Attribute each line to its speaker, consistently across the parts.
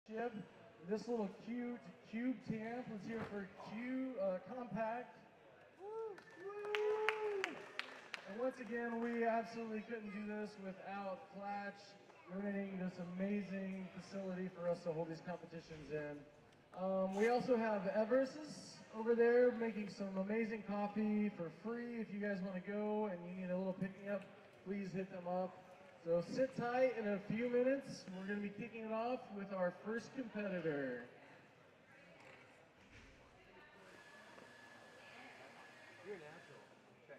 Speaker 1: Chip. This little cute cube tamp. Let's hear it for Compact. Woo! Woo! And once again, we absolutely couldn't do this without Klatch running this amazing facility for us to hold these competitions in. We also have Eversus over there making some amazing coffee for free. If you guys want to go and you need a little pick-me-up, please hit them up. So sit tight. In a few minutes, we're going to be kicking it off with our first competitor. You're a natural. Okay.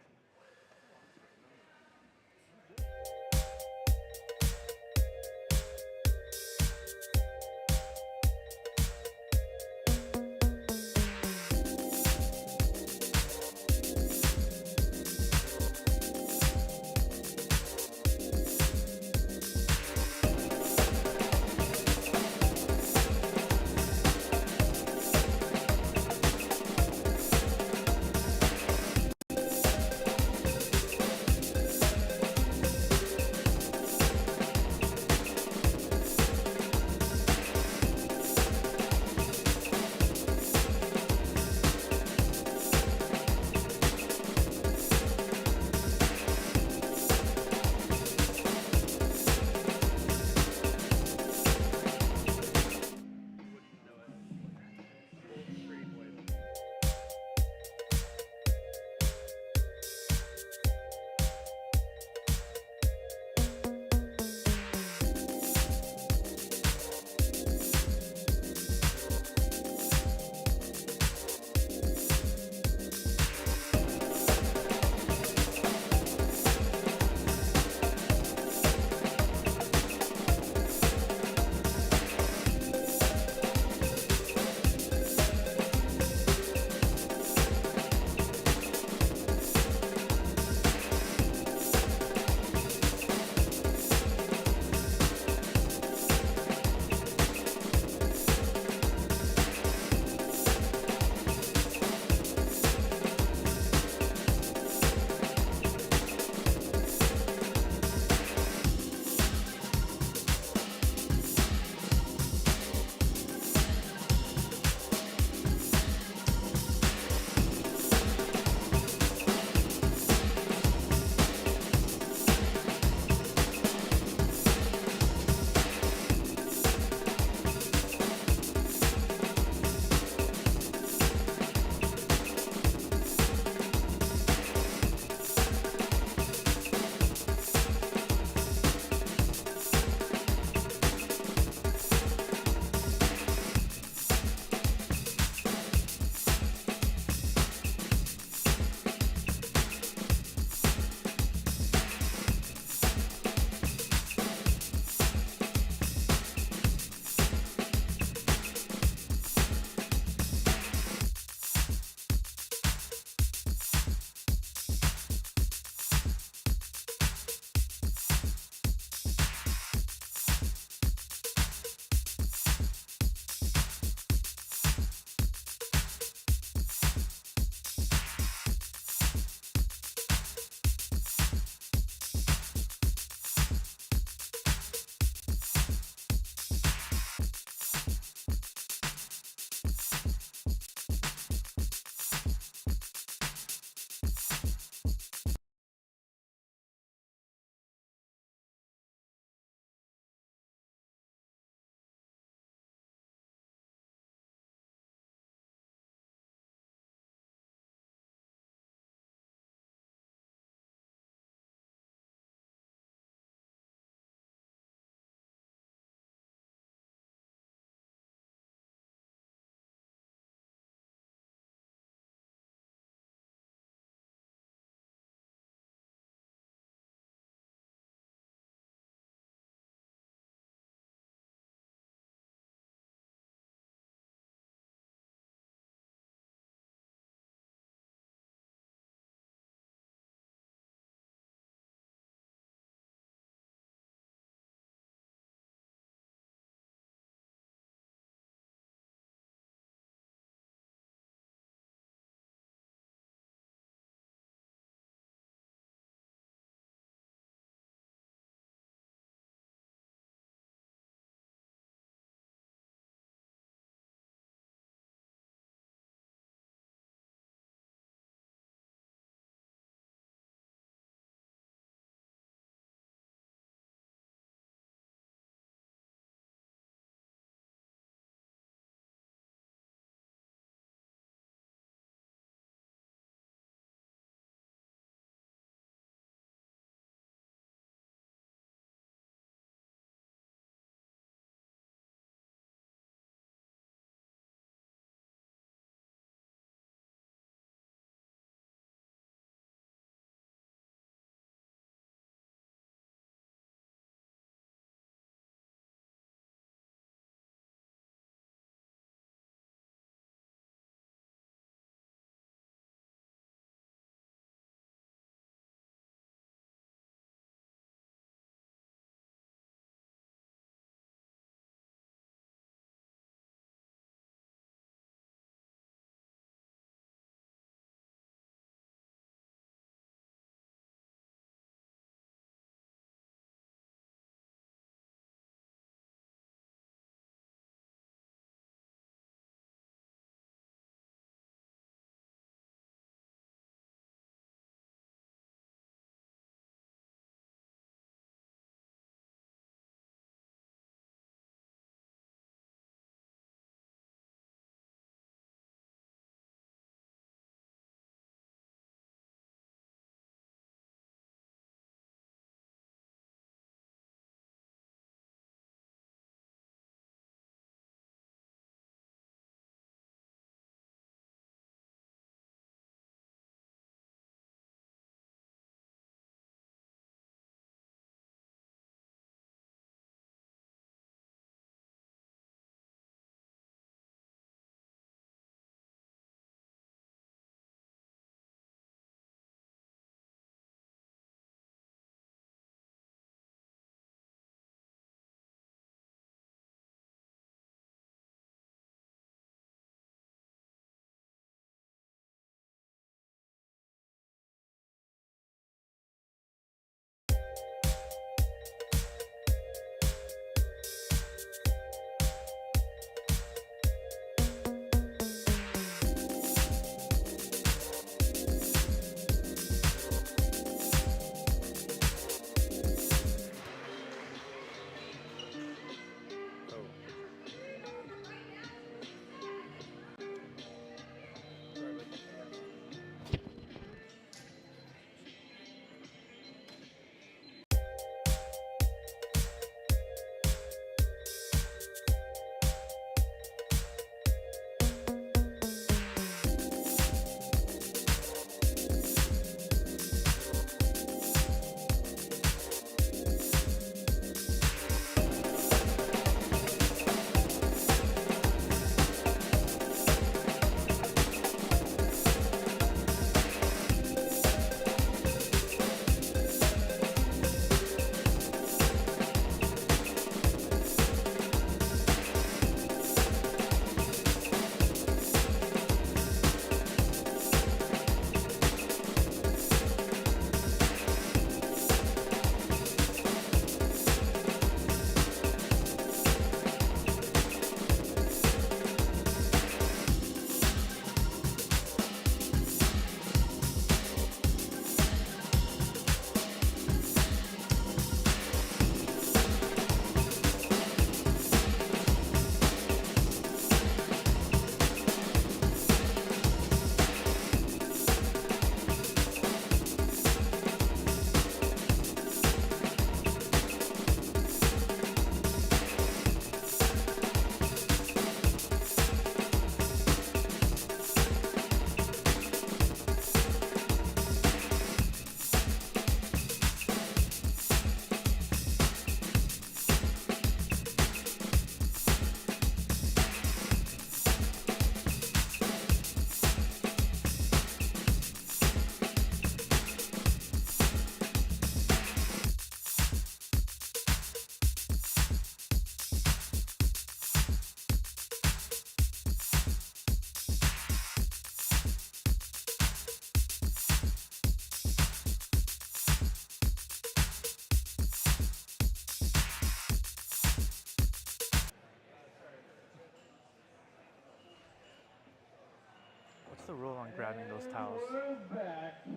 Speaker 2: the rule on grabbing those towels?
Speaker 1: We're back to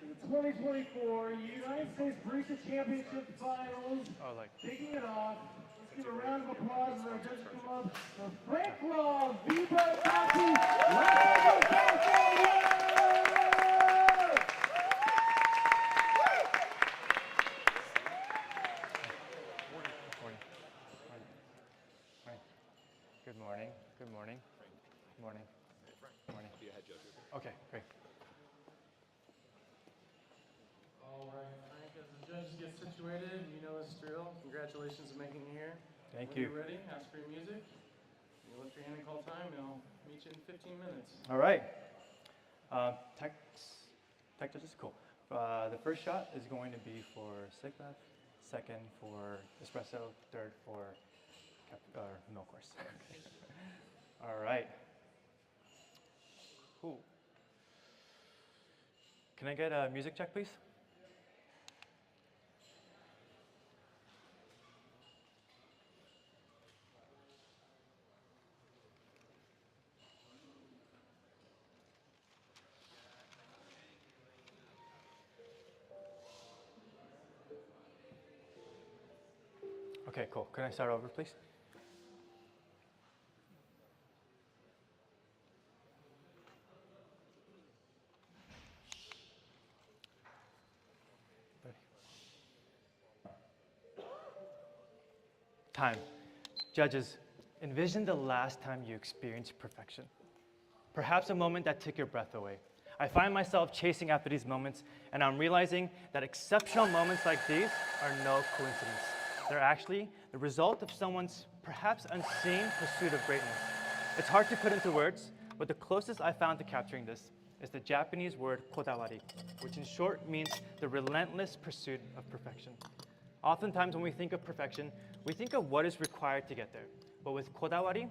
Speaker 1: the 2024 United States Barista Championship Finals.
Speaker 2: Oh, like.
Speaker 1: Kicking it off. Let's give a round of applause as our judges come up for Frank Law, Viva Coffee, Rapido, California!
Speaker 2: Good morning. Good morning. Good morning. Good morning.
Speaker 3: Be a head judge.
Speaker 2: Okay, great.
Speaker 1: All right, Frank, as the judges get situated, you know this drill. Congratulations on making it here.
Speaker 2: Thank
Speaker 1: When
Speaker 2: you.
Speaker 1: you're ready, ask for your music. You lift your hand and call time, and I'll meet you in 15 minutes.
Speaker 2: All right. Tech judges, cool. The first shot is going to be for Sigma, second for espresso, third for milk, of course. All right. Cool. Can I get a music check, please? Okay, cool. Can I start over, please? Time. Judges, envision the last time you experienced perfection. Perhaps a moment that took your breath away. I find myself chasing after these moments, and I'm realizing that exceptional moments like these are no coincidence. They're actually the result of someone's perhaps unseen pursuit of greatness. It's hard to put into words, but the closest I found to capturing this is the Japanese word kodawari, which in short means the relentless pursuit of perfection. Oftentimes when we think of perfection, we think of what is required to get there. But with kodawari,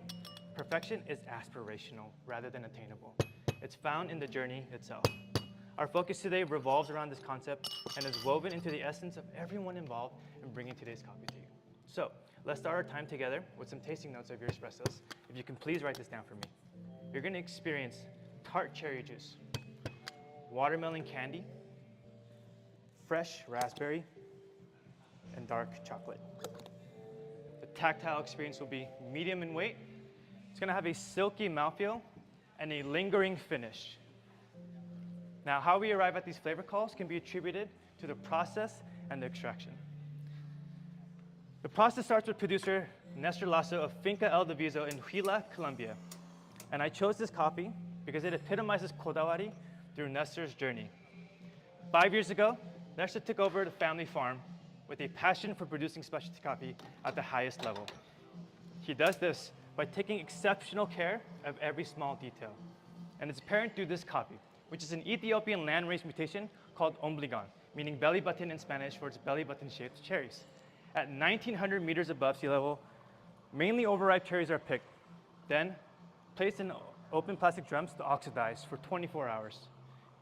Speaker 2: perfection is aspirational rather than attainable. It's found in the journey itself. Our focus today revolves around this concept and is woven into the essence of everyone involved in bringing today's coffee to you. So let's start our time together with some tasting notes of your espressos. If you can please write this down for me. You're going to experience tart cherry juice, watermelon candy, fresh raspberry, and dark chocolate. The tactile experience will be medium in weight. It's going to have a silky mouthfeel and a lingering finish. Now, how we arrive at these flavor calls can be attributed to the process and the extraction. The process starts with producer Nestor Lasso of Finca El Diviso in Huila, Colombia. And I chose this coffee because it epitomizes kodawari through Nestor's journey. 5 years ago, Nestor took over the family farm with a passion for producing specialty coffee at the highest level. He does this by taking exceptional care of every small detail. And it's apparent through this coffee, which is an Ethiopian landrace mutation called ombligan, meaning belly button in Spanish for its belly button shaped cherries. At 1,900 meters above sea level, mainly overripe cherries are picked, then placed in open plastic drums to oxidize for 24 hours.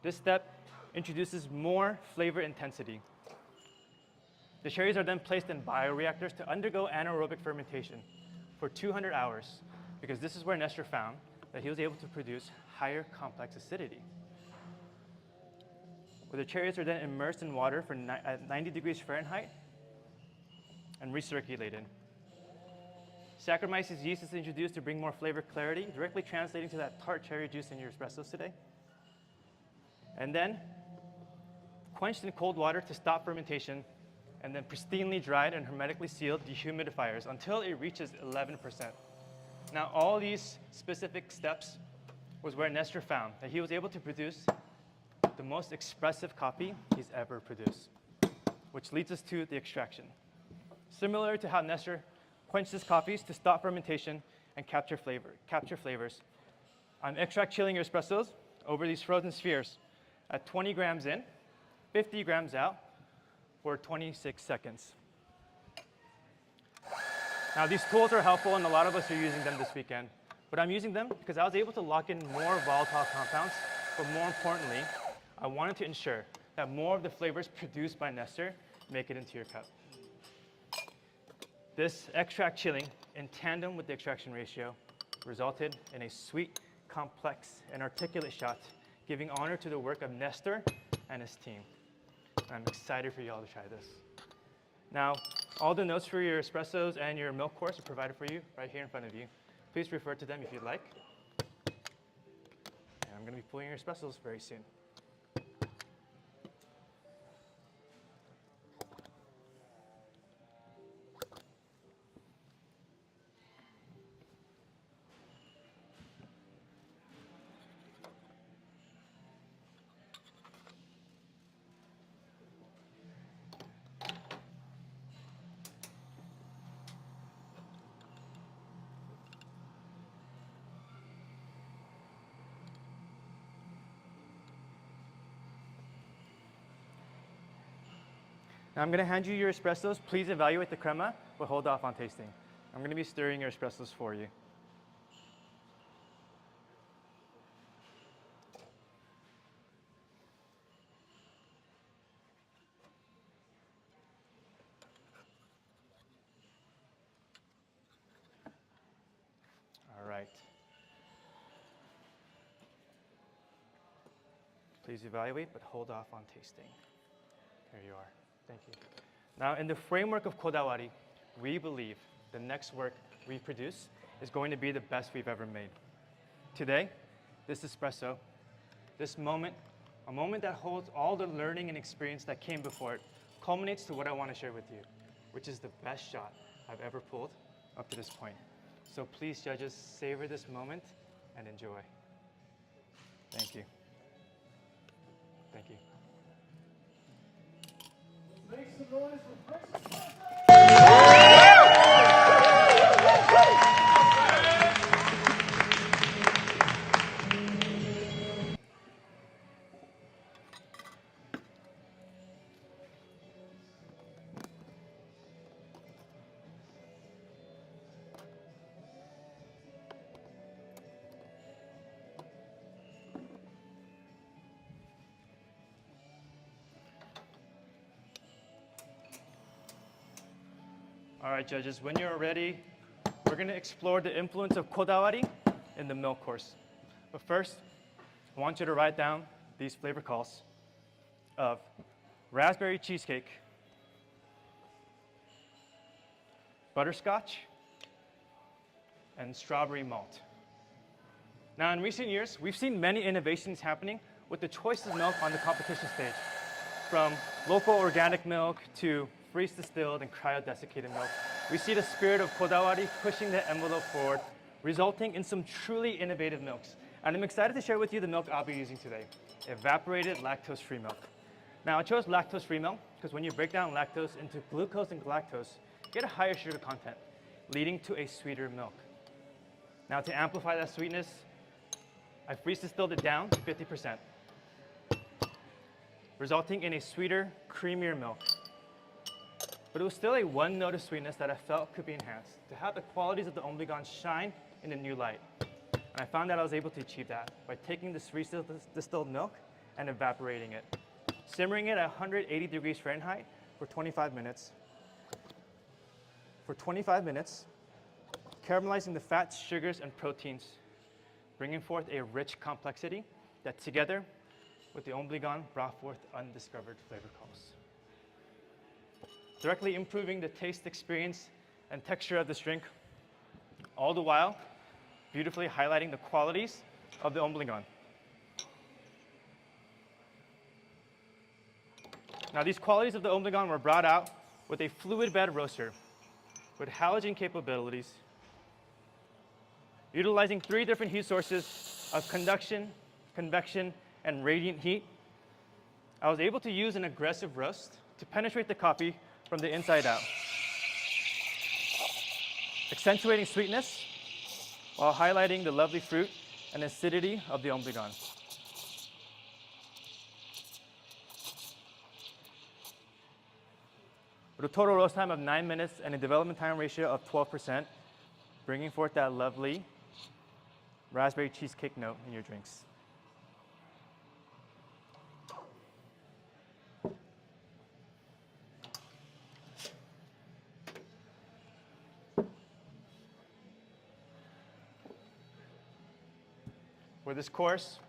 Speaker 2: This step introduces more flavor intensity. The cherries are then placed in bioreactors to undergo anaerobic fermentation for 200 hours, because this is where Nestor found that he was able to produce higher complex acidity. Where the cherries are then immersed in water at 90 degrees Fahrenheit and recirculated. Saccharomyces yeast is introduced to bring more flavor clarity, directly translating to that tart cherry juice in your espressos today. And then quenched in cold water to stop fermentation, and then pristinely dried and hermetically sealed dehumidifiers until it reaches 11%. Now, all these specific steps was where Nestor found that he was able to produce the most expressive coffee he's ever produced, which leads us to the extraction. Similar to how Nestor quenches coffees to stop fermentation and capture flavors, I'm extract chilling your espressos over these frozen spheres at 20 grams in, 50 grams out, for 26 seconds. Now, these tools are helpful, and a lot of us are using them this weekend. But I'm using them because I was able to lock in more volatile compounds, but more importantly, I wanted to ensure that more of the flavors produced by Nestor make it into your cup. This extract chilling, in tandem with the extraction ratio, resulted in a sweet, complex, and articulate shot, giving honor to the work of Nestor and his team. I'm excited for you all to try this. Now, all the notes for your espressos and your milk course are provided for you right here in front of you. Please refer to them if you'd like. And I'm going to be pulling your espressos very soon. Now I'm going to hand you your espressos. Please evaluate the crema, but hold off on tasting. I'm going to be stirring your espressos for you. All right. Please evaluate, but hold off on tasting. Here you are. Thank you. Now, in the framework of Kodawari, we believe the next work we produce is going to be the best we've ever made. Today, this espresso, this moment, a moment that holds all the learning and experience that came before it, culminates to what I want to share with you, which is the best shot I've ever pulled up to this point. So please, judges, savor this moment and enjoy. Thank you. Thank you.
Speaker 1: Make some noise for Chris.
Speaker 2: All right, judges, when you're ready, we're going to explore the influence of Kodawari in the milk course. But first, I want you to write down these flavor calls of raspberry cheesecake, butterscotch, and strawberry malt. Now, in recent years, we've seen many innovations happening with the choice of milk on the competition stage, from local organic milk to freeze distilled and cryo-desiccated milk. We see the spirit of Kodawari pushing the envelope forward, resulting in some truly innovative milks. And I'm excited to share with you the milk I'll be using today, evaporated lactose-free milk. Now, I chose lactose-free milk because when you break down lactose into glucose and galactose, you get a higher sugar content, leading to a sweeter milk. Now, to amplify that sweetness, I freeze distilled it down to 50%, resulting in a sweeter, creamier milk. But it was still a one note of sweetness that I felt could be enhanced to have the qualities of the Ombligon shine in a new light. And I found that I was able to achieve that by taking this distilled milk and evaporating it, simmering it at 180 degrees Fahrenheit for 25 minutes. For 25 minutes, caramelizing the fats, sugars, and proteins, bringing forth a rich complexity that together with the Ombligon brought forth undiscovered flavor calls, directly improving the taste experience and texture of this drink, all the while beautifully highlighting the qualities of the Ombligon. Now, these qualities of the Ombligon were brought out with a fluid bed roaster with halogen capabilities, utilizing 3 different heat sources of conduction, convection, and radiant heat. I was able to use an aggressive roast to penetrate the coffee from the inside out, accentuating sweetness while highlighting the lovely fruit and acidity of the Ombligon. With a total roast time of 9 minutes and a development time ratio of 12%, bringing forth that lovely raspberry cheesecake note in your drinks. For this course,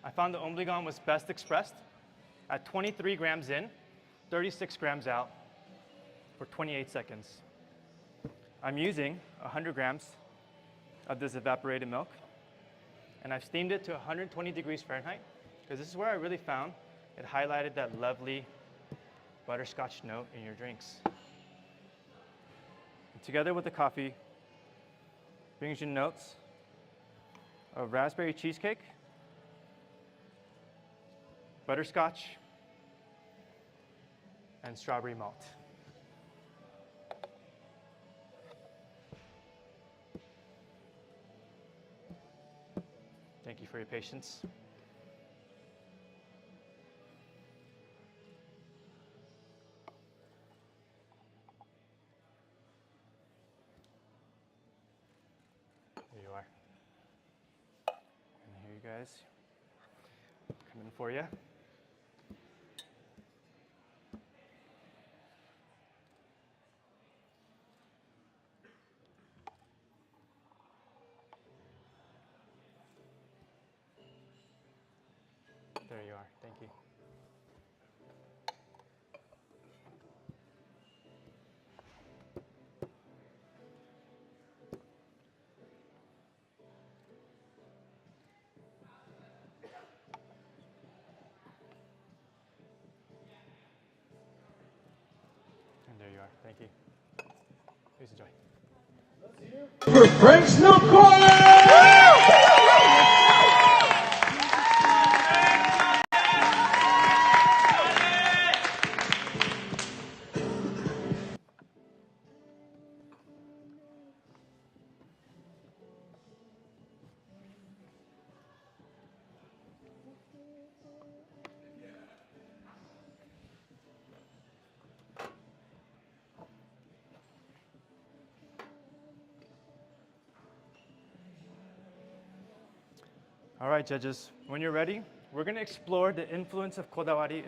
Speaker 2: I found the Ombligon was best expressed at 23 grams in, 36 grams out for 28 seconds. I'm using 100 grams of this evaporated milk, and I've steamed it to 120 degrees Fahrenheit, because this is where I really found it highlighted that lovely butterscotch note in your drinks. And together with the coffee, brings you notes of raspberry cheesecake, butterscotch, and strawberry malt. Thank you for your patience. There you are. And here you guys, coming for you. There you are. Thank you. And there you are. Thank you. Please enjoy.
Speaker 3: For French Milk Corner!
Speaker 2: All right, judges, when you're ready, we're going to explore the influence of kodawari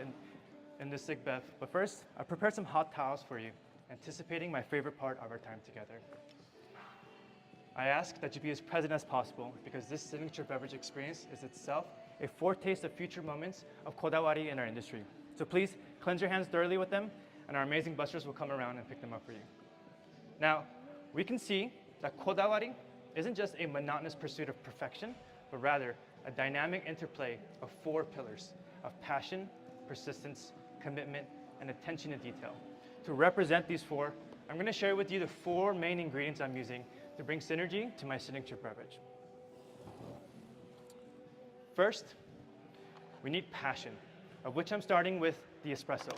Speaker 2: in the sick bev. But first, I prepared some hot towels for you, anticipating my favorite part of our time together. I ask that you be as present as possible because this signature beverage experience is itself a foretaste of future moments of kodawari in our industry. So please cleanse your hands thoroughly with them, and our amazing busters will come around and pick them up for you. Now, we can see that kodawari isn't just a monotonous pursuit of perfection, but rather a dynamic interplay of four pillars of passion, persistence, commitment, and attention to detail. To represent these four, I'm going to share with you the four main ingredients I'm using to bring synergy to my signature beverage. First, we need passion, of which I'm starting with the espresso,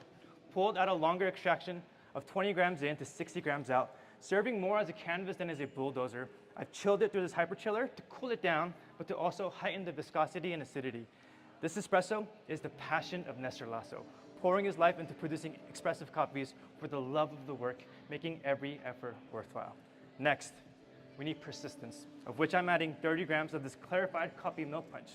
Speaker 2: pulled at a longer extraction of 20 grams in to 60 grams out, serving more as a canvas than as a bulldozer. I've chilled it through this hyperchiller to cool it down, but to also heighten the viscosity and acidity. This espresso is the passion of Nestor Lasso, pouring his life into producing expressive coffees for the love of the work, making every effort worthwhile. Next, we need persistence, of which I'm adding 30 grams of this clarified coffee milk punch.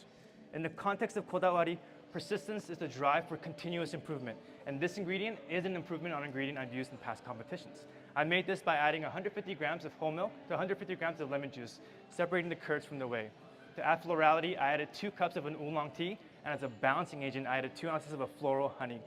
Speaker 2: In the context of kodawari, persistence is the drive for continuous improvement, and this ingredient is an improvement on an ingredient I've used in past competitions. I made this by adding 150 grams of whole milk to 150 grams of lemon juice, separating the curds from the whey. To add florality, I added 2 cups of an oolong tea, and as a balancing agent, I added 2 ounces of a floral honey.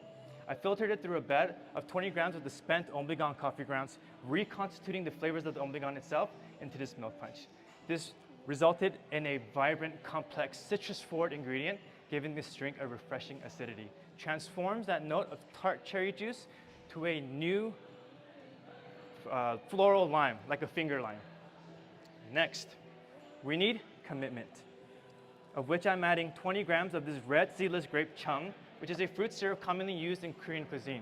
Speaker 2: I filtered it through a bed of 20 grams of the spent Ombligon coffee grounds, reconstituting the flavors of the Ombligon itself into this milk punch. This resulted in a vibrant, complex, citrus-forward ingredient, giving this drink a refreshing acidity. Transforms that note of tart cherry juice to a new floral lime, like a finger lime. Next, we need commitment, of which I'm adding 20 grams of this red seedless grape chung, which is a fruit syrup commonly used in Korean cuisine.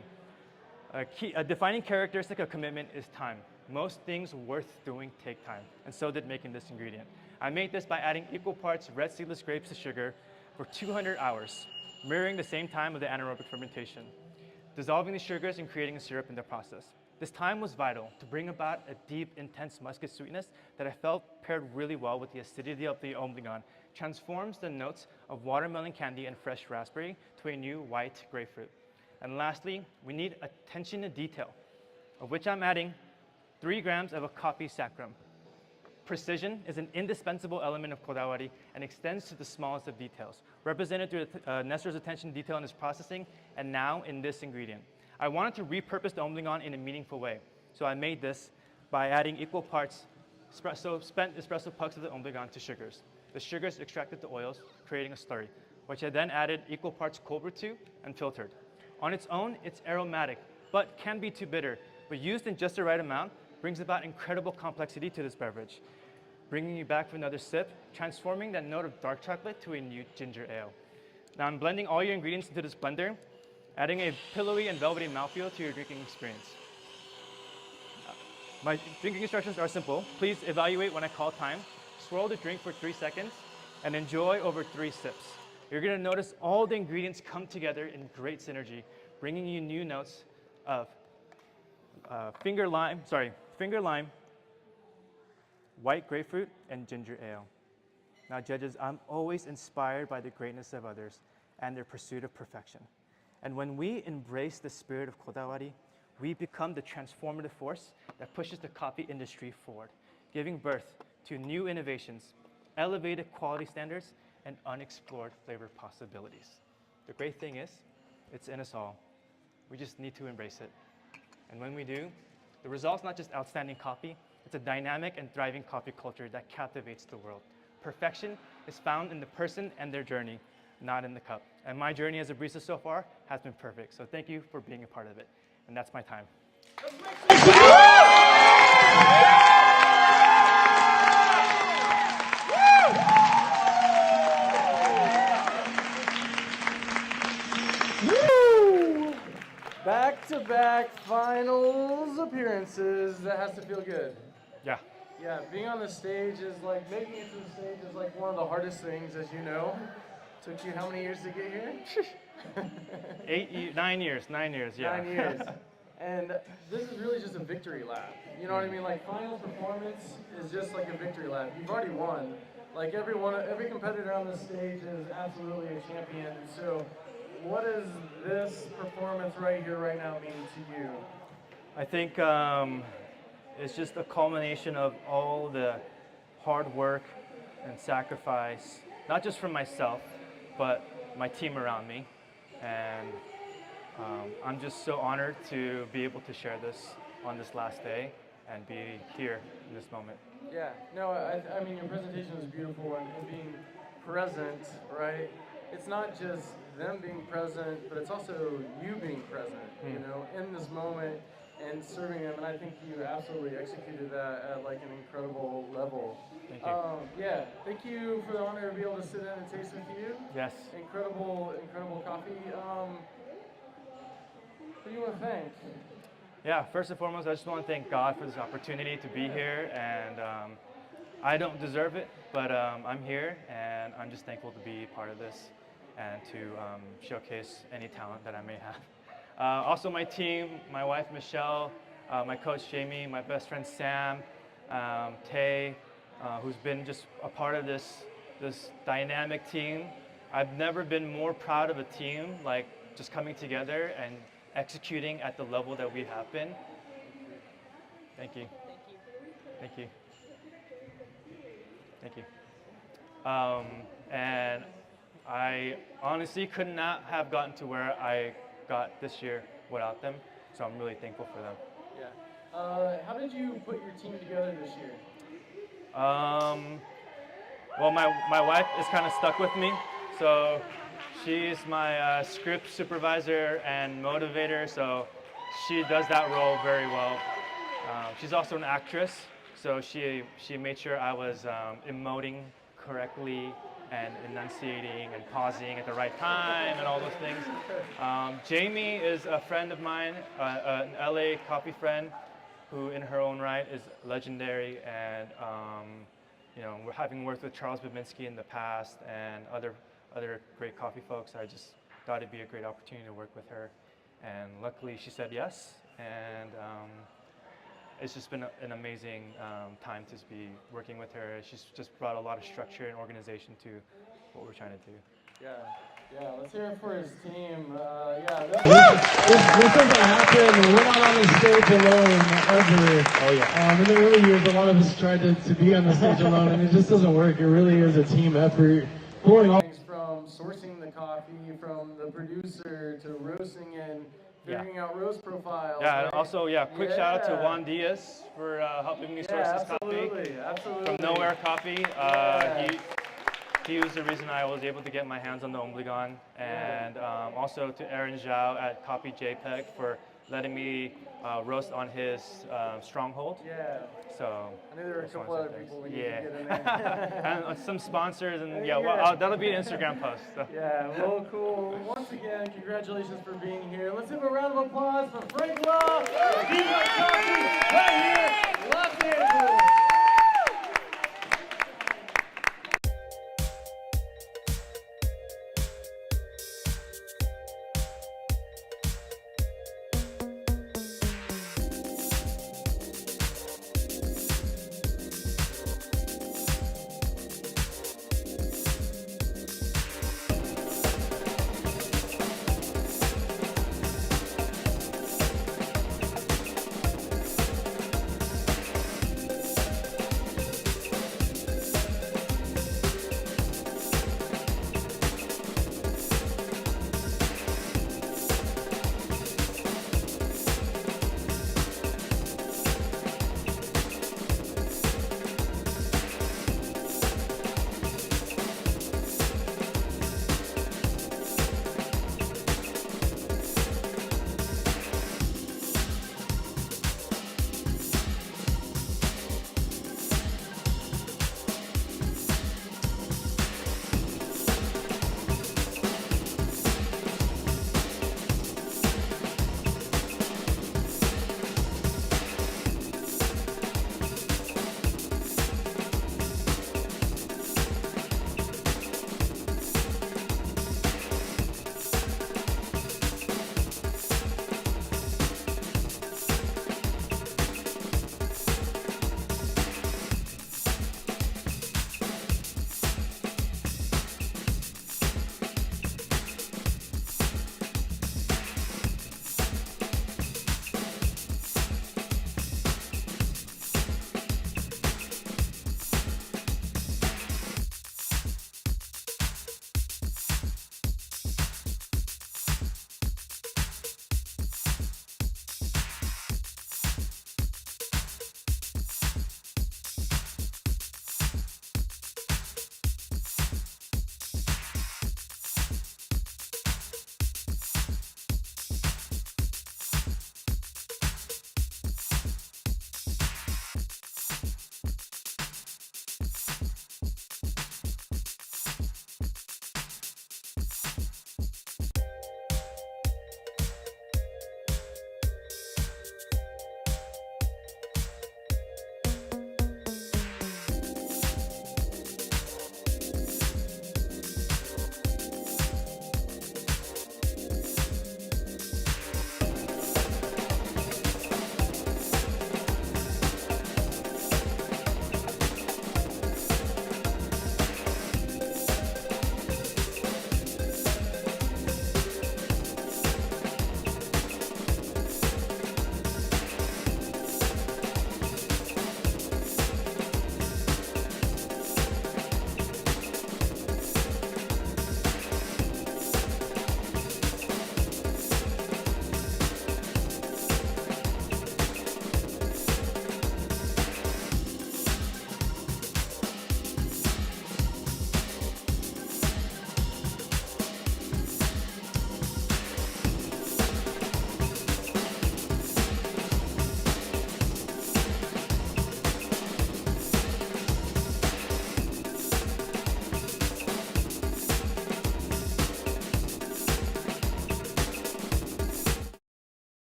Speaker 2: A defining characteristic of commitment is time. Most things worth doing take time, and so did making this ingredient. I made this by adding equal parts red seedless grapes to sugar for 200 hours, mirroring the same time of the anaerobic fermentation, dissolving the sugars and creating a syrup in the process. This time was vital to bring about a deep, intense musky sweetness that I felt paired really well with the acidity of the Ombligon, transforms the notes of watermelon candy and fresh raspberry to a new white grapefruit. And lastly, we need attention to detail, of which I'm adding 3 grams of a coffee saccharum. Precision is an indispensable element of kodawari and extends to the smallest of details, represented through Nestor's attention to detail in his processing, and now in this ingredient. I wanted to repurpose the ombligon in a meaningful way, so I made this by adding equal parts spent espresso pucks of the ombligon to sugars. The sugars extracted the oils, creating a slurry, which I then added equal parts cold brew to and filtered. On its own, it's aromatic, but can be too bitter, but used in just the right amount brings about incredible complexity to this beverage, bringing you back for another sip, transforming that note of dark chocolate to a new ginger ale. Now I'm blending all your ingredients into this blender, adding a pillowy and velvety mouthfeel to your drinking experience. My drinking instructions are simple. Please evaluate when I call time, swirl the drink for 3 seconds, and enjoy over 3 sips. You're gonna notice all the ingredients come together in great synergy, bringing you new notes of finger lime, white grapefruit, and ginger ale. Now judges, I'm always inspired by the greatness of others and their pursuit of perfection. And when we embrace the spirit of kodawari, we become the transformative force that pushes the coffee industry forward, giving birth to new innovations, elevated quality standards, and unexplored flavor possibilities. The great thing is, it's in us all. We just need to embrace it. And when we do, the result's not just outstanding coffee, it's a dynamic and thriving coffee culture that captivates the world. Perfection is found in the person and their journey, not in the cup. And my journey as a barista so far has been perfect. So thank you for being a part of it. And that's my time.
Speaker 1: Woo! Back-to-back finals appearances. That has to feel good.
Speaker 2: Yeah.
Speaker 1: Yeah, being on the stage is like, making it to the stage is like one of the hardest things, as you know. Took you how many years to get here?
Speaker 2: 9 years, yeah.
Speaker 1: 9 years. And this is really just a victory lap. You know what I mean? Like, final performance is just like a victory lap. You've already won. Like, every competitor on the stage is absolutely a champion. So, what does this performance right here, right now mean to you?
Speaker 2: I think it's just a culmination of all the hard work and sacrifice, not just from myself, but my team around me. And I'm just so honored to be able to share this on this last day and be here in this moment.
Speaker 1: Yeah, no, I mean, your presentation was beautiful, and being present, right? It's not just them being present, but it's also you being present, you know, in this moment and serving them. And I think you absolutely executed that at like an incredible level.
Speaker 2: Thank you.
Speaker 1: Yeah, thank you for the honor to be able to sit in and taste with you.
Speaker 2: Yes.
Speaker 1: Incredible coffee. Who do you want to thank?
Speaker 2: Yeah, first and foremost, I just want to thank God for this opportunity to be here. And I don't deserve it, but I'm here, and I'm just thankful to be part of this and to showcase any talent that I may have. Also my team, my wife Michelle, my coach Jamie, my best friend Sam, Tay, who's been just a part of this dynamic team. I've never been more proud of a team, like just coming together and executing at the level that we have been. Thank you. Thank you. Thank you. And I honestly could not have gotten to where I got this year without them, so I'm really thankful for them.
Speaker 1: Yeah. How did you put your team together this year?
Speaker 2: Well, my wife is kind of stuck with me, so she's my script supervisor and motivator, so she does that role very well. She's also an actress, so she made sure I was emoting correctly and enunciating and pausing at the right time and all those things. Jamie is a friend of mine, an LA coffee friend, who in her own right is legendary, and you know, we're having worked with Charles Babinski in the past and other great coffee folks. I just thought it'd be a great opportunity to work with her, and luckily she said yes, and it's just been an amazing time to be working with her. She's just brought a lot of structure and organization to what we're trying to do.
Speaker 1: Yeah, let's hear it for his team. Yeah,
Speaker 3: This doesn't happen. We're not on the stage alone ever.
Speaker 2: Oh, yeah.
Speaker 3: In the early years, a lot of us tried to be on the stage alone, and it just doesn't work. It really is a team effort. Pulling all
Speaker 1: things from sourcing the coffee, from the producer to roasting and figuring out roast profiles.
Speaker 2: Yeah, and
Speaker 1: right?
Speaker 2: also, quick shout out to
Speaker 1: Yeah.
Speaker 2: Juan Diaz for helping me source
Speaker 1: Yeah,
Speaker 2: this coffee.
Speaker 1: absolutely.
Speaker 2: From Nowhere Coffee.
Speaker 1: Yeah.
Speaker 2: He was the reason I was able to get my hands on the Obligon. And also to Aaron Zhao at Copy JPEG for letting me roast on his Stronghold.
Speaker 1: Yeah.
Speaker 2: So
Speaker 1: I knew there were a
Speaker 2: just wanna
Speaker 1: couple
Speaker 2: say
Speaker 1: other
Speaker 2: thanks.
Speaker 1: people we need to get in there.
Speaker 2: And some sponsors, and
Speaker 1: Yeah.
Speaker 2: that'll be an Instagram post. So.
Speaker 1: Yeah, well, cool. Once again, congratulations for being here. Let's give a round of applause for Frank Law. He's got coffee right here, Los Angeles.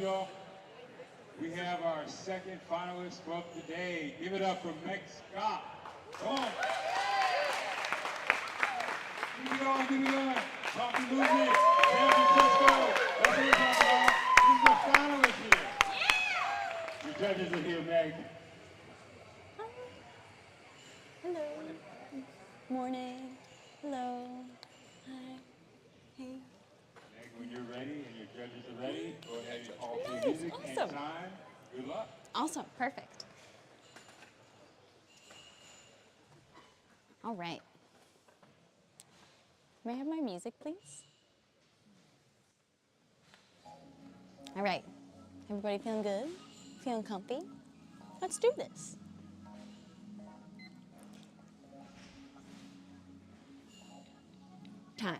Speaker 4: y'all. We have our second finalist of the day. Give it up for Meg Scott. Come on. Keep it on, keep it on. Coffee movement, San Francisco. That's what we're talking about. This is the finalist here. Your judges are here, Meg.
Speaker 5: Hello. Morning. Hello. Hi. Hey.
Speaker 4: Meg, when you're ready and your judges are ready, go ahead and call for
Speaker 5: Nice,
Speaker 4: music and
Speaker 5: awesome.
Speaker 4: time. Good luck.
Speaker 5: Awesome. Perfect. All right. May I have my music, please? All right. Everybody feeling good? Feeling comfy? Let's do this. Time.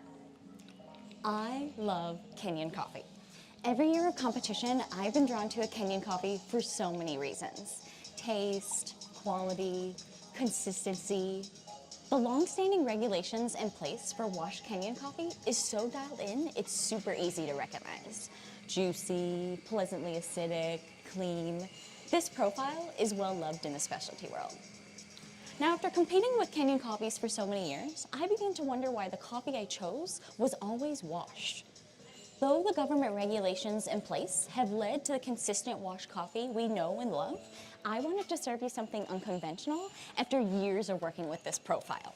Speaker 5: I love Kenyan coffee. Every year of competition, I've been drawn to a Kenyan coffee for so many reasons. Taste, quality, consistency. The long-standing regulations in place for washed Kenyan coffee is so dialed in, it's super easy to recognize. Juicy, pleasantly acidic, clean. This profile is well loved in the specialty world. Now, after competing with Kenyan coffees for so many years, I began to wonder why the coffee I chose was always washed. Though the government regulations in place have led to the consistent washed coffee we know and love, I wanted to serve you something unconventional after years of working with this profile.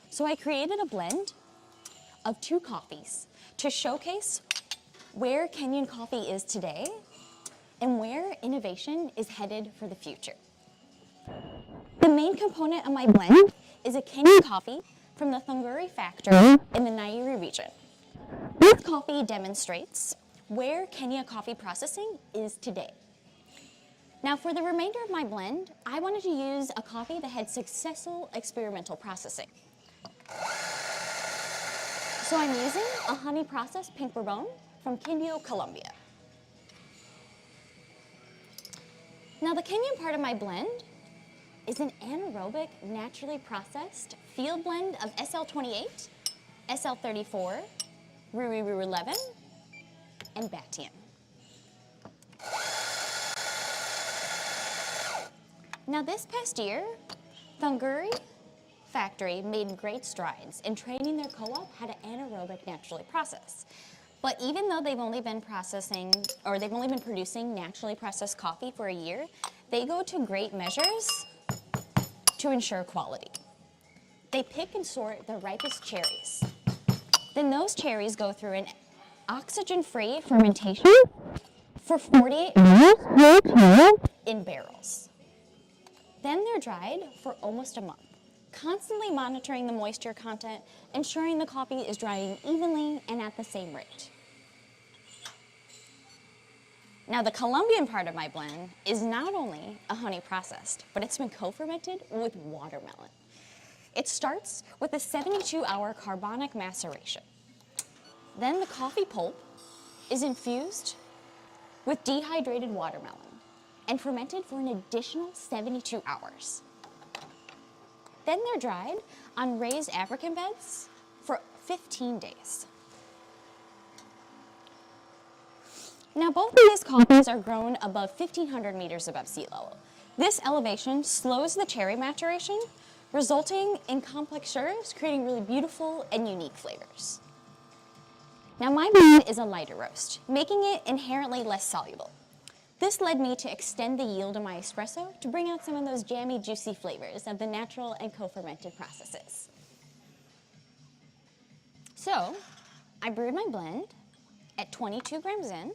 Speaker 5: So I created a blend of two coffees to showcase where Kenyan coffee is today and where innovation is headed for the future. The main component of my blend is a Kenyan coffee from the Thunguri factory in the Nyeri region. This coffee demonstrates where Kenya coffee processing is today. Now, for the remainder of my blend, I wanted to use a coffee that had successful experimental processing. So I'm using a honey-processed pink bourbon from Quindío, Colombia. Now, the Kenyan part of my blend is an anaerobic, naturally processed field blend of SL28, SL34, Ruru 11, and Batian. Now, this past year, Thunguri factory made great strides in training their co-op how to anaerobic naturally process. But even though they've only been producing naturally processed coffee for a year, they go to great measures to ensure quality. They pick and sort the ripest cherries. Then those cherries go through an oxygen-free fermentation for 48 hours in barrels. Then they're dried for almost a month, constantly monitoring the moisture content, ensuring the coffee is drying evenly and at the same rate. Now, the Colombian part of my blend is not only a honey processed, but it's been co-fermented with watermelon. It starts with a 72-hour carbonic maceration. Then the coffee pulp is infused with dehydrated watermelon and fermented for an additional 72 hours. Then they're dried on raised African beds for 15 days. Now, both of these coffees are grown above 1,500 meters above sea level. This elevation slows the cherry maturation, resulting in complex sugars, creating really beautiful and unique flavors. Now, my blend is a lighter roast, making it inherently less soluble. This led me to extend the yield of my espresso to bring out some of those jammy, juicy flavors of the natural and co-fermented processes. So, I brewed my blend at 22 grams in,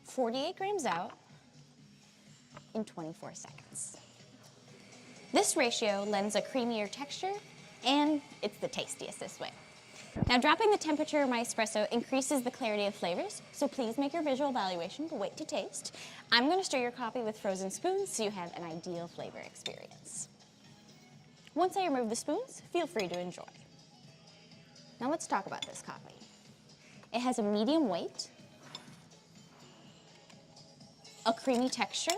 Speaker 5: 48 grams out, in 24 seconds. This ratio lends a creamier texture, and it's the tastiest this way. Now, dropping the temperature of my espresso increases the clarity of flavors, so please make your visual evaluation, but wait to taste. I'm going to stir your coffee with frozen spoons so you have an ideal flavor experience. Once I remove the spoons, feel free to enjoy. Now let's talk about this coffee. It has a medium weight, a creamy texture,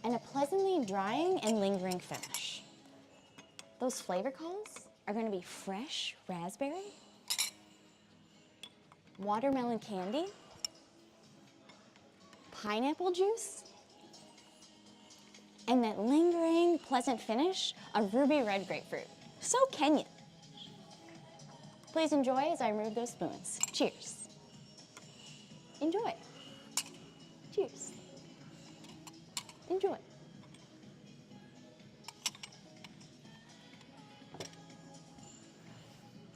Speaker 5: and a pleasantly drying and lingering finish. Those flavor calls are going to be fresh raspberry, watermelon candy, pineapple juice, and that lingering, pleasant finish of ruby red grapefruit. So Kenyan. Please enjoy as I remove those spoons. Cheers. Enjoy. Cheers. Enjoy.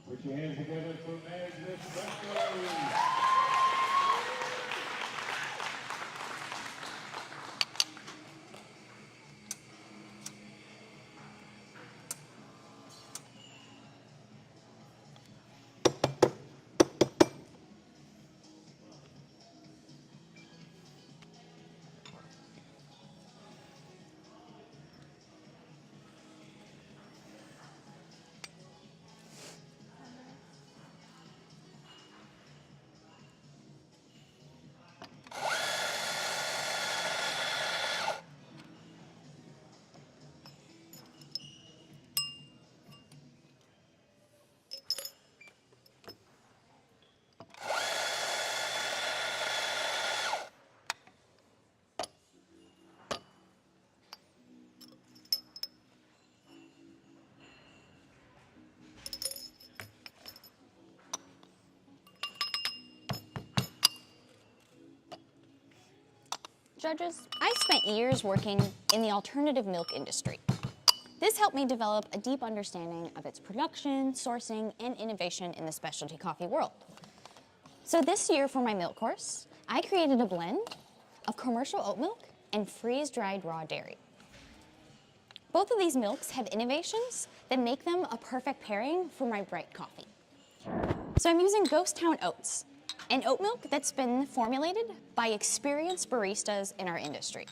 Speaker 4: Put your hands together for Magnus Wrestling.
Speaker 5: Judges, I spent years working in the alternative milk industry. This helped me develop a deep understanding of its production, sourcing, and innovation in the specialty coffee world. So this year for my milk course, I created a blend of commercial oat milk and freeze-dried raw dairy. Both of these milks have innovations that make them a perfect pairing for my bright coffee. So I'm using Ghost Town Oats, an oat milk that's been formulated by experienced baristas in our industry.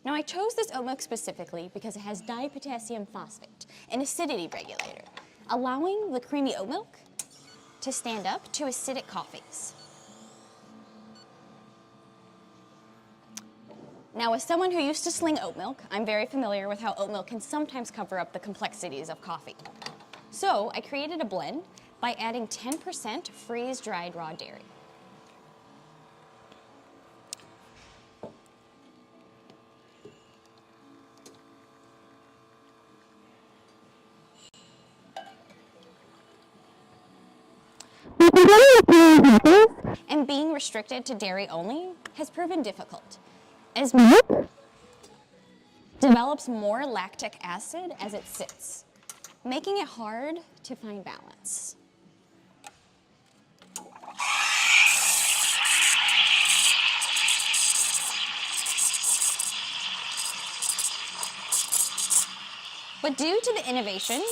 Speaker 5: Now I chose this oat milk specifically because it has dipotassium phosphate, an acidity regulator, allowing the creamy oat milk to stand up to acidic coffees. Now, as someone who used to sling oat milk, I'm very familiar with how oat milk can sometimes cover up the complexities of coffee. So I created a blend by adding 10% freeze-dried raw dairy. And being restricted to dairy only has proven difficult, as milk develops more lactic acid as it sits, making it hard to find balance. But due to the innovation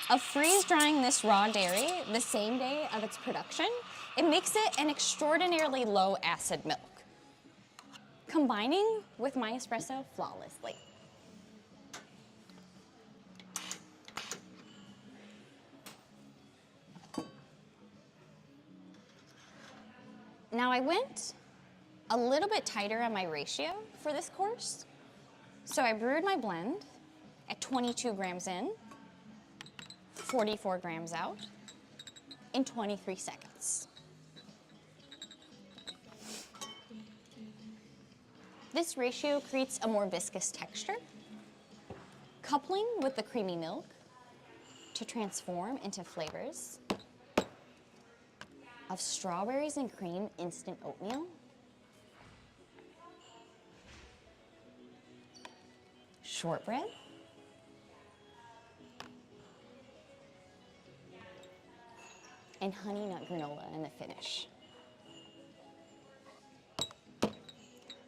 Speaker 5: of freeze-drying this raw dairy the same day of its production, it makes it an extraordinarily low-acid milk, combining with my espresso flawlessly. Now I went a little bit tighter on my ratio for this course, so I brewed my blend at 22 grams in, 44 grams out, in 23 seconds. This ratio creates a more viscous texture, coupling with the creamy milk to transform into flavors of strawberries and cream instant oatmeal, shortbread, and honey nut granola in the finish.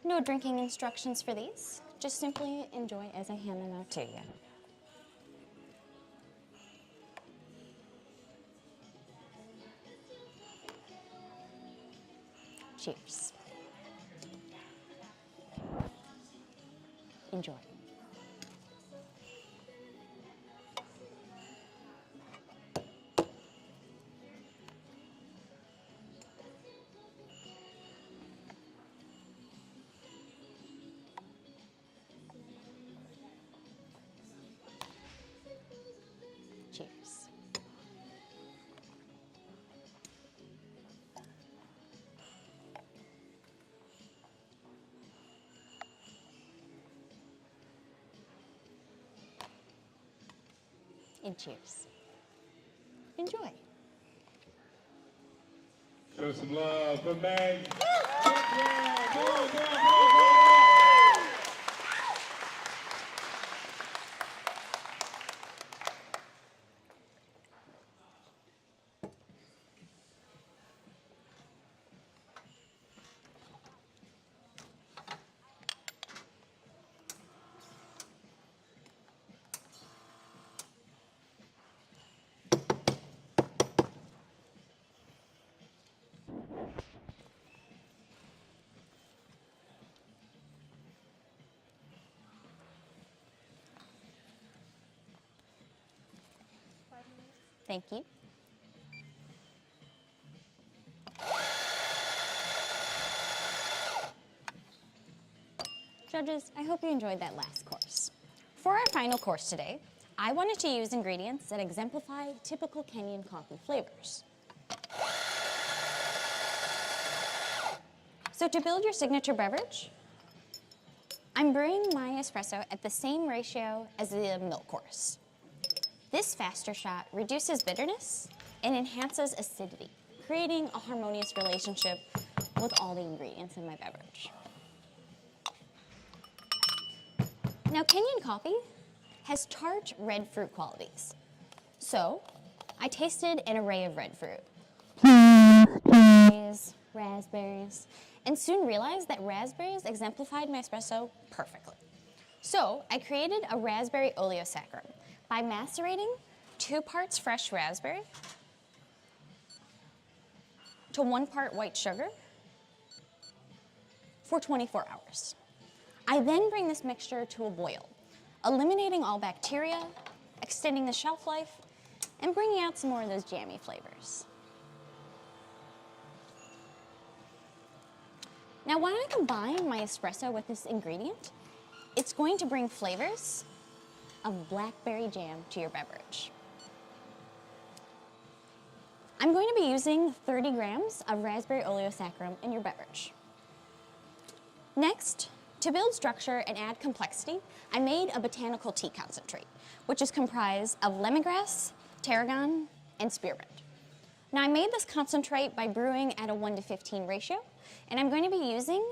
Speaker 5: No drinking instructions for these. Just simply enjoy as I hand them out to you. Cheers. Enjoy. Cheers. and cheers. Enjoy.
Speaker 4: Show some love for Meg. Yeah, go, go, go, go.
Speaker 5: Thank you. Judges, I hope you enjoyed that last course. For our final course today, I wanted to use ingredients that exemplify typical Kenyan coffee flavors. So to build your signature beverage, I'm brewing my espresso at the same ratio as the milk course. This faster shot reduces bitterness and enhances acidity, creating a harmonious relationship with all the ingredients in my beverage. Now, Kenyan coffee has tart red fruit qualities. So, I tasted an array of red fruit. Cherries, raspberries, and soon realized that raspberries exemplified my espresso perfectly. So, I created a raspberry oleosaccharum by macerating 2 parts fresh raspberry to 1 part white sugar for 24 hours. I then bring this mixture to a boil, eliminating all bacteria, extending the shelf life, and bringing out some more of those jammy flavors. Now, when I combine my espresso with this ingredient, it's going to bring flavors of blackberry jam to your beverage. I'm going to be using 30 grams of raspberry oleosaccharum in your beverage. Next, to build structure and add complexity, I made a botanical tea concentrate, which is comprised of lemongrass, tarragon, and spearmint. Now, I made this concentrate by brewing at a 1:15 ratio, and I'm going to be using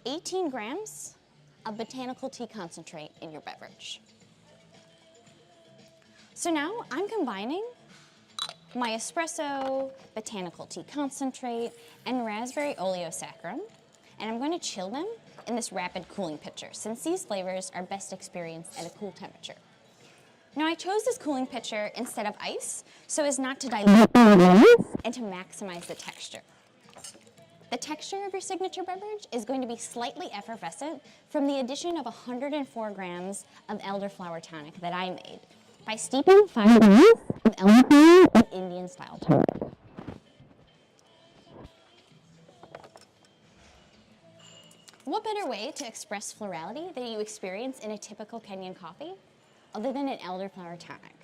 Speaker 5: 18 grams of botanical tea concentrate in your beverage. So now I'm combining my espresso, botanical tea concentrate, and raspberry oleosaccharum, and I'm going to chill them in this rapid cooling pitcher, since these flavors are best experienced at a cool temperature. Now, I chose this cooling pitcher instead of ice so as not to dilute and to maximize the texture. The texture of your signature beverage is going to be slightly effervescent from the addition of 104 grams of elderflower tonic that I made by steeping 5 grams of elderflower in Indian-style tonic. What better way to express florality that you experience in a typical Kenyan coffee other than an elderflower tonic?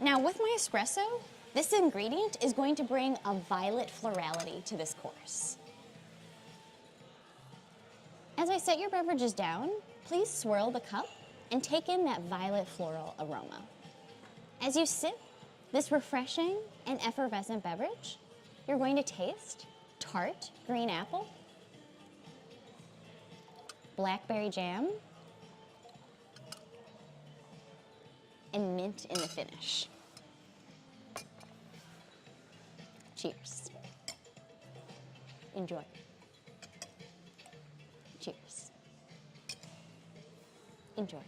Speaker 5: Now, with my espresso, this ingredient is going to bring a violet florality to this course. As I set your beverages down, please swirl the cup and take in that violet floral aroma. As you sip this refreshing and effervescent beverage, you're going to taste tart green apple, blackberry jam, and mint in the finish. Cheers. Enjoy. Cheers. Enjoy.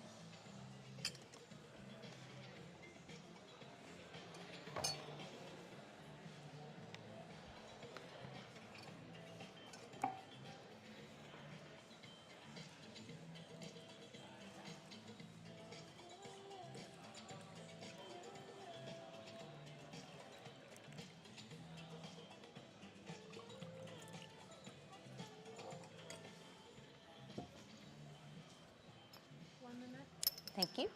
Speaker 5: Thank you.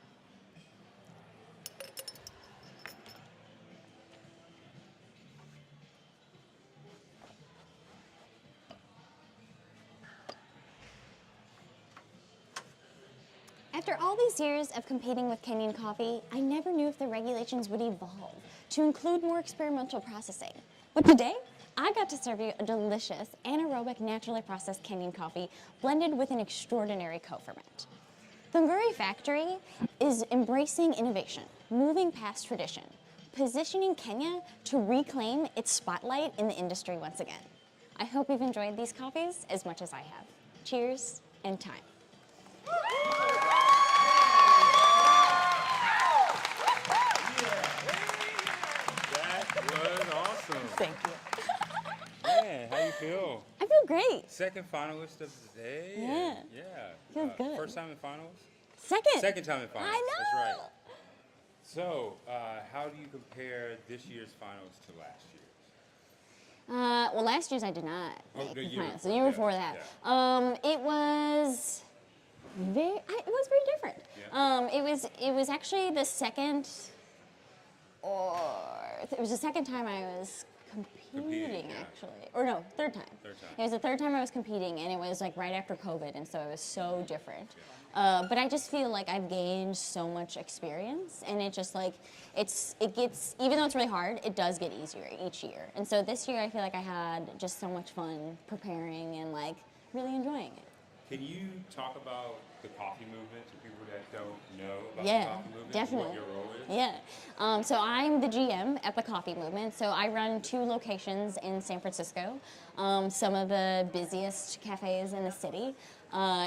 Speaker 5: After all these years of competing with Kenyan Coffee, I never knew if the regulations would evolve to include more experimental processing. But today, I got to serve you a delicious anaerobic naturally processed Kenyan coffee blended with an extraordinary co-ferment. The Nguri factory is embracing innovation, moving past tradition, positioning Kenya to reclaim its spotlight in the industry once again. I hope you've enjoyed these coffees as much as I have. Cheers and time.
Speaker 4: That was awesome.
Speaker 5: Thank you.
Speaker 4: Man, how you feel?
Speaker 5: I feel great.
Speaker 4: Second finalist of the day.
Speaker 5: Yeah.
Speaker 4: Yeah.
Speaker 5: Feels good.
Speaker 4: First time in finals?
Speaker 5: Second.
Speaker 4: Second time in finals.
Speaker 5: I know.
Speaker 4: That's right. So, how do you compare this year's finals to last year's?
Speaker 5: Well, last year's I did not
Speaker 4: Oh,
Speaker 5: make
Speaker 4: the
Speaker 5: the
Speaker 4: year
Speaker 5: finals. The
Speaker 4: before,
Speaker 5: year
Speaker 4: yeah,
Speaker 5: before that.
Speaker 4: yeah.
Speaker 5: It was very different.
Speaker 4: Yeah.
Speaker 5: It was actually the second, or it was the second time I was competing
Speaker 4: yeah.
Speaker 5: actually, or no, third time.
Speaker 4: Third time.
Speaker 5: It was the third time I was competing, and it was like right after COVID, and so it was so different. But I just feel like I've gained so much experience, and it just like it gets, even though it's really hard, it does get easier each year. And so this year I feel like I had just so much fun preparing and like really enjoying it.
Speaker 4: Can you talk about the coffee movement to people that don't know about
Speaker 5: Yeah,
Speaker 4: the coffee movement?
Speaker 5: definitely.
Speaker 4: What your role is?
Speaker 5: Yeah. So I'm the GM at the Coffee Movement. So I run 2 locations in San Francisco, some of the busiest cafes in the city.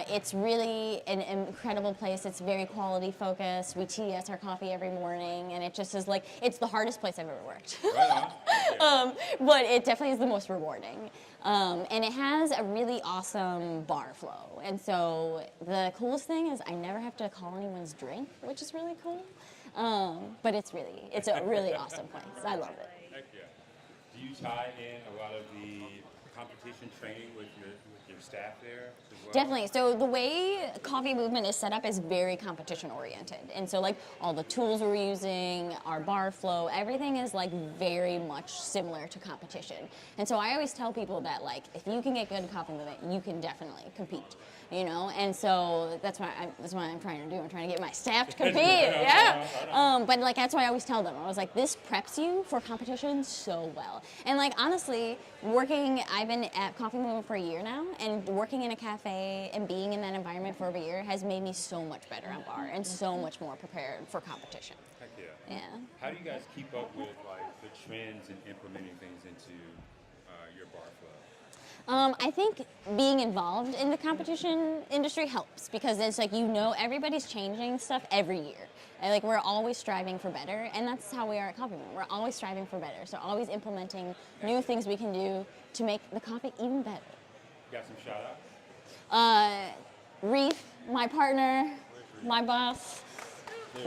Speaker 5: It's really an incredible place. It's very quality focused. We TS our coffee every morning, and it just is like, it's the hardest place I've ever worked.
Speaker 4: Right on.
Speaker 5: But it definitely is the most rewarding. And it has a really awesome bar flow. And so the coolest thing is I never have to call anyone's drink, which is really cool. But it's a really awesome place. I love it.
Speaker 4: Heck yeah. Do you tie in a lot of the competition training with your staff there as well?
Speaker 5: Definitely. So the way Coffee Movement is set up is very competition oriented. And so like all the tools we're using, our bar flow, everything is like very much similar to competition. And so I always tell people that like if you can get good at Coffee Movement, you can definitely compete. You know, and so that's what I'm trying to do. I'm trying to get my staff to compete. Yeah. But like that's why I always tell them. I was like, this preps you for competition so well. And like honestly, I've been at Coffee Movement for a year now, and working in a cafe and being in that environment for over a year has made me so much better on bar and so much more prepared for competition.
Speaker 4: Heck yeah.
Speaker 5: Yeah.
Speaker 4: How do you guys keep up with like the trends and implementing things into your bar flow?
Speaker 5: I think being involved in the competition industry helps because it's like, you know, everybody's changing stuff every year. And like we're always striving for better, and that's how we are at Coffee Movement. We're always striving for better, so always implementing new things we can do to make the coffee even better.
Speaker 4: You got some shout outs?
Speaker 5: Reef, my partner, my boss,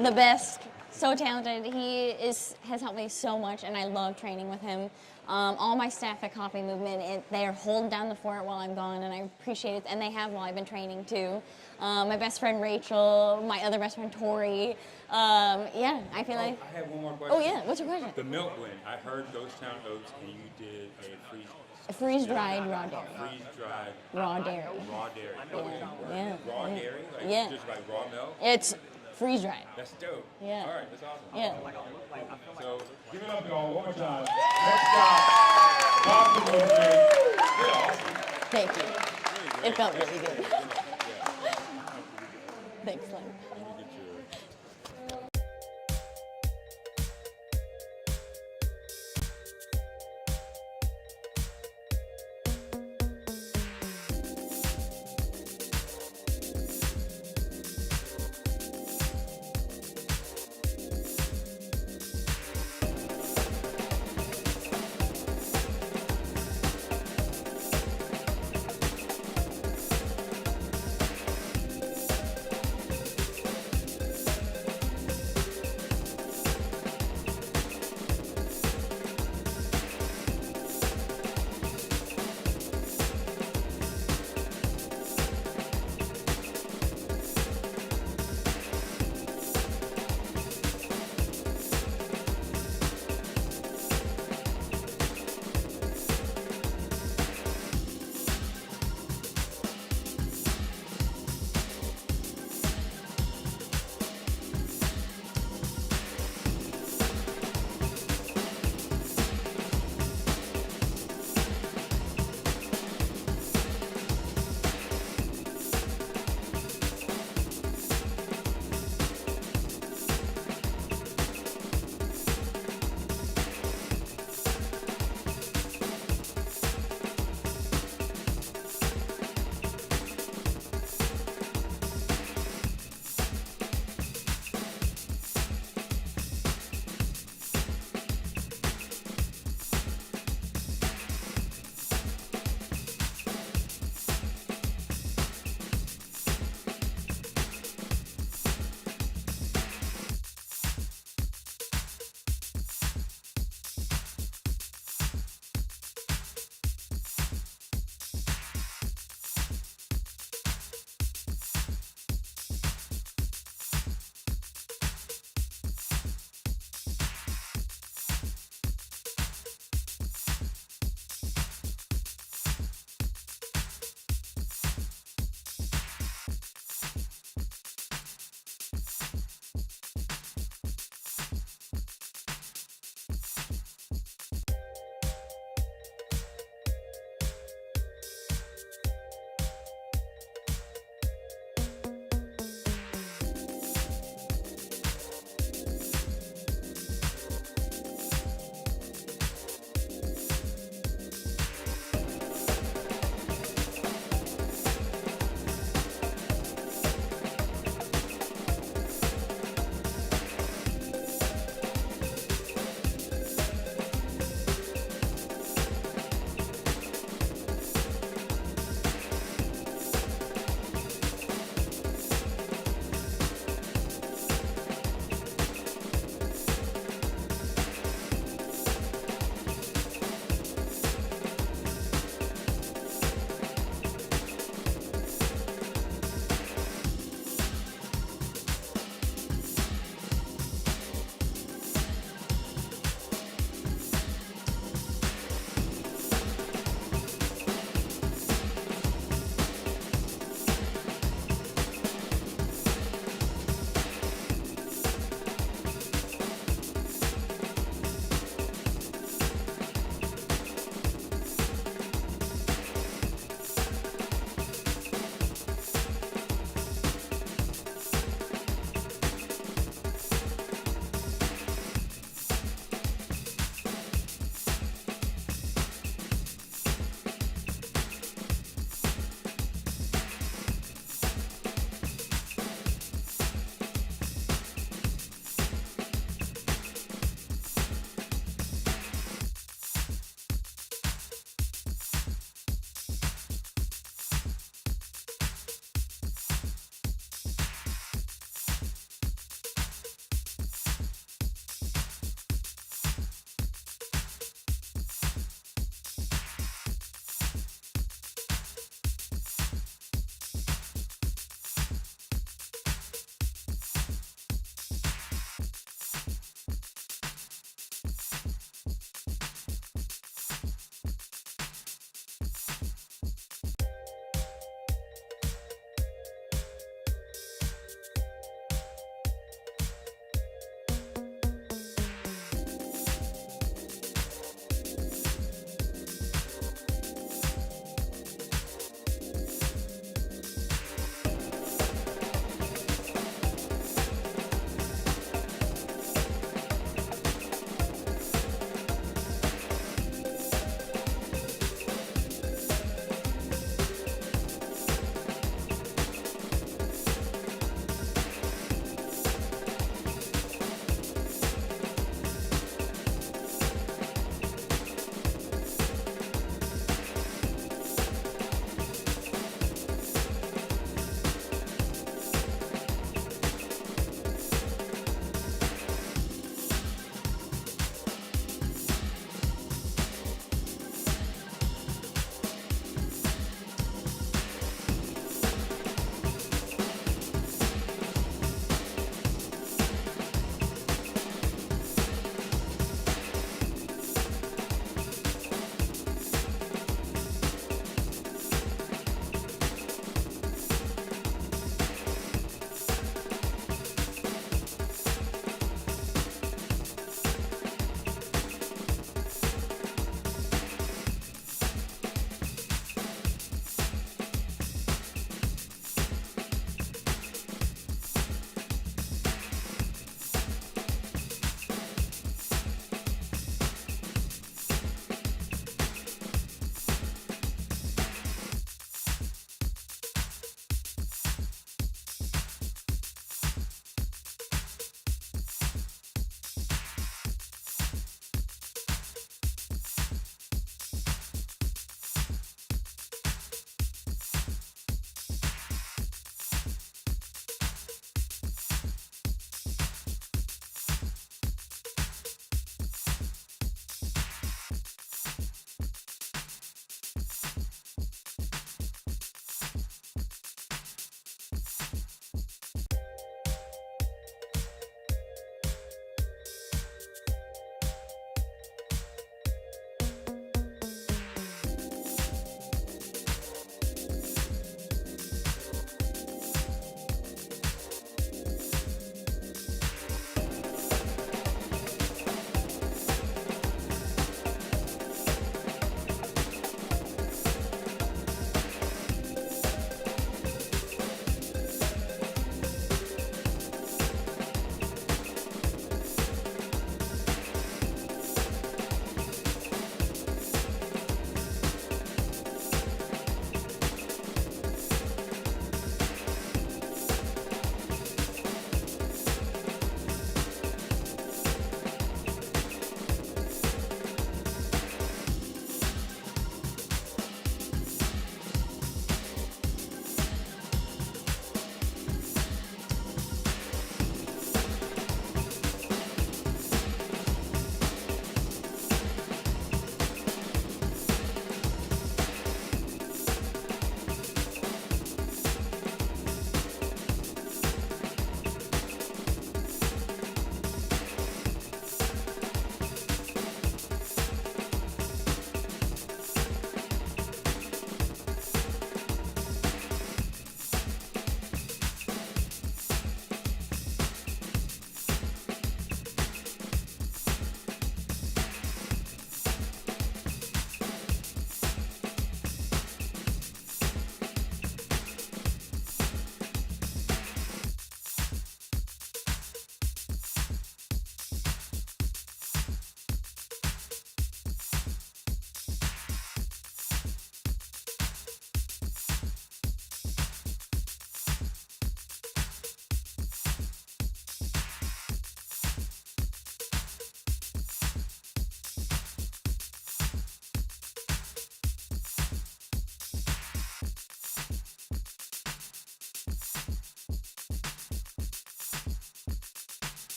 Speaker 5: the best, so talented. He has helped me so much, and I love training with him. All my staff at Coffee Movement, they're holding down the fort while I'm gone, and I appreciate it. And they have while I've been training too. My best friend Rachel, my other best friend Tori. Yeah, I feel like.
Speaker 4: I have one more question.
Speaker 5: Oh yeah, what's your question?
Speaker 4: The milk blend. I heard Ghost Town Oats, and you did a
Speaker 5: Freeze-dried raw dairy.
Speaker 4: freeze-dried
Speaker 5: Raw dairy.
Speaker 4: raw dairy.
Speaker 5: Yeah.
Speaker 4: Raw
Speaker 5: yeah.
Speaker 4: dairy? Like
Speaker 5: Yeah.
Speaker 4: just like raw milk?
Speaker 5: It's freeze-dried.
Speaker 4: That's dope.
Speaker 5: Yeah.
Speaker 4: All right, that's awesome.
Speaker 5: Yeah.
Speaker 4: So give it up, y'all, one more time. Next stop, Coffee Movement. You're awesome.
Speaker 5: Thank you. It felt really good. Thanks, Lynn.
Speaker 4: Let me get your...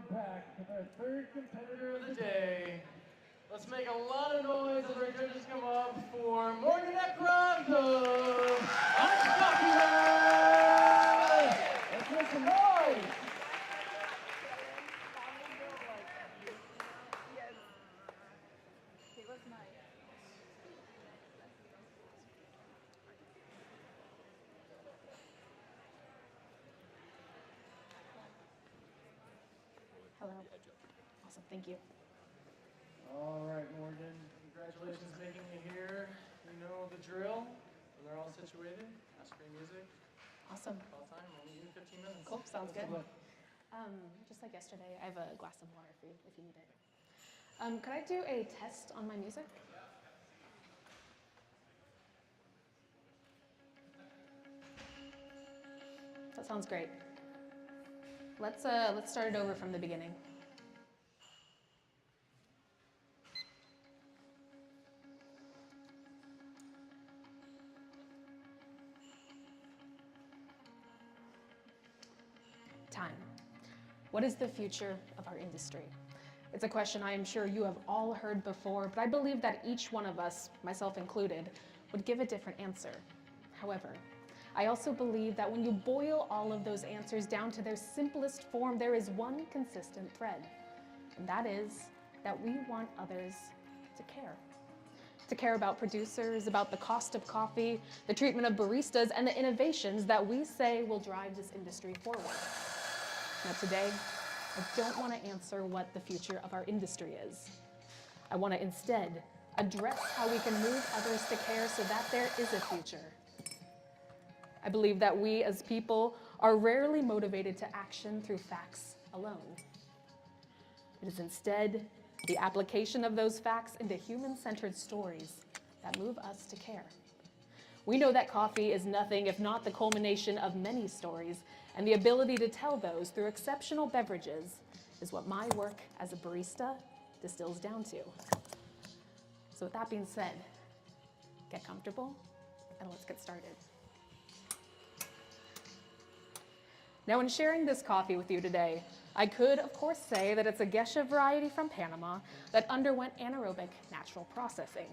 Speaker 1: compact with our third competitor of the day. Let's make a lot of noise as our judges come up for Morgan Ekron, the Ice Coffee Man! Let's make some noise!
Speaker 6: Hello. Awesome, thank you.
Speaker 1: All right, Morgan, congratulations making it here. You know the drill. When they're all situated, ask for your music.
Speaker 6: Awesome.
Speaker 1: Call time, we'll meet you in 15 minutes.
Speaker 6: Cool, sounds good.
Speaker 1: Best of luck.
Speaker 6: Just like yesterday, I have a glass of water for you if you need it. Could I do a test on my music? That sounds great. Let's start it over from the beginning. Time. What is the future of our industry? It's a question I am sure you have all heard before, but I believe that each one of us, myself included, would give a different answer. However, I also believe that when you boil all of those answers down to their simplest form, there is one consistent thread, and that is that we want others to care. To care about producers, about the cost of coffee, the treatment of baristas, and the innovations that we say will drive this industry forward. Now today, I don't want to answer what the future of our industry is. I want to instead address how we can move others to care so that there is a future. I believe that we as people are rarely motivated to action through facts alone. It is instead the application of those facts into human-centered stories that move us to care. We know that coffee is nothing if not the culmination of many stories, and the ability to tell those through exceptional beverages is what my work as a barista distills down to. So with that being said, get comfortable and let's get started. Now, in sharing this coffee with you today, I could, of course, say that it's a Gesha variety from Panama that underwent anaerobic natural processing.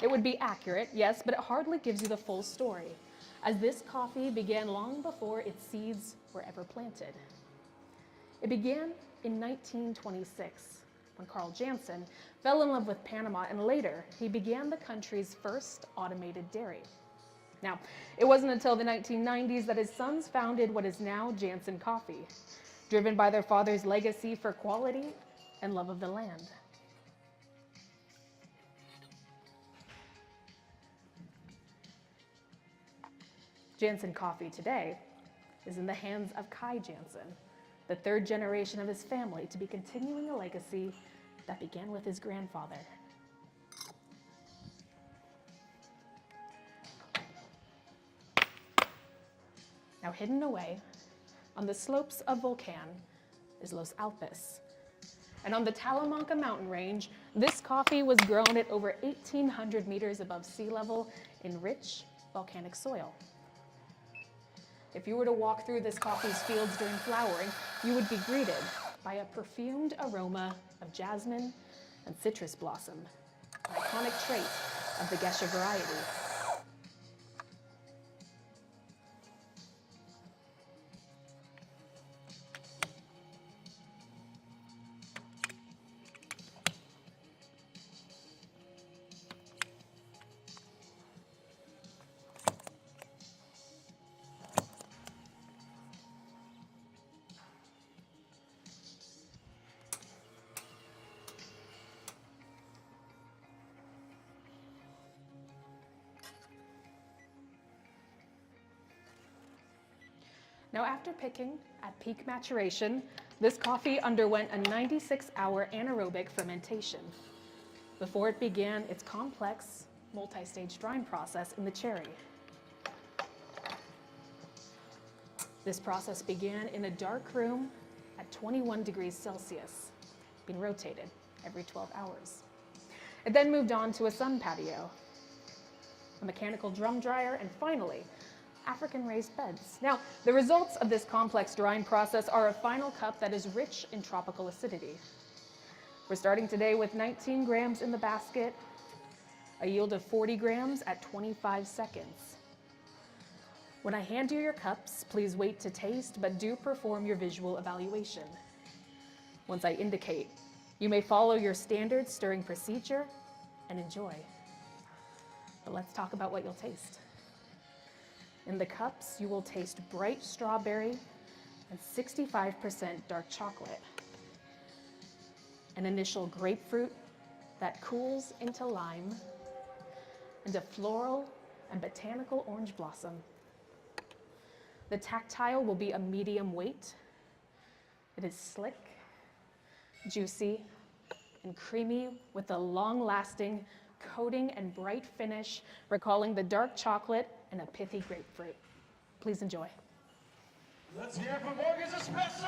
Speaker 6: It would be accurate, yes, but it hardly gives you the full story, as this coffee began long before its seeds were ever planted. It began in 1926, when Carl Jansen fell in love with Panama, and later he began the country's first automated dairy. Now, it wasn't until the 1990s that his sons founded what is now Jansen Coffee, driven by their father's legacy for quality and love of the land. Jansen Coffee today is in the hands of Kai Jansen, the third generation of his family to be continuing a legacy that began with his grandfather. Now, hidden away on the slopes of Volcan is Los Alpes. And on the Talamanca mountain range, this coffee was grown at over 1,800 meters above sea level in rich volcanic soil. If you were to walk through this coffee's fields during flowering, you would be greeted by a perfumed aroma of jasmine and citrus blossom, an iconic trait of the Gesha variety. Now, after picking at peak maturation, this coffee underwent a 96-hour anaerobic fermentation before it began its complex, multi-stage drying process in the cherry. This process began in a dark room at 21 degrees Celsius, being rotated every 12 hours. It then moved on to a sun patio, a mechanical drum dryer, and finally, African raised beds. Now, the results of this complex drying process are a final cup that is rich in tropical acidity. We're starting today with 19 grams in the basket, a yield of 40 grams at 25 seconds. When I hand you your cups, please wait to taste, but do perform your visual evaluation. Once I indicate, you may follow your standard stirring procedure and enjoy. But let's talk about what you'll taste. In the cups, you will taste bright strawberry and 65% dark chocolate. An initial grapefruit that cools into lime, and a floral and botanical orange blossom. The tactile will be a medium weight. It is slick, juicy, and creamy with a long-lasting coating and bright finish, recalling the dark chocolate and a pithy grapefruit. Please enjoy.
Speaker 1: Let's hear it for Morgan's Espresso!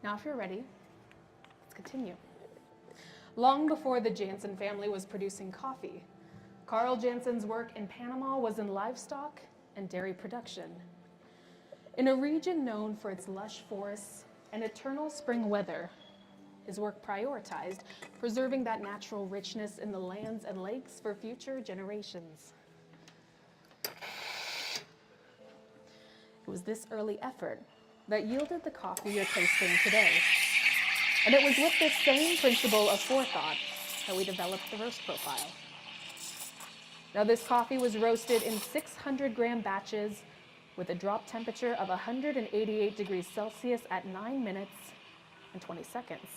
Speaker 6: Now, if you're ready, let's continue. Long before the Jansen family was producing coffee, Carl Jansen's work in Panama was in livestock and dairy production. In a region known for its lush forests and eternal spring weather, his work prioritized preserving that natural richness in the lands and lakes for future generations. It was this early effort that yielded the coffee you're tasting today. And it was with this same principle of forethought that we developed the roast profile. Now, this coffee was roasted in 600-gram batches with a drop temperature of 188 degrees Celsius at 9 minutes and 20 seconds.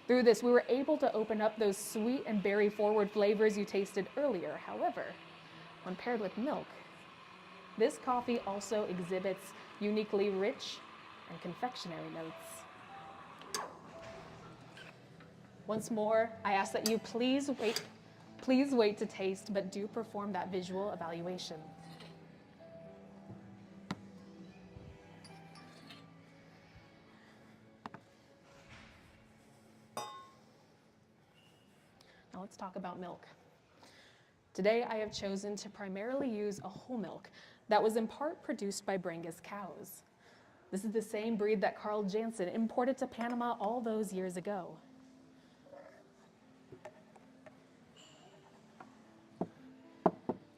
Speaker 6: Through this, we were able to open up those sweet and berry-forward flavors you tasted earlier. However, when paired with milk, this coffee also exhibits uniquely rich and confectionery notes. Once more, I ask that you please wait to taste, but do perform that visual evaluation. Now let's talk about milk. Today, I have chosen to primarily use a whole milk that was in part produced by Brangus cows. This is the same breed that Carl Jansen imported to Panama all those years ago.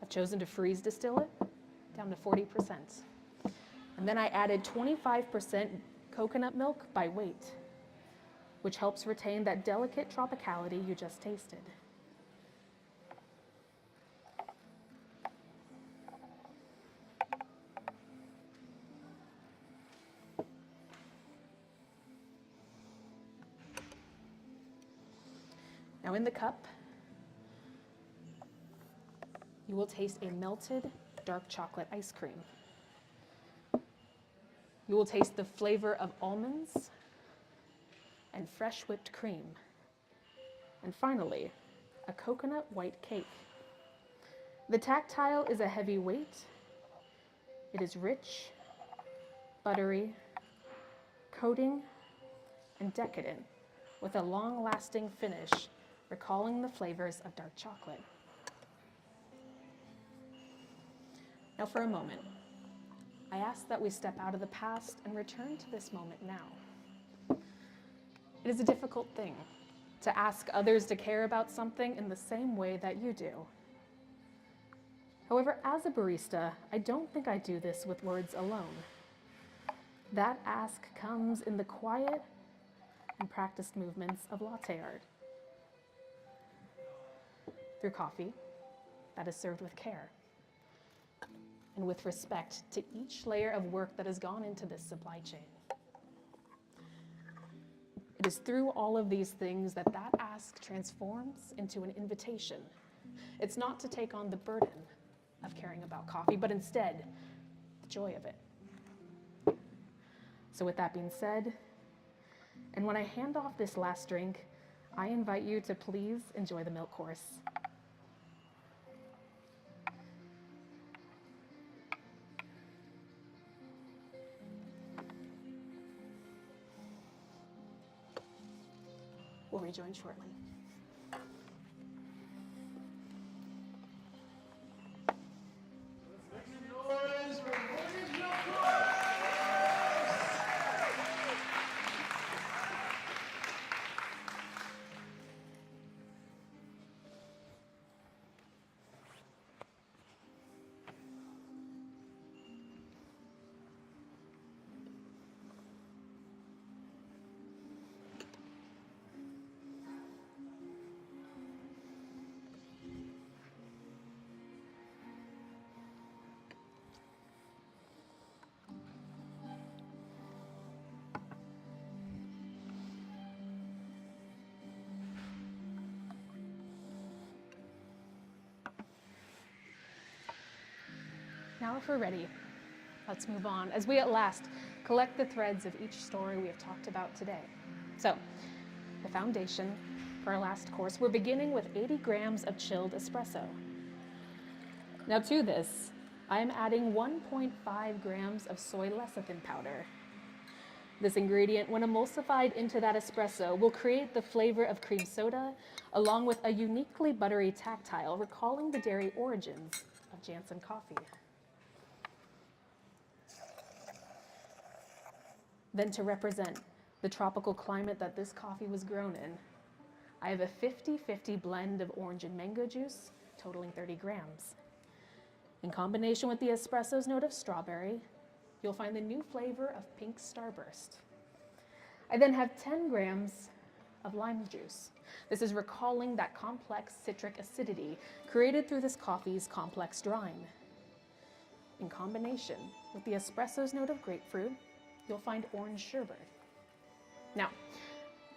Speaker 6: I've chosen to freeze distill it down to 40%. And then I added 25% coconut milk by weight, which helps retain that delicate tropicality you just tasted. Now in the cup, you will taste a melted dark chocolate ice cream. You will taste the flavor of almonds and fresh whipped cream. And finally, a coconut white cake. The tactile is a heavy weight. It is rich, buttery, coating, and decadent, with a long-lasting finish recalling the flavors of dark chocolate. Now for a moment, I ask that we step out of the past and return to this moment now. It is a difficult thing to ask others to care about something in the same way that you do. However, as a barista, I don't think I do this with words alone. That ask comes in the quiet and practiced movements of latte art. Through coffee that is served with care and with respect to each layer of work that has gone into this supply chain. It is through all of these things that ask transforms into an invitation. It's not to take on the burden of caring about coffee, but instead, the joy of it. So with that being said, and when I hand off this last drink, I invite you to please enjoy the milk course. We'll rejoin shortly.
Speaker 1: Noise for Morgan's Milk Course!
Speaker 6: Now if we're ready, let's move on as we at last collect the threads of each story we have talked about today. So, the foundation for our last course, we're beginning with 80 grams of chilled espresso. Now to this, I am adding 1.5 grams of soy lecithin powder. This ingredient, when emulsified into that espresso, will create the flavor of cream soda, along with a uniquely buttery tactile, recalling the dairy origins of Jansen coffee. Then to represent the tropical climate that this coffee was grown in, I have a 50-50 blend of orange and mango juice, totaling 30 grams. In combination with the espresso's note of strawberry, you'll find the new flavor of pink starburst. I then have 10 grams of lime juice. This is recalling that complex citric acidity created through this coffee's complex drying. In combination with the espresso's note of grapefruit, you'll find orange sherbet. Now,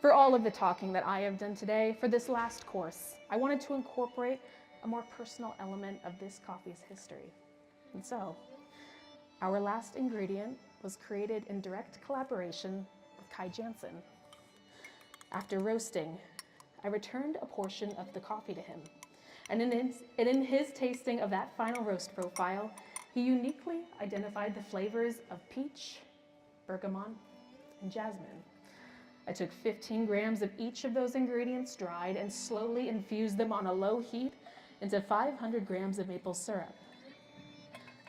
Speaker 6: for all of the talking that I have done today, for this last course, I wanted to incorporate a more personal element of this coffee's history. And so, our last ingredient was created in direct collaboration with Kai Jansen. After roasting, I returned a portion of the coffee to him. And in his tasting of that final roast profile, he uniquely identified the flavors of peach, bergamot, and jasmine. I took 15 grams of each of those ingredients dried and slowly infused them on a low heat into 500 grams of maple syrup.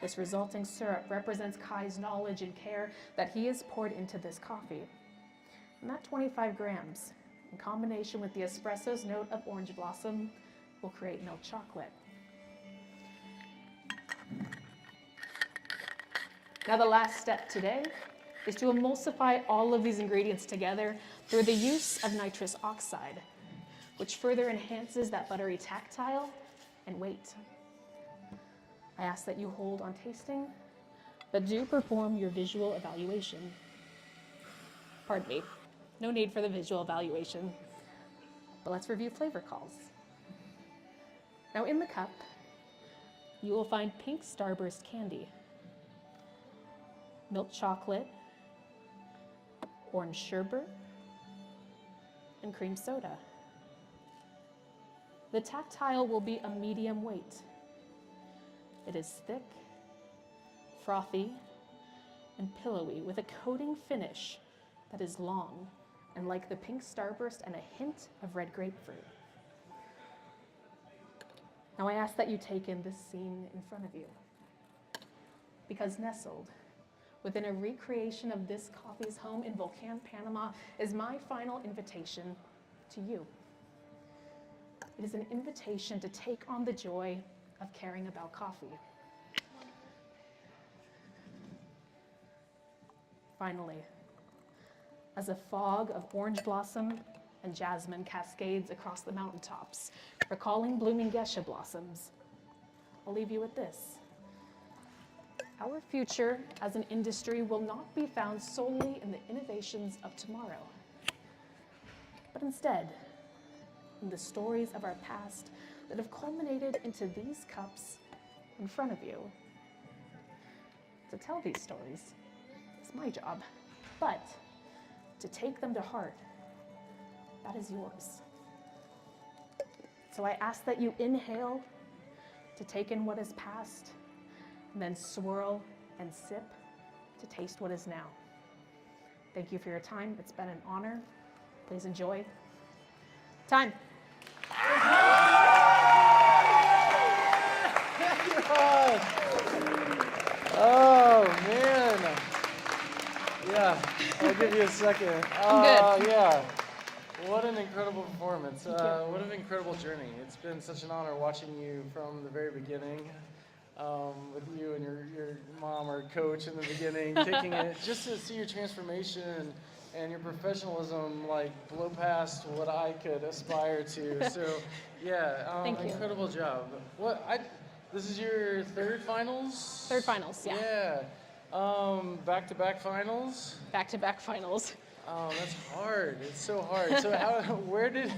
Speaker 6: This resulting syrup represents Kai's knowledge and care that he has poured into this coffee. And that 25 grams, in combination with the espresso's note of orange blossom, will create milk chocolate. Now the last step today is to emulsify all of these ingredients together through the use of nitrous oxide, which further enhances that buttery tactile and weight. I ask that you hold on tasting, but do perform your visual evaluation. Pardon me, no need for the visual evaluation, but let's review flavor calls. Now in the cup, you will find pink starburst candy, milk chocolate, orange sherbet, and cream soda. The tactile will be a medium weight. It is thick, frothy, and pillowy with a coating finish that is long and like the pink starburst and a hint of red grapefruit. Now I ask that you take in this scene in front of you, because nestled within a recreation of this coffee's home in Volcan, Panama, is my final invitation to you. It is an invitation to take on the joy of caring about coffee. Finally, as a fog of orange blossom and jasmine cascades across the mountaintops, recalling blooming geisha blossoms, I'll leave you with this. Our future as an industry will not be found solely in the innovations of tomorrow, but instead in the stories of our past that have culminated into these cups in front of you. To tell these stories is my job, but to take them to heart, that is yours. So I ask that you inhale to take in what is past, and then swirl and sip to taste what is now. Thank you for your time. It's been an honor. Please enjoy. Time.
Speaker 3: Oh, man. Yeah, I'll give you a second.
Speaker 6: I'm good.
Speaker 3: Yeah. What an incredible performance. What an incredible journey. It's been such an honor watching you from the very beginning, with you and your mom or coach in the beginning, taking it, just to see your transformation and your professionalism like blow past what I could aspire to. So, yeah,
Speaker 6: Thank you.
Speaker 3: incredible job. This is your third finals?
Speaker 6: Third finals, yeah.
Speaker 3: Yeah. Back-to-back finals?
Speaker 6: Back-to-back finals.
Speaker 3: Oh, that's hard. It's so hard. So where do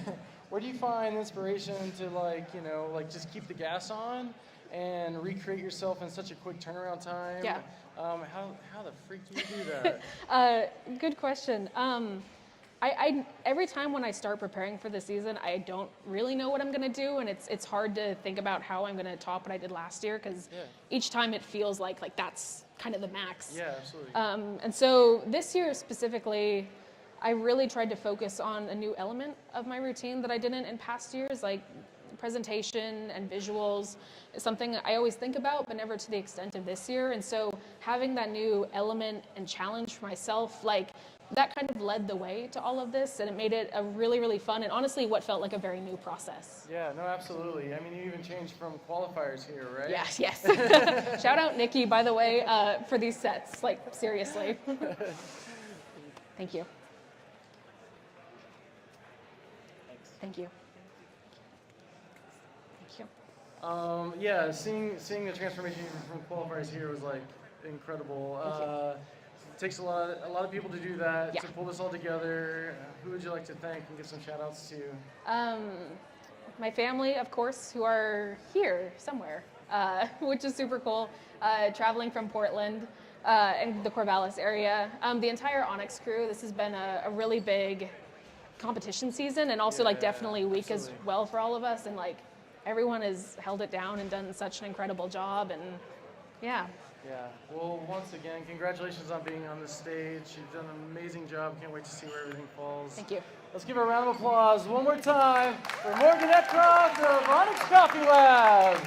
Speaker 3: you find inspiration to just keep the gas on and recreate yourself in such a quick turnaround time?
Speaker 6: Yeah.
Speaker 3: How the freak do you do that?
Speaker 6: Good question. I every time when I start preparing for the season, I don't really know what I'm gonna do, and it's hard to think about how I'm gonna top what I did last year, because each time it feels like that's kind of the max.
Speaker 3: Yeah, absolutely.
Speaker 6: And so this year specifically, I really tried to focus on a new element of my routine that I didn't in past years, like presentation and visuals is something I always think about, but never to the extent of this year. And so having that new element and challenge for myself, that kind of led the way to all of this, and it made it a really, really fun and honestly what felt like a very new process.
Speaker 3: Yeah, no, absolutely. I mean, you even changed from qualifiers here, right?
Speaker 6: Yes. Shout out Nikki, by the way, for these sets, seriously. Thank you. Thank you. Thank you.
Speaker 3: Yeah, seeing the transformation from qualifiers here was incredible. It takes a lot of people to do that, to pull this all together. Who would you like to thank and give some shout outs to?
Speaker 6: My family, of course, who are here somewhere, which is super cool, traveling from Portland and the Corvallis area. The entire Onyx crew, this has been a really big competition season, and also definitely week as well for all of us, and everyone has held it down and done such an incredible job, and yeah.
Speaker 3: Yeah, well, once again, congratulations on being on this stage. You've done an amazing job. Can't wait to see where everything falls.
Speaker 6: Thank you.
Speaker 3: Let's give a round of applause one more time for Morgan Ecroft of Onyx Coffee Labs.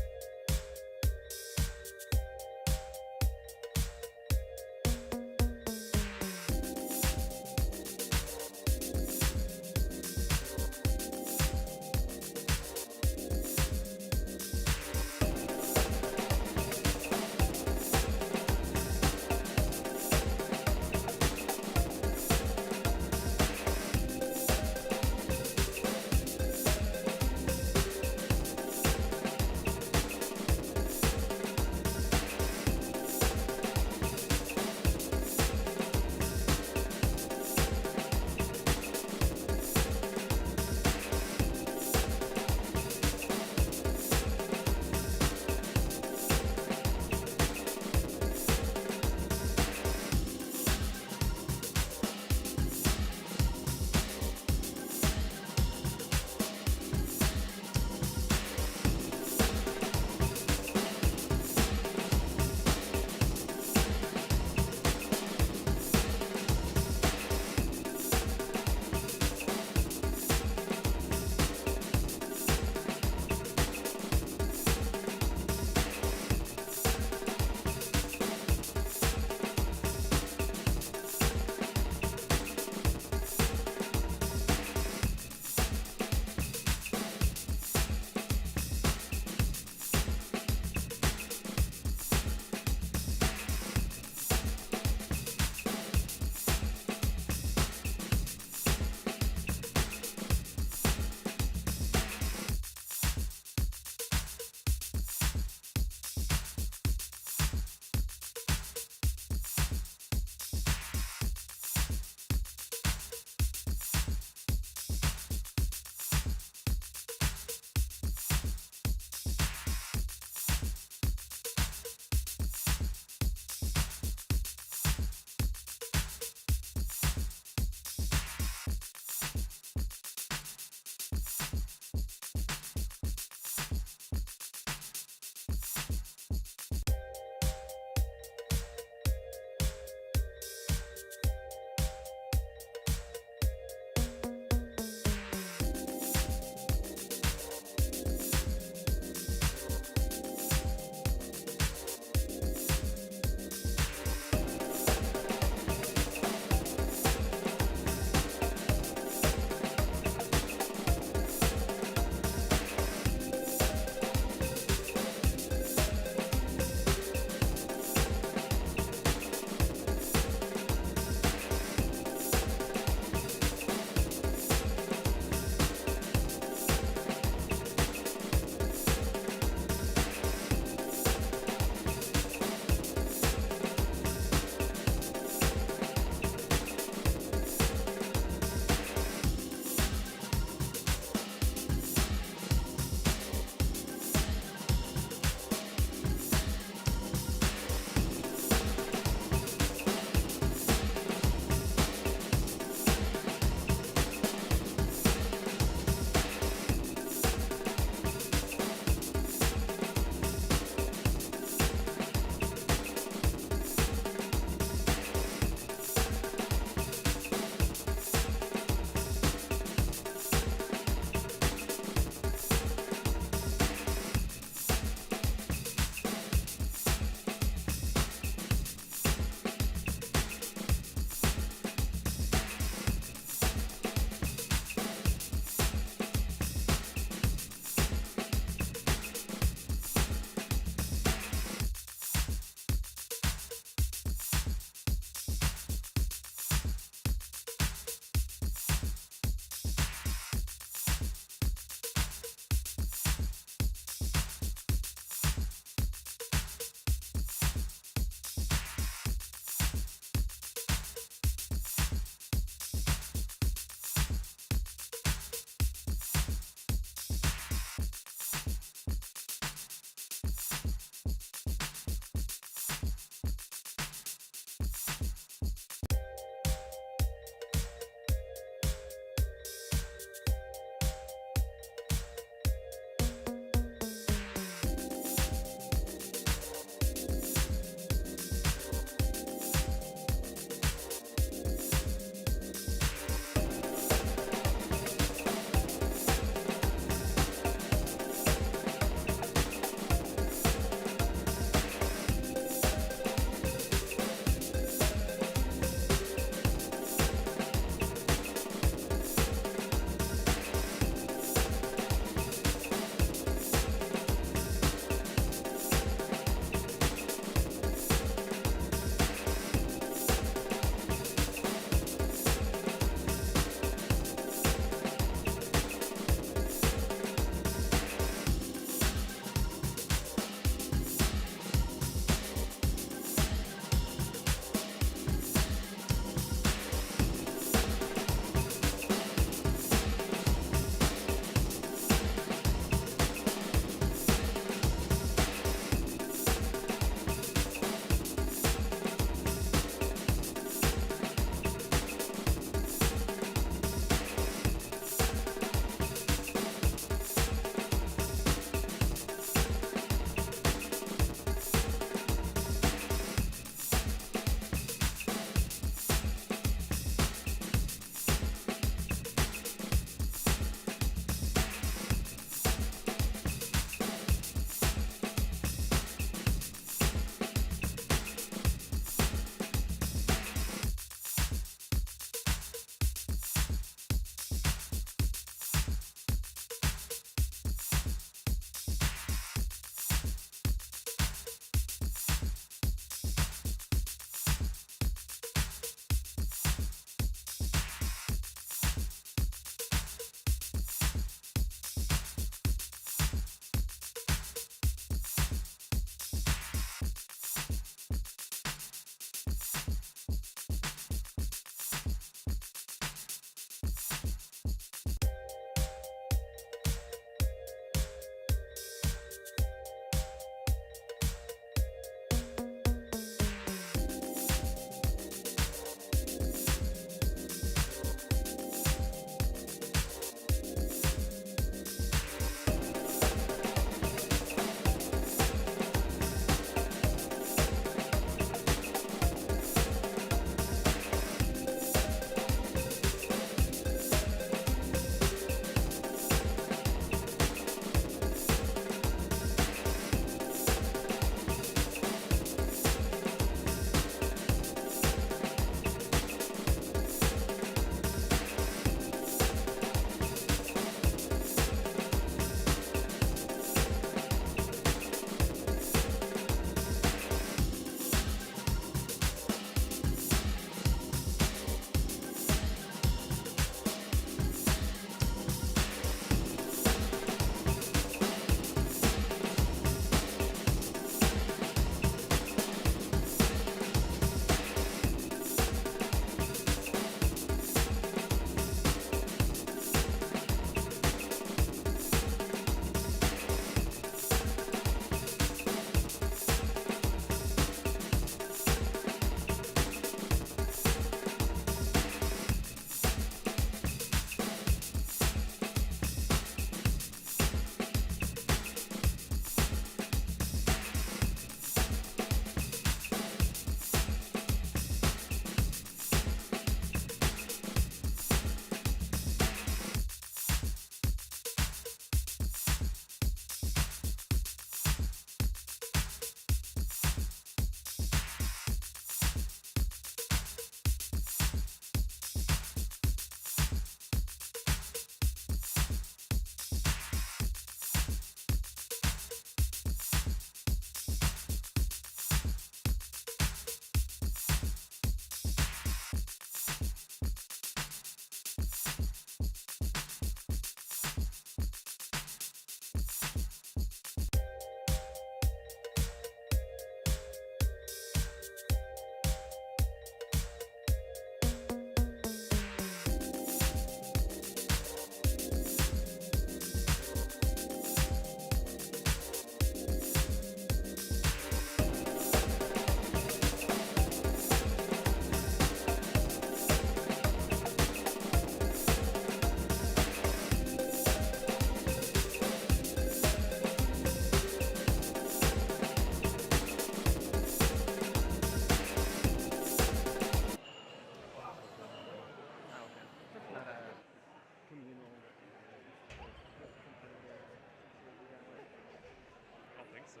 Speaker 7: So.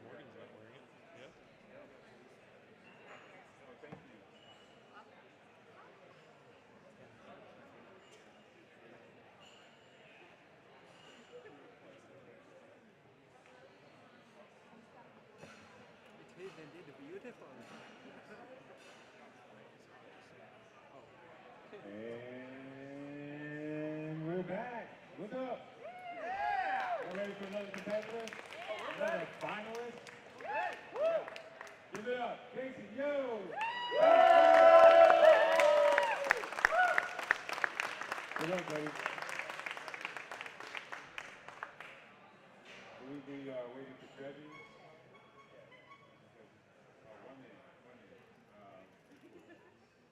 Speaker 7: Morgan's not wearing it. Yep.
Speaker 8: It is indeed beautiful.
Speaker 4: And we're back. What's up? You ready for another competitor? Another finalist? Give it up. Casey, yo! Good luck, buddy. We'll be waiting for judges. One minute.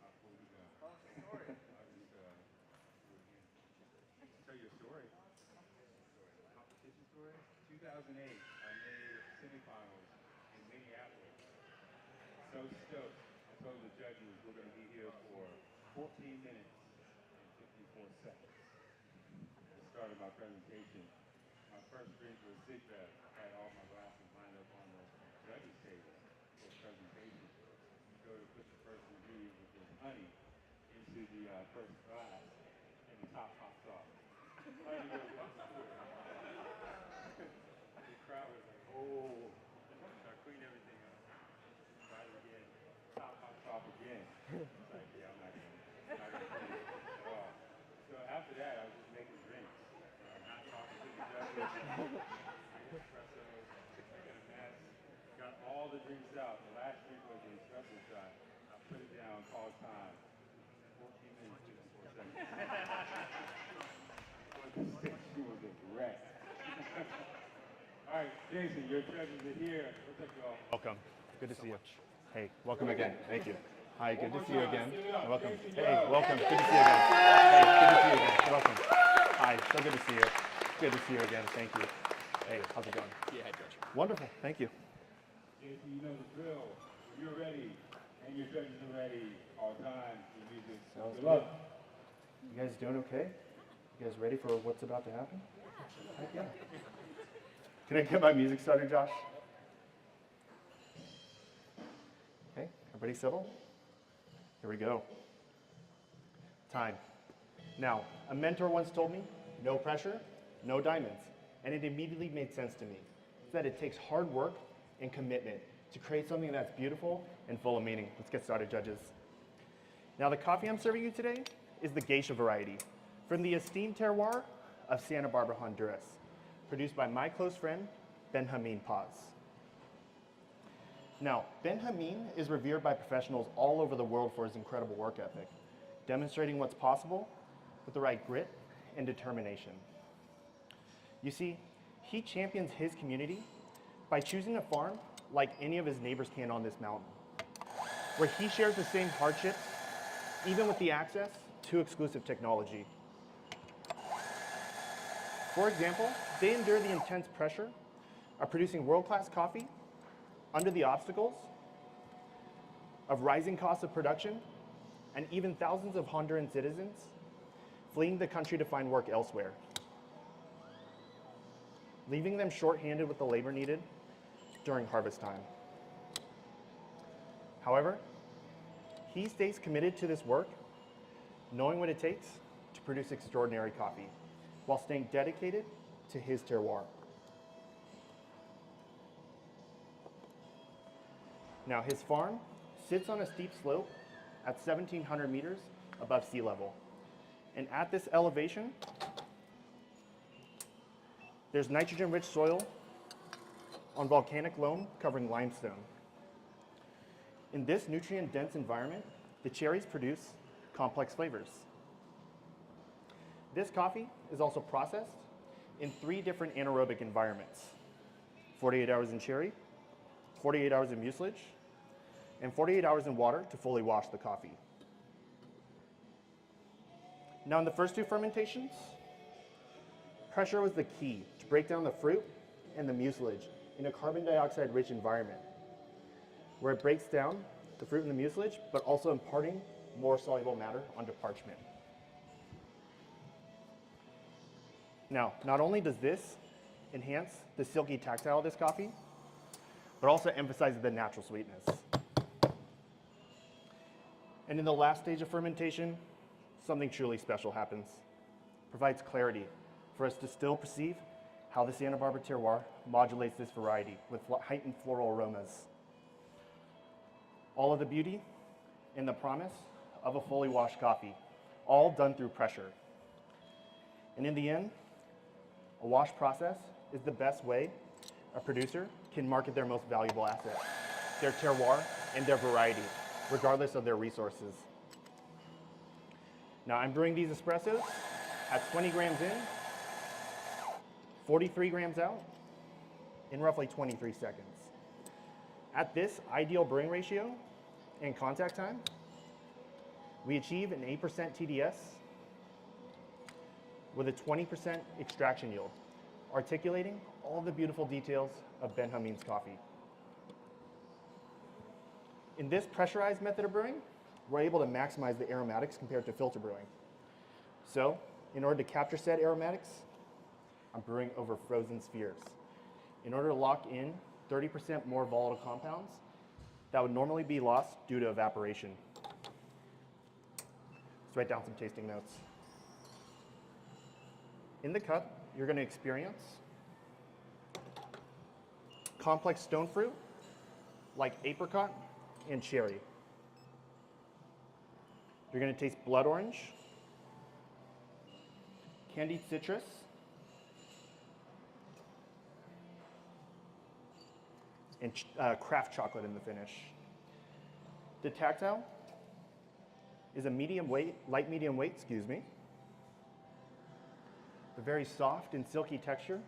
Speaker 4: I'll pull you down. I'll just tell you a story. Competition story. 2008, I made semifinals in Minneapolis. So stoked. I told the judges we're going to be here for 14 minutes and 54 seconds. I started my presentation. My first drink was Zigbeth. I had all my glasses lined up on the judges' table for presentation. You go to put the first ingredient, which is honey, into the first glass, and the top pops off. Honey goes up to it. The crowd was like, oh. So I cleaned everything up. Tried it again. Top pops off again. It's like, yeah, I'm not gonna clean it at all. So after that, I was just making drinks. Not talking to the judges. Espresso. Making a mess. Got all the drinks out. The last drink was an espresso shot. I put it down, called time. 14 minutes, 54 seconds. She was a wreck. All right, Jason, your judges are here. What's up, y'all?
Speaker 9: Welcome. Good to see you. Hey, welcome again. Thank you. Hi, good to see you again. Welcome. Hey, welcome. Good to see you again. Hey, good to see you again. Welcome. Hi, so good to see you. Good to see you again. Thank you. Hey, how's it going?
Speaker 8: Yeah, head coach.
Speaker 9: Wonderful. Thank you.
Speaker 4: Jason, you know the drill. When you're ready and your judges are ready, all time, the music.
Speaker 9: Sounds
Speaker 4: Good
Speaker 9: good.
Speaker 4: luck.
Speaker 9: You guys doing okay? You guys ready for what's about to happen? Heck yeah. Can I get my music started, Josh? Okay, everybody settle? Here we go. Time. Now, a mentor once told me, no pressure, no diamonds. And it immediately made sense to me. It's that it takes hard work and commitment to create something that's beautiful and full of meaning. Let's get started, judges. Now, the coffee I'm serving you today is the Geisha variety from the esteemed terroir of Santa Barbara, Honduras, produced by my close friend, Benjamin Paz. Now, Benjamin is revered by professionals all over the world for his incredible work ethic, demonstrating what's possible with the right grit and determination. You see, he champions his community by choosing to farm like any of his neighbors can on this mountain, where he shares the same hardships, even with the access to exclusive technology. For example, they endure the intense pressure of producing world-class coffee under the obstacles of rising costs of production and even thousands of Honduran citizens fleeing the country to find work elsewhere, leaving them short-handed with the labor needed during harvest time. However, he stays committed to this work, knowing what it takes to produce extraordinary coffee, while staying dedicated to his terroir. Now, his farm sits on a steep slope at 1,700 meters above sea level. And at this elevation, there's nitrogen-rich soil on volcanic loam covering limestone. In this nutrient-dense environment, the cherries produce complex flavors. This coffee is also processed in 3 different anaerobic environments: 48 hours in cherry, 48 hours in mucilage, and 48 hours in water to fully wash the coffee. Now, in the first 2 fermentations, pressure was the key to break down the fruit and the mucilage in a carbon dioxide-rich environment, where it breaks down the fruit and the mucilage, but also imparting more soluble matter onto parchment. Now, not only does this enhance the silky tactile of this coffee, but also emphasizes the natural sweetness. And in the last stage of fermentation, something truly special happens. Provides clarity for us to still perceive how the Santa Barbara terroir modulates this variety with heightened floral aromas. All of the beauty and the promise of a fully washed coffee, all done through pressure. And in the end, a wash process is the best way a producer can market their most valuable asset, their terroir and their variety, regardless of their resources. Now I'm brewing these espressos at 20 grams in, 43 grams out, in roughly 23 seconds. At this ideal brewing ratio and contact time, we achieve an 8% TDS with a 20% extraction yield, articulating all the beautiful details of Ben Hameen's coffee. In this pressurized method of brewing, we're able to maximize the aromatics compared to filter brewing. So, in order to capture said aromatics, I'm brewing over frozen spheres. In order to lock in 30% more volatile compounds that would normally be lost due to evaporation. Let's write down some tasting notes. In the cup, you're going to experience complex stone fruit like apricot and cherry. You're going to taste blood orange, candied citrus, and craft chocolate in the finish. The tactile is a medium weight, light medium weight, excuse me. A very soft and silky texture,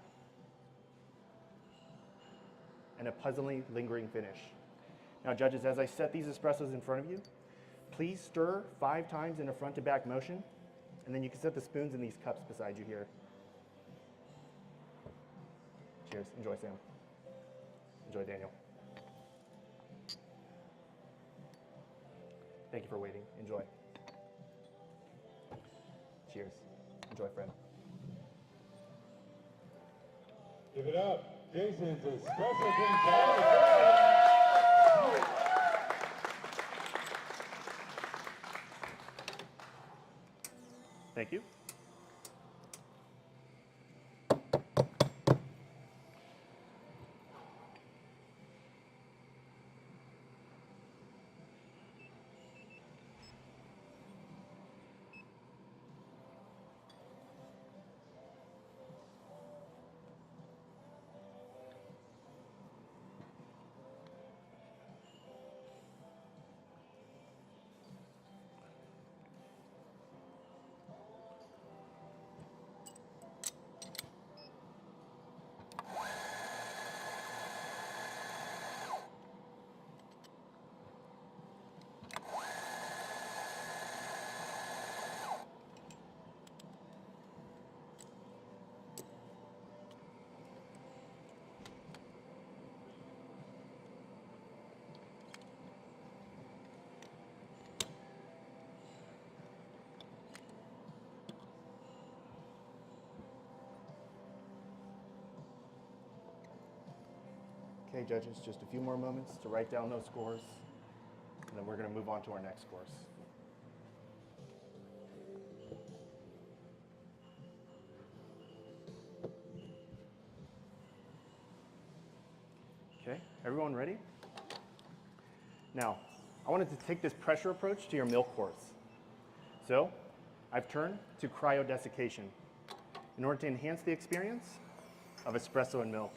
Speaker 9: and a pleasantly lingering finish. Now judges, as I set these espressos in front of you, please stir 5 times in a front to back motion, and then you can set the spoons in these cups beside you here. Cheers, enjoy Sam. Enjoy Daniel. Thank you for waiting, enjoy. Cheers, enjoy Fred.
Speaker 4: Give it up. Jason's Espresso King.
Speaker 9: Thank you. Okay, judges, just a few more moments to write down those scores, and then we're going to move on to our next course. Okay, everyone ready? Now, I wanted to take this pressure approach to your milk course. So, I've turned to cryodesiccation in order to enhance the experience of espresso and milk.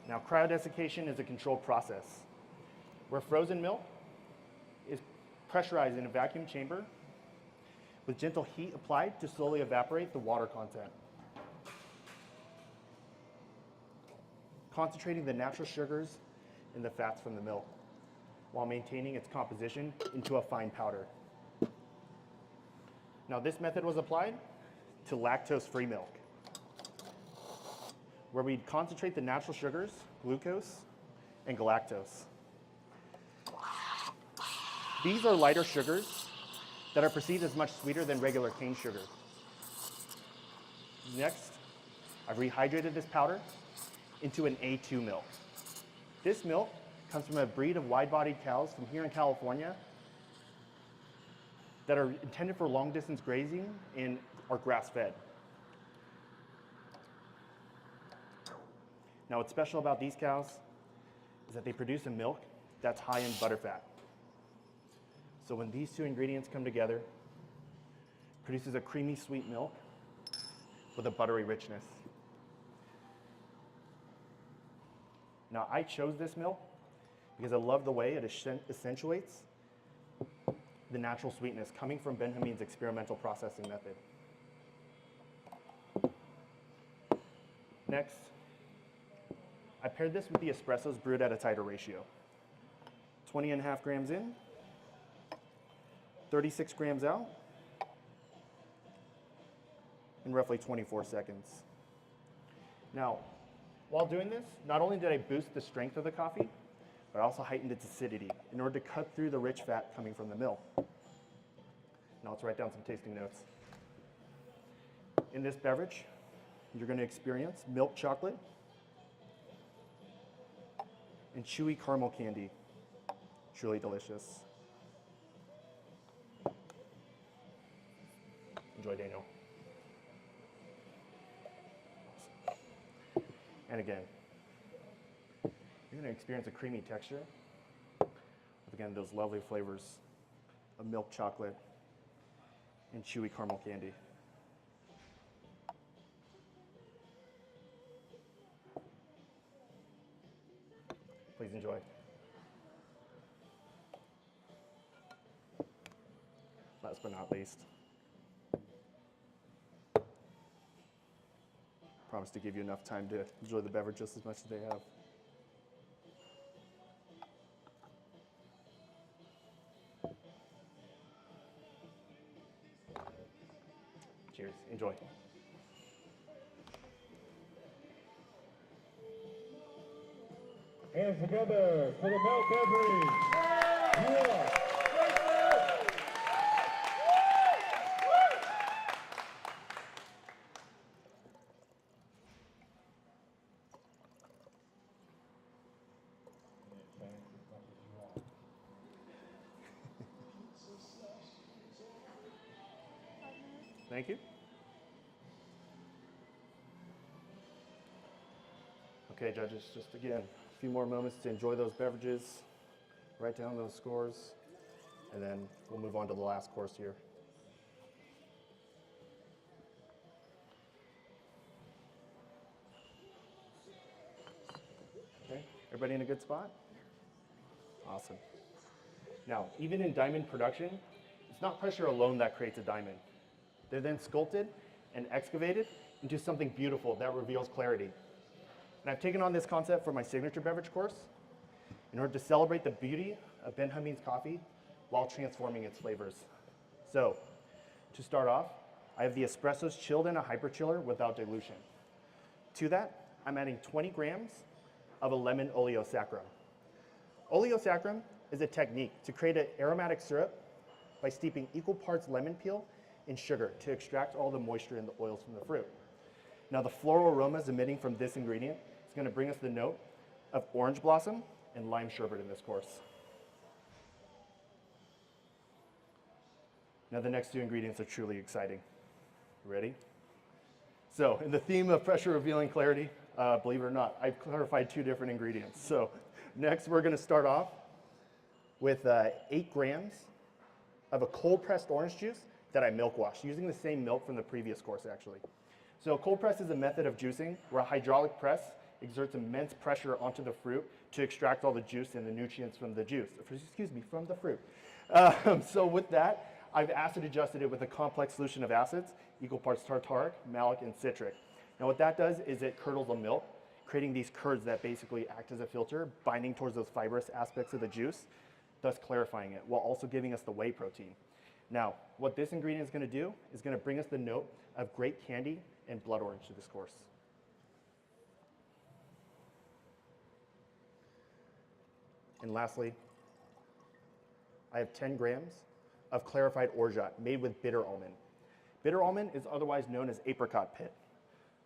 Speaker 9: Now, cryodesiccation is a controlled process where frozen milk is pressurized in a vacuum chamber with gentle heat applied to slowly evaporate the water content, concentrating the natural sugars and the fats from the milk while maintaining its composition into a fine powder. Now, this method was applied to lactose-free milk, where we'd concentrate the natural sugars, glucose, and galactose. These are lighter sugars that are perceived as much sweeter than regular cane sugar. Next, I've rehydrated this powder into an A2 milk. This milk comes from a breed of wide-bodied cows from here in California that are intended for long-distance grazing and are grass-fed. Now, what's special about these cows is that they produce a milk that's high in butterfat. So when these two ingredients come together, it produces a creamy, sweet milk with a buttery richness. Now, I chose this milk because I love the way it accentuates the natural sweetness coming from Benjamin's experimental processing method. Next, I paired this with the espressos brewed at a tighter ratio. 20.5 grams in, 36 grams out, in roughly 24 seconds. Now, while doing this, not only did I boost the strength of the coffee, but I also heightened its acidity in order to cut through the rich fat coming from the milk. Now let's write down some tasting notes. In this beverage, you're going to experience milk chocolate and chewy caramel candy. Truly delicious. Enjoy, Daniel. And again, you're going to experience a creamy texture with, again, those lovely flavors of milk chocolate and chewy caramel candy. Please enjoy. Last but not least, promise to give you enough time to enjoy the beverage just as much as they have. Cheers. Enjoy.
Speaker 4: Hands together for the milk beverage. Yeah.
Speaker 9: Thank you. Okay, judges, just again, a few more moments to enjoy those beverages, write down those scores, and then we'll move on to the last course here. Okay, everybody in a good spot? Awesome. Now, even in diamond production, it's not pressure alone that creates a diamond. They're then sculpted and excavated into something beautiful that reveals clarity. And I've taken on this concept for my signature beverage course in order to celebrate the beauty of Benjamin's coffee while transforming its flavors. So, to start off, I have the espressos chilled in a hyperchiller without dilution. To that, I'm adding 20 grams of a lemon oleosaccharum. Oleosaccharum is a technique to create an aromatic syrup by steeping equal parts lemon peel and sugar to extract all the moisture and the oils from the fruit. Now, the floral aromas emitting from this ingredient is going to bring us the note of orange blossom and lime sherbet in this course. Now, the next two ingredients are truly exciting. Ready? So, in the theme of pressure revealing clarity, believe it or not, I've clarified two different ingredients. So, next we're going to start off with 8 grams of a cold pressed orange juice that I milk washed, using the same milk from the previous course actually. So cold press is a method of juicing where a hydraulic press exerts immense pressure onto the fruit to extract all the juice and the nutrients from the juice, from the fruit. So with that, I've acid adjusted it with a complex solution of acids, equal parts tartaric, malic, and citric. Now what that does is it curdles the milk, creating these curds that basically act as a filter, binding towards those fibrous aspects of the juice, thus clarifying it, while also giving us the whey protein. Now, what this ingredient is going to do is going to bring us the note of grape candy and blood orange to this course. And lastly, I have 10 grams of clarified orgeat made with bitter almond. Bitter almond is otherwise known as apricot pit.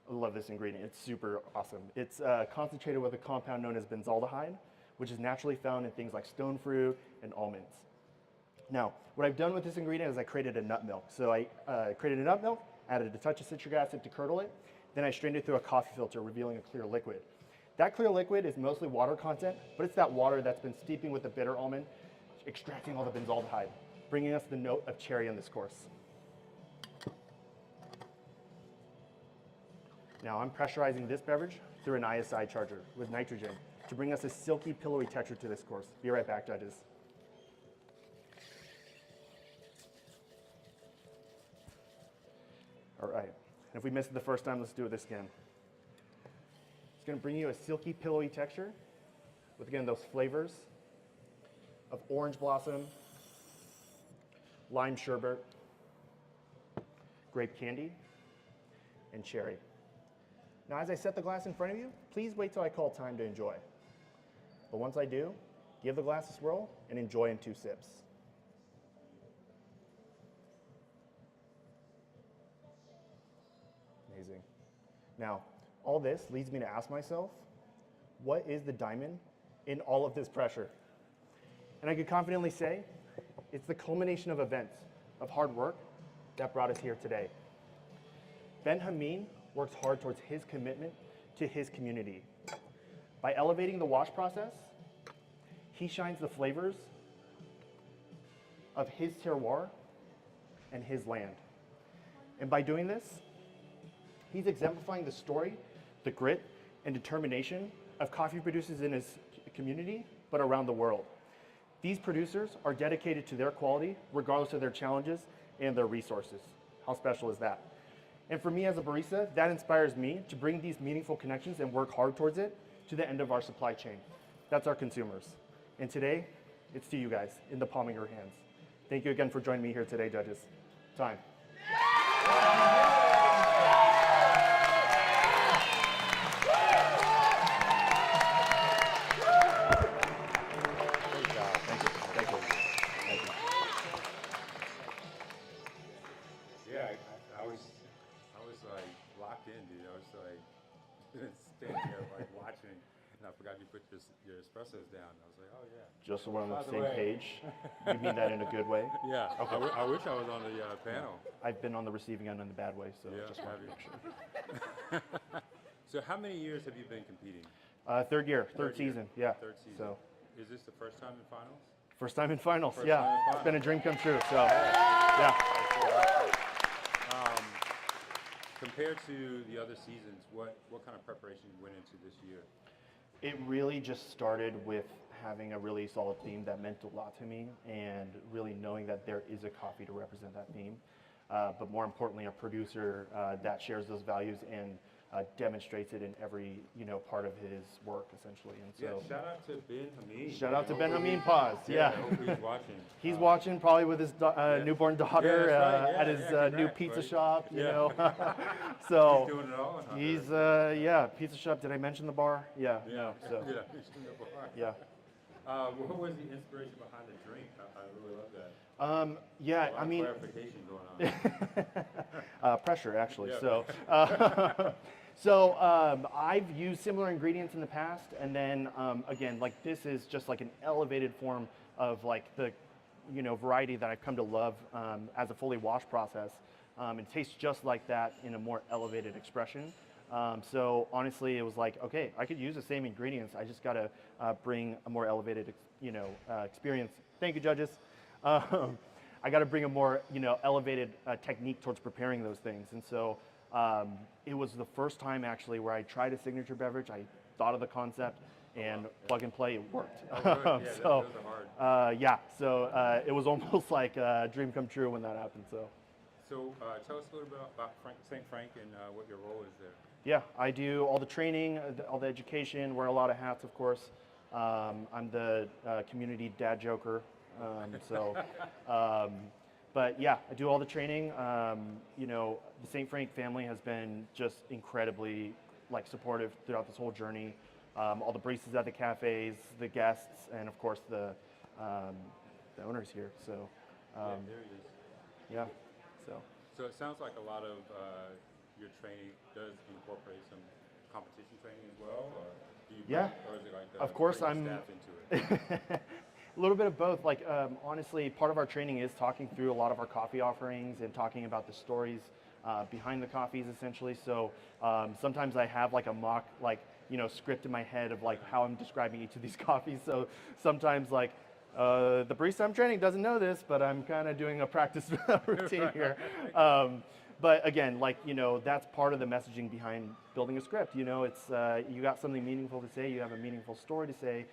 Speaker 9: I love this ingredient. It's super awesome. It's concentrated with a compound known as benzaldehyde, which is naturally found in things like stone fruit and almonds. Now, what I've done with this ingredient is I created a nut milk. So I created a nut milk, added a touch of citric acid to curdle it, then I strained it through a coffee filter, revealing a clear liquid. That clear liquid is mostly water content, but it's that water that's been steeping with the bitter almond, extracting all the benzaldehyde, bringing us the note of cherry in this course. Now I'm pressurizing this beverage through an ISI charger with nitrogen to bring us a silky, pillowy texture to this course. Be right back, judges. All right, and if we missed it the first time, let's do this again. It's gonna bring you a silky, pillowy texture with, again, those flavors of orange blossom, lime sherbet, grape candy, and cherry. Now, as I set the glass in front of you, please wait till I call time to enjoy. But once I do, give the glass a swirl and enjoy in 2 sips. Amazing. Now, all this leads me to ask myself, what is the diamond in all of this pressure? And I could confidently say, it's the culmination of events, of hard work that brought us here today. Ben Hameen works hard towards his commitment to his community. By elevating the wash process, he shines the flavors of his terroir and his land. And by doing this, he's exemplifying the story, the grit, and determination of coffee producers in his community, but around the world. These producers are dedicated to their quality, regardless of their challenges and their resources. How special is that? And for me as a barista, that inspires me to bring these meaningful connections and work hard towards it to the end of our supply chain. That's our consumers. And today, it's to you guys, in the palm of your hands. Thank you again for joining me here today, judges. Time. Great job. Thank you. Thank you. Thank you.
Speaker 4: Yeah, I was like locked in, dude. I was like standing there like watching, and I forgot you put your espressos down. I was like, oh yeah.
Speaker 9: Just so we're on the
Speaker 4: By the
Speaker 9: same
Speaker 4: way.
Speaker 9: page. You mean that in a good way?
Speaker 4: Yeah. I wish I was on the panel.
Speaker 9: I've been on the receiving end in the bad way, so
Speaker 4: Yeah,
Speaker 9: just
Speaker 4: have
Speaker 9: want to
Speaker 4: you?
Speaker 9: make sure.
Speaker 4: So how many years have you been competing?
Speaker 9: Third year, third
Speaker 4: Third year.
Speaker 9: season, yeah.
Speaker 4: Third season.
Speaker 9: So
Speaker 4: Is this the first time in finals?
Speaker 9: first time in finals,
Speaker 4: First
Speaker 9: yeah.
Speaker 4: time in
Speaker 9: It's been a
Speaker 4: finals.
Speaker 9: dream come true, so yeah.
Speaker 4: Compared to the other seasons, what kind of preparation went into this year?
Speaker 9: It really just started with having a really solid theme that meant a lot to me, and really knowing that there is a coffee to represent that theme. But more importantly, a producer that shares those values and demonstrates it in every part of his work, essentially. And so,
Speaker 4: Yeah, shout out to Ben Hameen.
Speaker 9: shout out to Ben
Speaker 4: Hopefully
Speaker 9: Hameen Paz.
Speaker 4: I
Speaker 9: Yeah,
Speaker 4: hope he's watching.
Speaker 9: he's watching probably with his newborn daughter
Speaker 4: Yeah, that's right. Yeah,
Speaker 9: at his
Speaker 4: yeah,
Speaker 9: new
Speaker 4: congrats,
Speaker 9: pizza
Speaker 4: buddy.
Speaker 9: shop. You
Speaker 4: Yeah.
Speaker 9: know, so
Speaker 4: He's doing it all. in
Speaker 9: he's
Speaker 4: Honduras.
Speaker 9: yeah, pizza shop. Did I mention the bar? Yeah.
Speaker 4: Yeah.
Speaker 9: No, so
Speaker 4: Yeah. he's in the bar.
Speaker 9: yeah.
Speaker 4: What was the inspiration behind the drink? I really love that.
Speaker 9: Yeah,
Speaker 4: A lot
Speaker 9: I
Speaker 4: of
Speaker 9: mean,
Speaker 4: clarification going on.
Speaker 9: pressure actually.
Speaker 4: Yeah.
Speaker 9: So, I've used similar ingredients in the past, and then again, like this is just like an elevated form of like the, variety that I've come to love as a fully washed process. It tastes just like that in a more elevated expression. So honestly, it was like, okay, I could use the same ingredients. I just got to bring a more elevated, experience. Thank you, judges. I got to bring a more, elevated technique towards preparing those things. And so it was the first time actually where I tried a signature beverage. I thought of the concept and plug and play, it worked.
Speaker 4: Oh, good. Yeah,
Speaker 9: So,
Speaker 4: those are hard.
Speaker 9: so it was almost like a dream come true when that happened. So.
Speaker 4: So tell us a little bit about St. Frank and what your role is there.
Speaker 9: Yeah, I do all the training, all the education, wear a lot of hats, of course. I'm the community dad joker. But yeah, I do all the training. The St. Frank family has been just incredibly supportive throughout this whole journey. All the baristas at the cafes, the guests, and of course the owners here. So
Speaker 4: Yeah, there he is.
Speaker 9: yeah, so.
Speaker 4: So it sounds like a lot of your training does incorporate training as well, or do you
Speaker 9: Yeah,
Speaker 4: or is it like
Speaker 9: of course
Speaker 4: bring the
Speaker 9: I'm.
Speaker 4: staff into it?
Speaker 9: A little bit of both. Like honestly, part of our training is talking through a lot of our coffee offerings and talking about the stories behind the coffees, essentially. So sometimes I have like a mock, like script in my head of like how I'm describing each of these coffees. So sometimes like the barista I'm training doesn't know this, but I'm kind of doing a practice routine here. But again, like that's part of the messaging behind building a script. It's you got something meaningful to say, you have a meaningful story to say.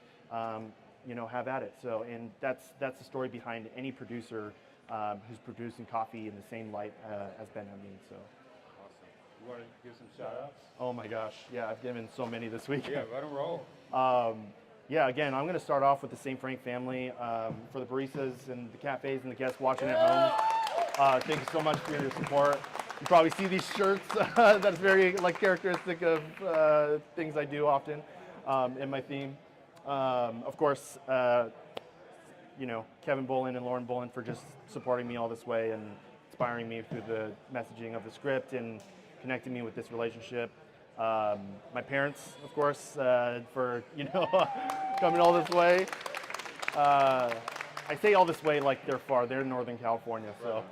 Speaker 9: Have at it. So, and that's the story behind any producer who's producing coffee in the same light as Ben Hameen. So,
Speaker 4: Awesome. You want to give some shout outs?
Speaker 9: oh my gosh, yeah, I've given so many this week.
Speaker 4: Yeah, let them roll.
Speaker 9: Yeah, again, I'm going to start off with the St. Frank family. For the baristas and the cafes and the guests watching at home, thank you so much for your support. You probably see these shirts. That's very like characteristic of things I do often in my theme. Of course, Kevin Bolin and Lauren Bolin for just supporting me all this way and inspiring me through the messaging of the script and connecting me with this relationship. My parents, of course, for coming all this way. I say all this way like they're far. They're in Northern California, so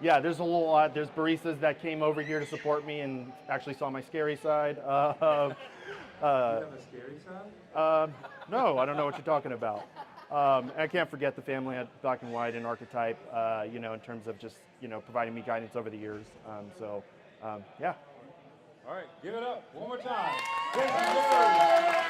Speaker 9: yeah. There's a lot. There's baristas that came over here to support me and actually saw my scary side.
Speaker 4: You have a scary side?
Speaker 9: No, I don't know what you're talking about. I can't forget the family at Black and White and Archetype, in terms of just, providing me guidance over the years. Yeah.
Speaker 4: All right, give it up one more time. Thank you, Jerry.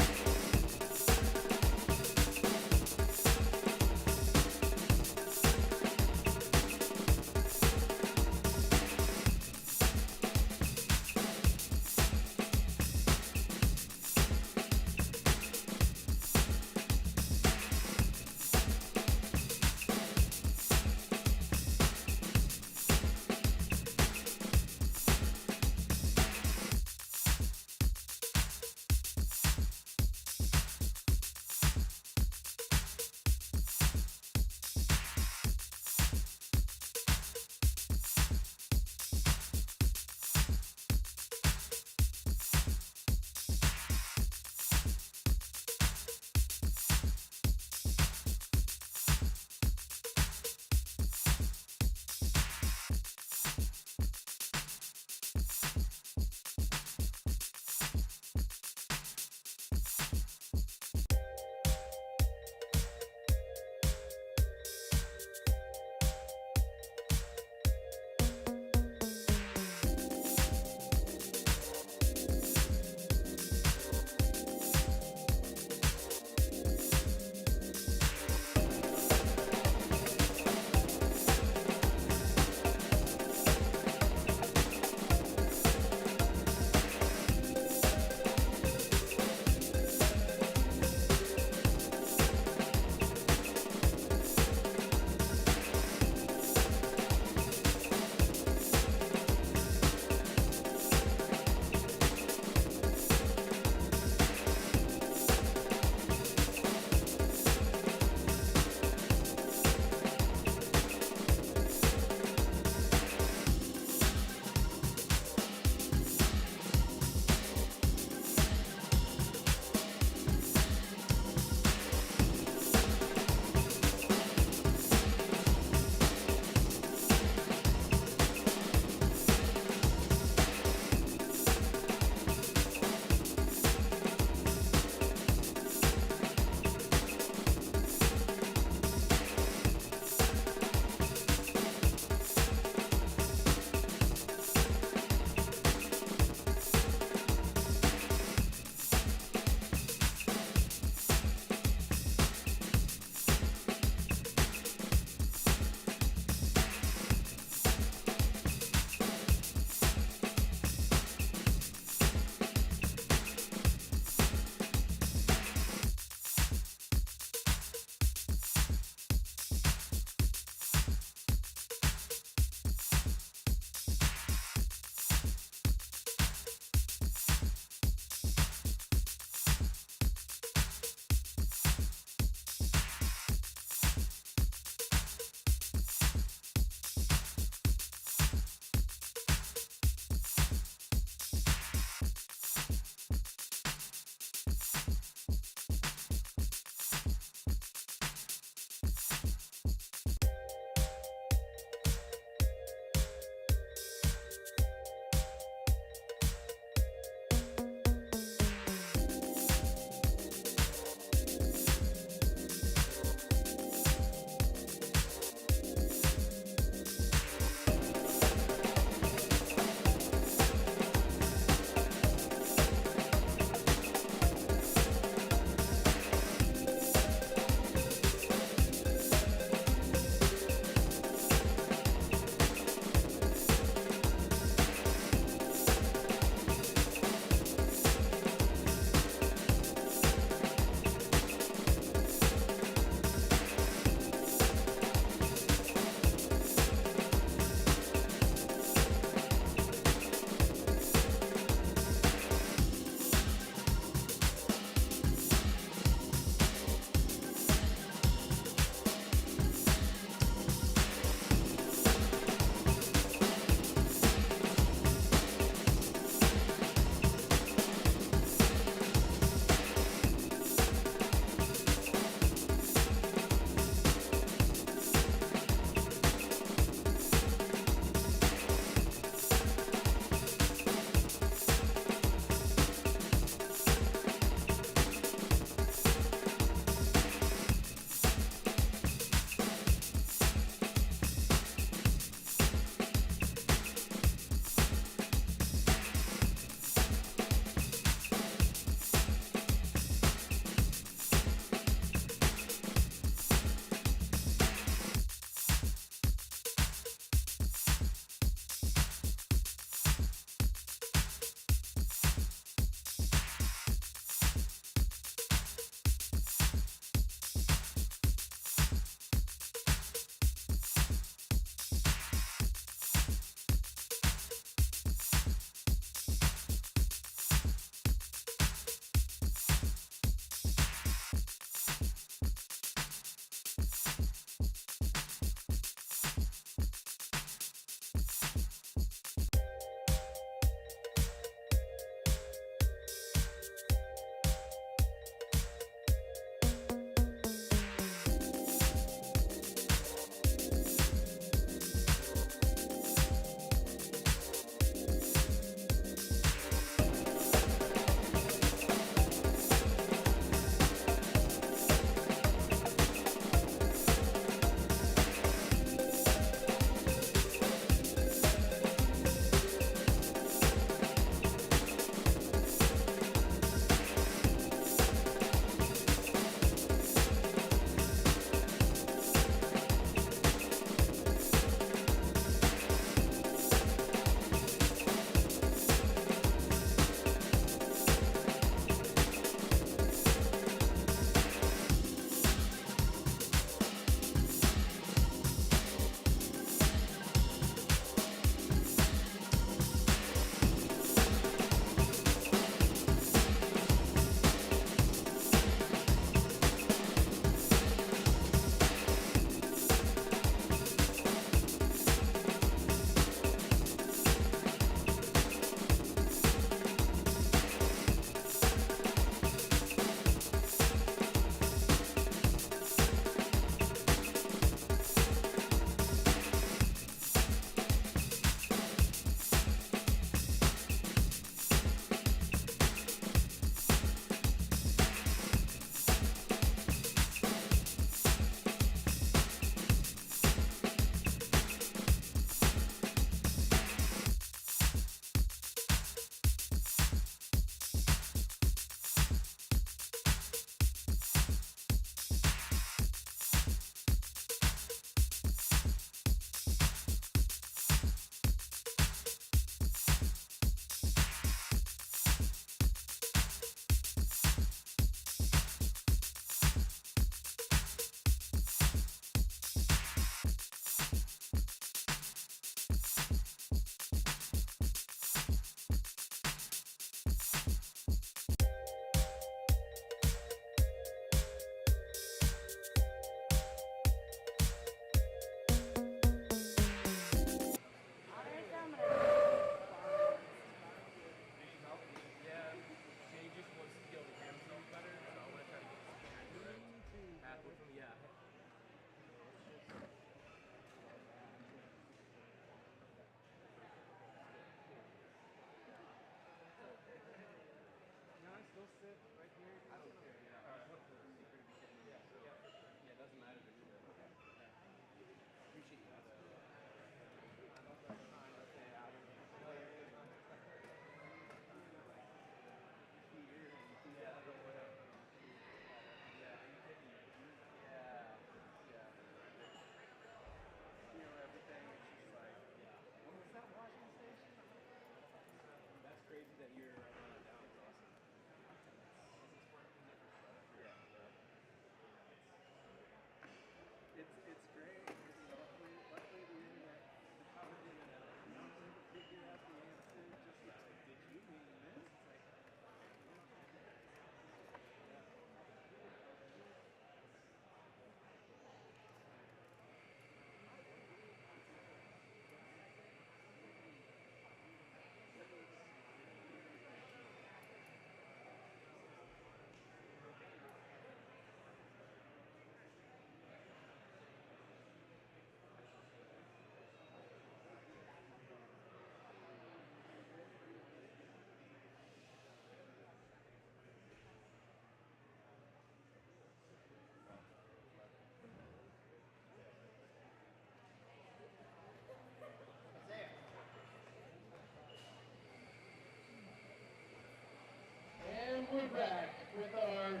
Speaker 3: And we're back with our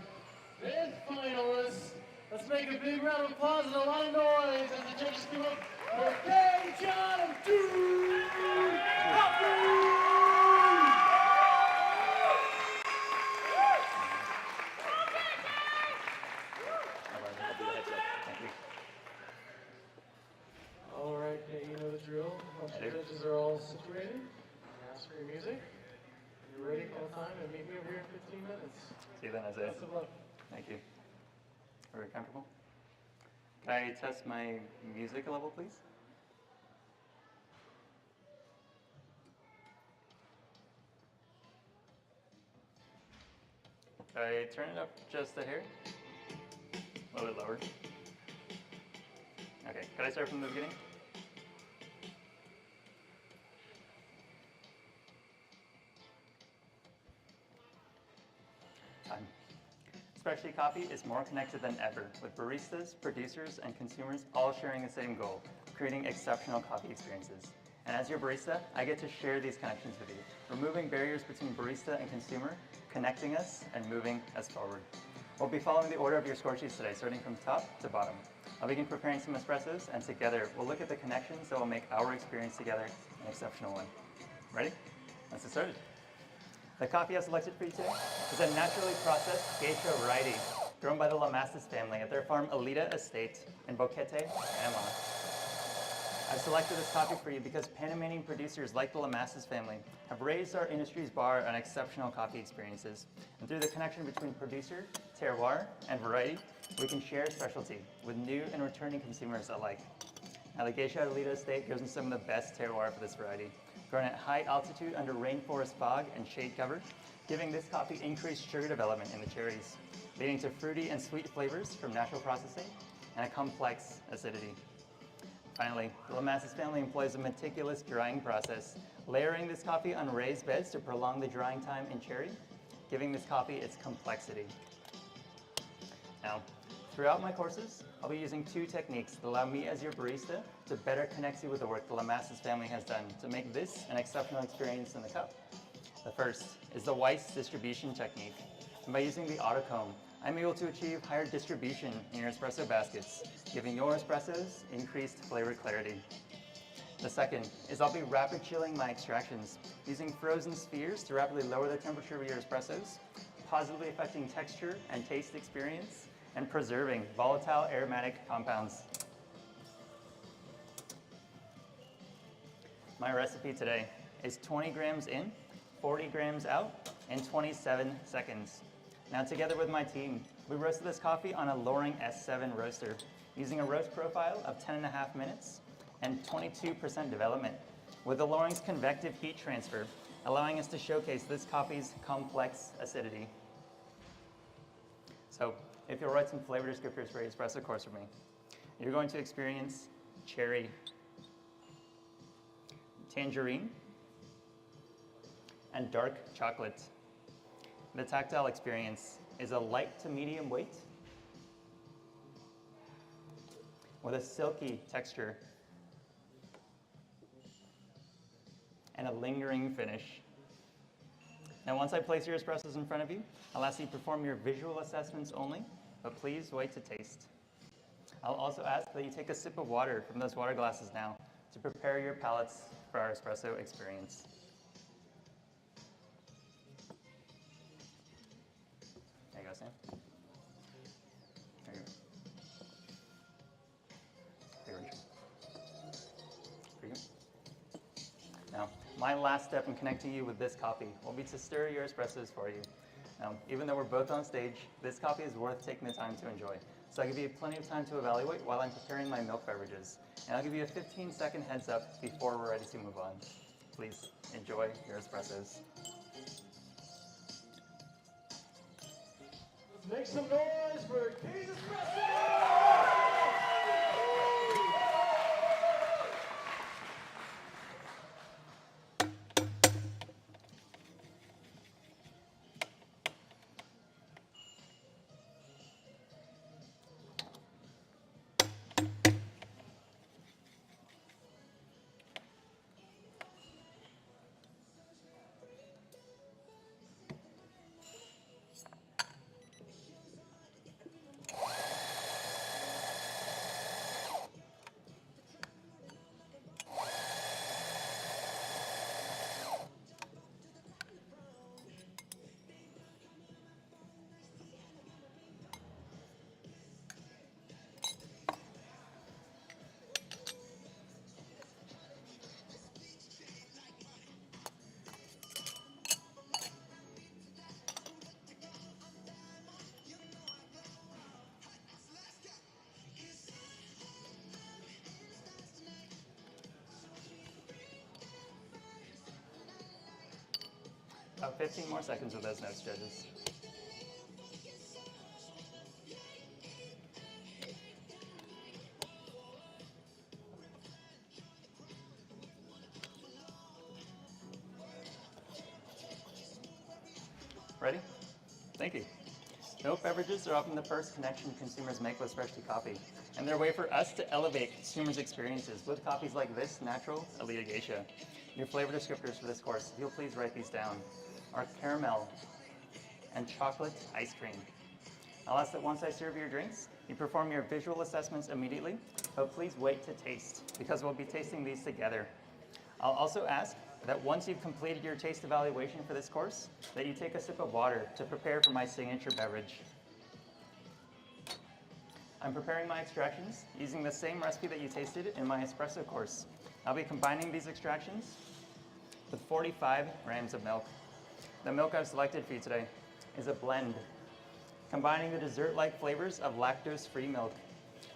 Speaker 3: fifth finalist. Let's make a big round of applause and a lot of noise as the judges come up for Kay, John, and Dude Coffee! All right, Kay, you know the drill. Once the judges are all situated, ask for your music. You're ready all the time, and meet me over here in 15 minutes.
Speaker 7: See you then, Isaiah.
Speaker 3: Best of luck.
Speaker 7: Thank you. Are we comfortable? Can I test my music a level, please? Can I turn it up just a hair? A little bit lower. Okay, can I start from the beginning? Time. Specialty coffee is more connected than ever, with baristas, producers, and consumers all sharing the same goal, creating exceptional coffee experiences. And as your barista, I get to share these connections with you, removing barriers between barista and consumer, connecting us, and moving us forward. We'll be following the order of your score sheets today, starting from top to bottom. I'll begin preparing some espressos, and together we'll look at the connections that will make our experience together an exceptional one. Ready? Let's get started. The coffee I've selected for you today is a naturally processed geisha variety grown by the Lamassus family at their farm Alita Estate in Boquete, Panama. I've selected this coffee for you because Panamanian producers like the Lamassus family have raised our industry's bar on exceptional coffee experiences. And through the connection between producer, terroir, and variety, we can share specialty with new and returning consumers alike. Now, the geisha at Alita Estate grows in some of the best terroir for this variety, grown at high altitude under rainforest fog and shade cover, giving this coffee increased sugar development in the cherries, leading to fruity and sweet flavors from natural processing and a complex acidity. Finally, the Lamassus family employs a meticulous drying process, layering this coffee on raised beds to prolong the drying time in cherry, giving this coffee its complexity. Now, throughout my courses, I'll be using two techniques that allow me as your barista to better connect you with the work the Lamassus family has done to make this an exceptional experience in the cup. The first is the Weiss distribution technique. And by using the autocomb, I'm able to achieve higher distribution in your espresso baskets, giving your espressos increased flavor clarity. The second is I'll be rapid chilling my extractions, using frozen spheres to rapidly lower the temperature of your espressos, positively affecting texture and taste experience, and preserving volatile aromatic compounds. My recipe today is 20 grams in, 40 grams out, in 27 seconds. Now, together with my team, we roasted this coffee on a Loring S7 roaster, using a roast profile of 10.5 minutes and 22% development, with the Loring's convective heat transfer, allowing us to showcase this coffee's complex acidity. So, if you'll write some flavor descriptors for your espresso course with me, you're going to experience cherry, tangerine, and dark chocolate. The tactile experience is a light to medium weight with a silky texture and a lingering finish. Now, once I place your espressos in front of you, I'll ask you to perform your visual assessments only, but please wait to taste. I'll also ask that you take a sip of water from those water glasses now to prepare your palates for our espresso experience. There you go, Sam. There you go. Here, Rachel. Here you go. Now, my last step in connecting you with this coffee will be to stir your espressos for you. Now, even though we're both on stage, this coffee is worth taking the time to enjoy. So I'll give you plenty of time to evaluate while I'm preparing my milk beverages. And I'll give you a 15-second heads up before we're ready to move on. Please enjoy your espressos.
Speaker 1: Let's make some noise for K's Espresso!
Speaker 7: About 15 more seconds with those notes, judges. Ready? Thank you. Milk beverages are often the first connection consumers make with specialty coffee, and they're a way for us to elevate consumers' experiences with coffees like this natural Elite Geisha. Your flavor descriptors for this course, if you'll please write these down, are caramel and chocolate ice cream. I'll ask that once I serve your drinks, you perform your visual assessments immediately, but please wait to taste, because we'll be tasting these together. I'll also ask that once you've completed your taste evaluation for this course, that you take a sip of water to prepare for my signature beverage. I'm preparing my extractions using the same recipe that you tasted in my espresso course. I'll be combining these extractions with 45 grams of milk. The milk I've selected for you today is a blend, combining the dessert-like flavors of lactose-free milk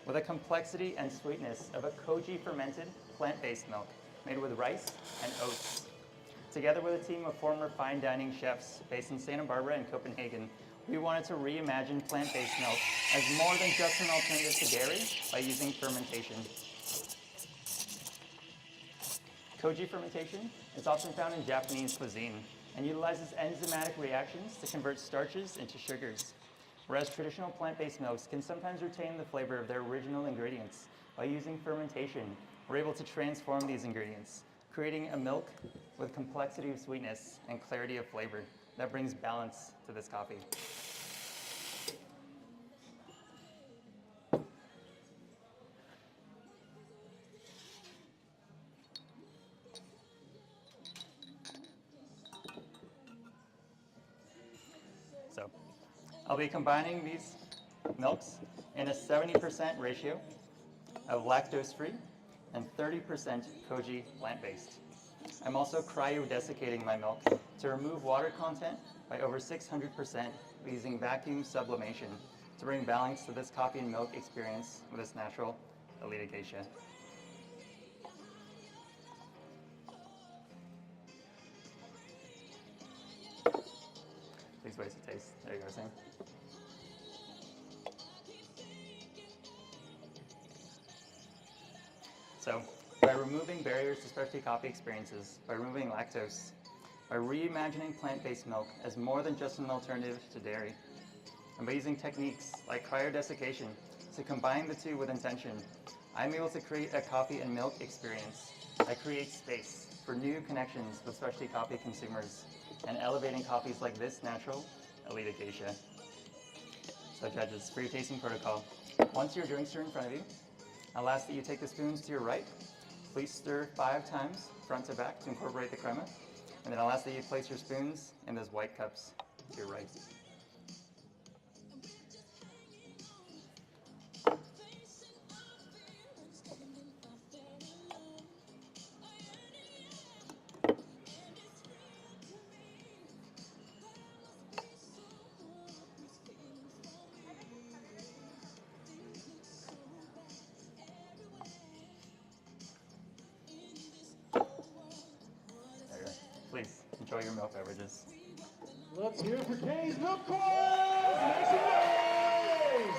Speaker 7: with a complexity and sweetness of a koji fermented plant-based milk made with rice and oats. Together with a team of former fine dining chefs based in Santa Barbara and Copenhagen, we wanted to reimagine plant-based milk as more than just an alternative to dairy by using fermentation. Koji fermentation is often found in Japanese cuisine and utilizes enzymatic reactions to convert starches into sugars, whereas traditional plant-based milks can sometimes retain the flavor of their original ingredients. By using fermentation, we're able to transform these ingredients, creating a milk with complexity of sweetness and clarity of flavor that brings balance to this coffee. So I'll be combining these milks in a 70% ratio of lactose-free and 30% koji plant-based. I'm also cryo-desiccating my milk to remove water content by over 600% using vacuum sublimation to bring balance to this coffee and milk experience with this natural Elite Geisha. Please wait to taste. There you go, Sam. So, by removing barriers to specialty coffee experiences, by removing lactose, by reimagining plant-based milk as more than just an alternative to dairy. And by using techniques like cryodesiccation to combine the two with intention, I'm able to create a coffee and milk experience that creates space for new connections with specialty coffee consumers and elevating coffees like this natural Elite Acacia. So judges, for your tasting protocol, once your drinks are in front of you, I'll ask that you take the spoons to your right. Please stir 5 times, front to back, to incorporate the crema. And then I'll ask that you place your spoons in those white cups to your right. There. Please enjoy your milk beverages.
Speaker 1: Let's hear it for Kay's Milk Course! Make some noise!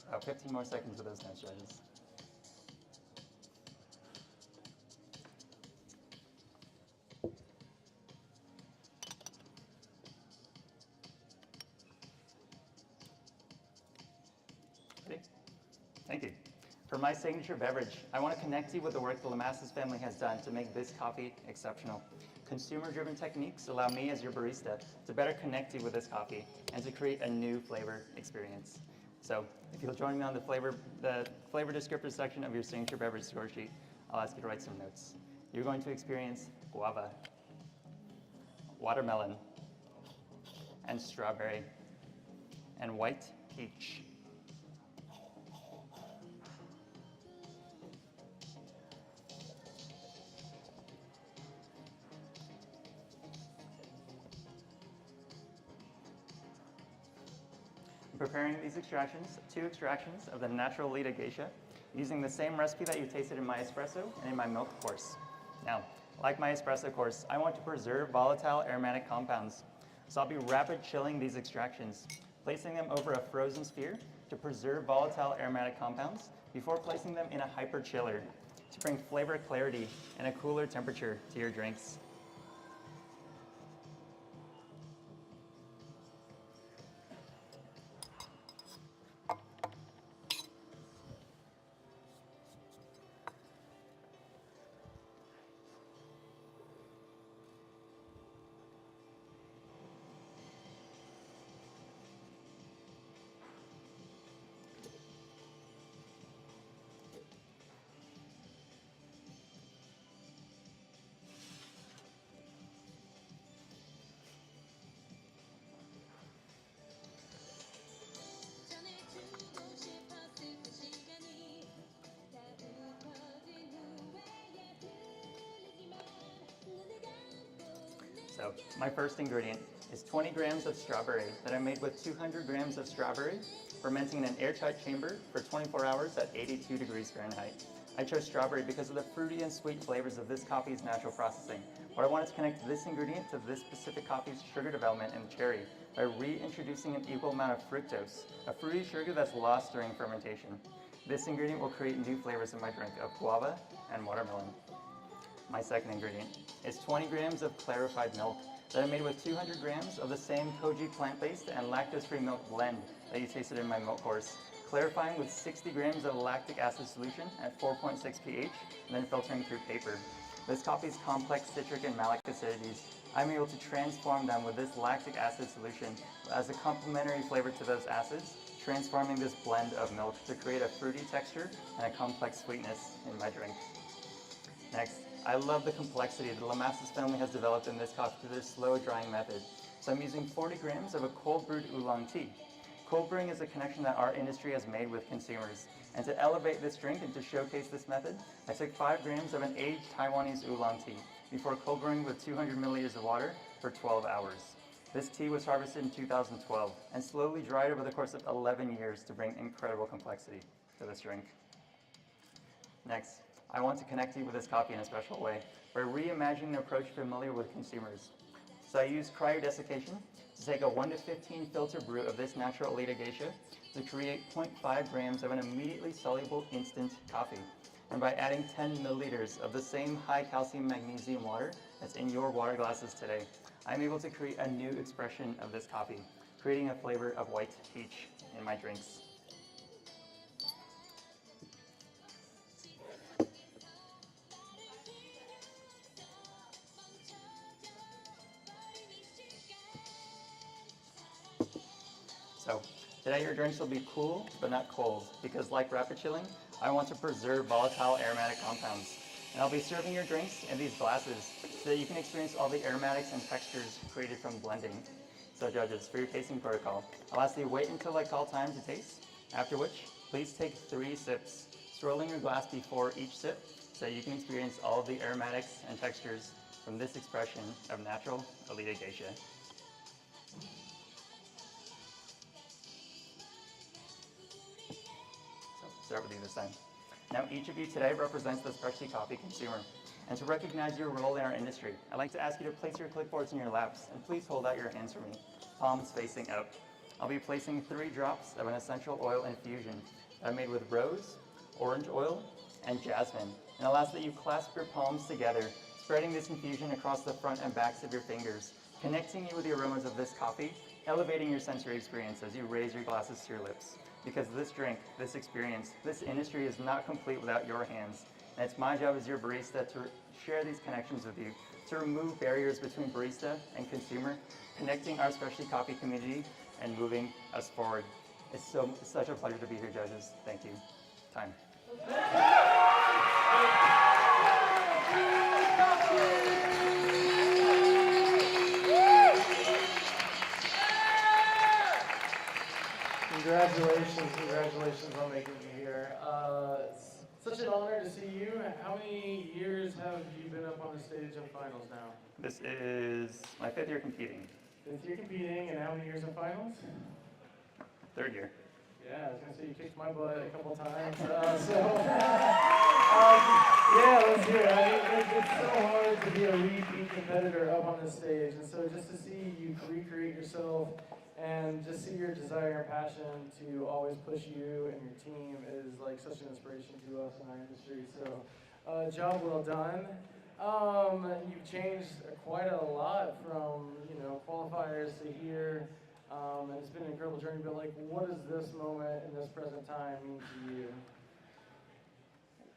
Speaker 7: About 15 more seconds of those notes, judges. Ready? Thank you. For my signature beverage, I want to connect you with the work the Lamassus family has done to make this coffee exceptional. Consumer-driven techniques allow me as your barista to better connect you with this coffee and to create a new flavor experience. So if you'll join me on the flavor descriptor section of your signature beverage score sheet, I'll ask you to write some notes. You're going to experience guava, watermelon, and strawberry, and white peach. Preparing these extractions, 2 extractions of the natural Elite Acacia, using the same recipe that you tasted in my espresso and in my milk course. Now, like my espresso course, I want to preserve volatile aromatic compounds. So I'll be rapid chilling these extractions, placing them over a frozen sphere to preserve volatile aromatic compounds before placing them in a hyper chiller to bring flavor clarity and a cooler temperature to your drinks. So my first ingredient is 20 grams of strawberry that I made with 200 grams of strawberry, fermenting in an airtight chamber for 24 hours at 82 degrees Fahrenheit. I chose strawberry because of the fruity and sweet flavors of this coffee's natural processing, but I wanted to connect this ingredient to this specific coffee's sugar development in the cherry by reintroducing an equal amount of fructose, a fruity sugar that's lost during fermentation. This ingredient will create new flavors in my drink of guava and watermelon. My second ingredient is 20 grams of clarified milk that I made with 200 grams of the same Koji plant-based and lactose-free milk blend that you tasted in my milk course. clarifying with 60 grams of lactic acid solution at 4.6 pH, and then filtering through paper. This coffee's complex citric and malic acidities, I'm able to transform them with this lactic acid solution as a complementary flavor to those acids, transforming this blend of milk to create a fruity texture and a complex sweetness in my drink. Next, I love the complexity the Lamassus family has developed in this coffee through their slow drying method. So I'm using 40 grams of a cold brewed oolong tea. Cold brewing is a connection that our industry has made with consumers. And to elevate this drink and to showcase this method, I took 5 grams of an aged Taiwanese oolong tea before cold brewing with 200 milliliters of water for 12 hours. This tea was harvested in 2012 and slowly dried over the course of 11 years to bring incredible complexity to this drink. Next, I want to connect you with this coffee in a special way by reimagining an approach familiar with consumers. So I use cryodesiccation to take a 1 to 15 filter brew of this natural Elite Geisha to create 0.5 grams of an immediately soluble instant coffee. And by adding 10 milliliters of the same high calcium magnesium water that's in your water glasses today, I'm able to create a new expression of this coffee, creating a flavor of white peach in my drinks. So today your drinks will be cool, but not cold, because like rapid chilling, I want to preserve volatile aromatic compounds. And I'll be serving your drinks in these glasses so that you can experience all the aromatics and textures created from blending. So judges, for your tasting protocol, I'll ask you to wait until I call time to taste, after which, please take 3 sips, swirling your glass before each sip so that you can experience all of the aromatics and textures from this expression of natural Elite Geisha. Start with you this time. Now each of you today represents the specialty coffee consumer. And to recognize your role in our industry, I'd like to ask you to place your clipboards in your laps and please hold out your hands for me, palms facing out. I'll be placing 3 drops of an essential oil infusion that I made with rose, orange oil, and jasmine. And I'll ask that you clasp your palms together, spreading this infusion across the front and backs of your fingers, connecting you with the aromas of this coffee, elevating your sensory experience as you raise your glasses to your lips. Because this drink, this experience, this industry is not complete without your hands. And it's my job as your barista to share these connections with you, to remove barriers between barista and consumer, connecting our specialty coffee community and moving us forward. It's such a pleasure to be here, judges. Thank you. Time.
Speaker 3: Congratulations on making me here. It's such an honor to see you. How many years have you been up on the stage of finals now?
Speaker 7: This is my 5th year competing.
Speaker 3: 5th year competing, and how many years of finals?
Speaker 7: 3rd year.
Speaker 3: Yeah, I was gonna say you kicked my butt a couple times. Yeah, let's hear it. I mean, it's so hard to be a repeat competitor up on this stage, and so just to see you recreate yourself and just see your desire and passion to always push you and your team is like such an inspiration to us in our industry. So, job well done. You've changed quite a lot from qualifiers to here. And it's been an incredible journey, but like, what does this moment in this present time mean to you?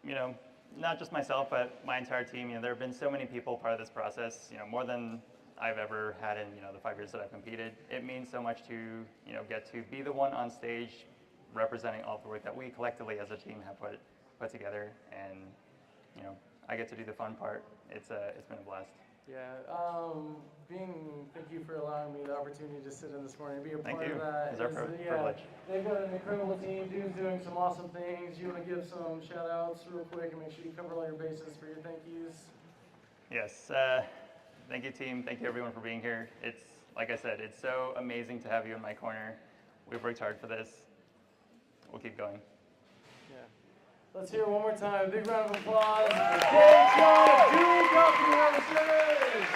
Speaker 7: You know, not just myself, but my entire team. There have been so many people part of this process. More than I've ever had in the 5 years that I've competed. It means so much to get to be the one on stage, representing all the work that we collectively as a team have put together, and I get to do the fun part. It's been a blast.
Speaker 3: Yeah, thank you for allowing me the opportunity to sit in this morning and be a part of that.
Speaker 7: It's our privilege.
Speaker 3: They've got an incredible team. Dude's doing some awesome things. You want to give some shout outs real quick and make sure you cover all your bases for your thank yous?
Speaker 7: Yes, thank you team. Thank you everyone for being here. It's, like I said, it's so amazing to have you in my corner. We've worked hard for this. We'll keep going.
Speaker 3: Yeah. Let's hear it one more time. Big round of applause for Dave Dude Coffee Roasters.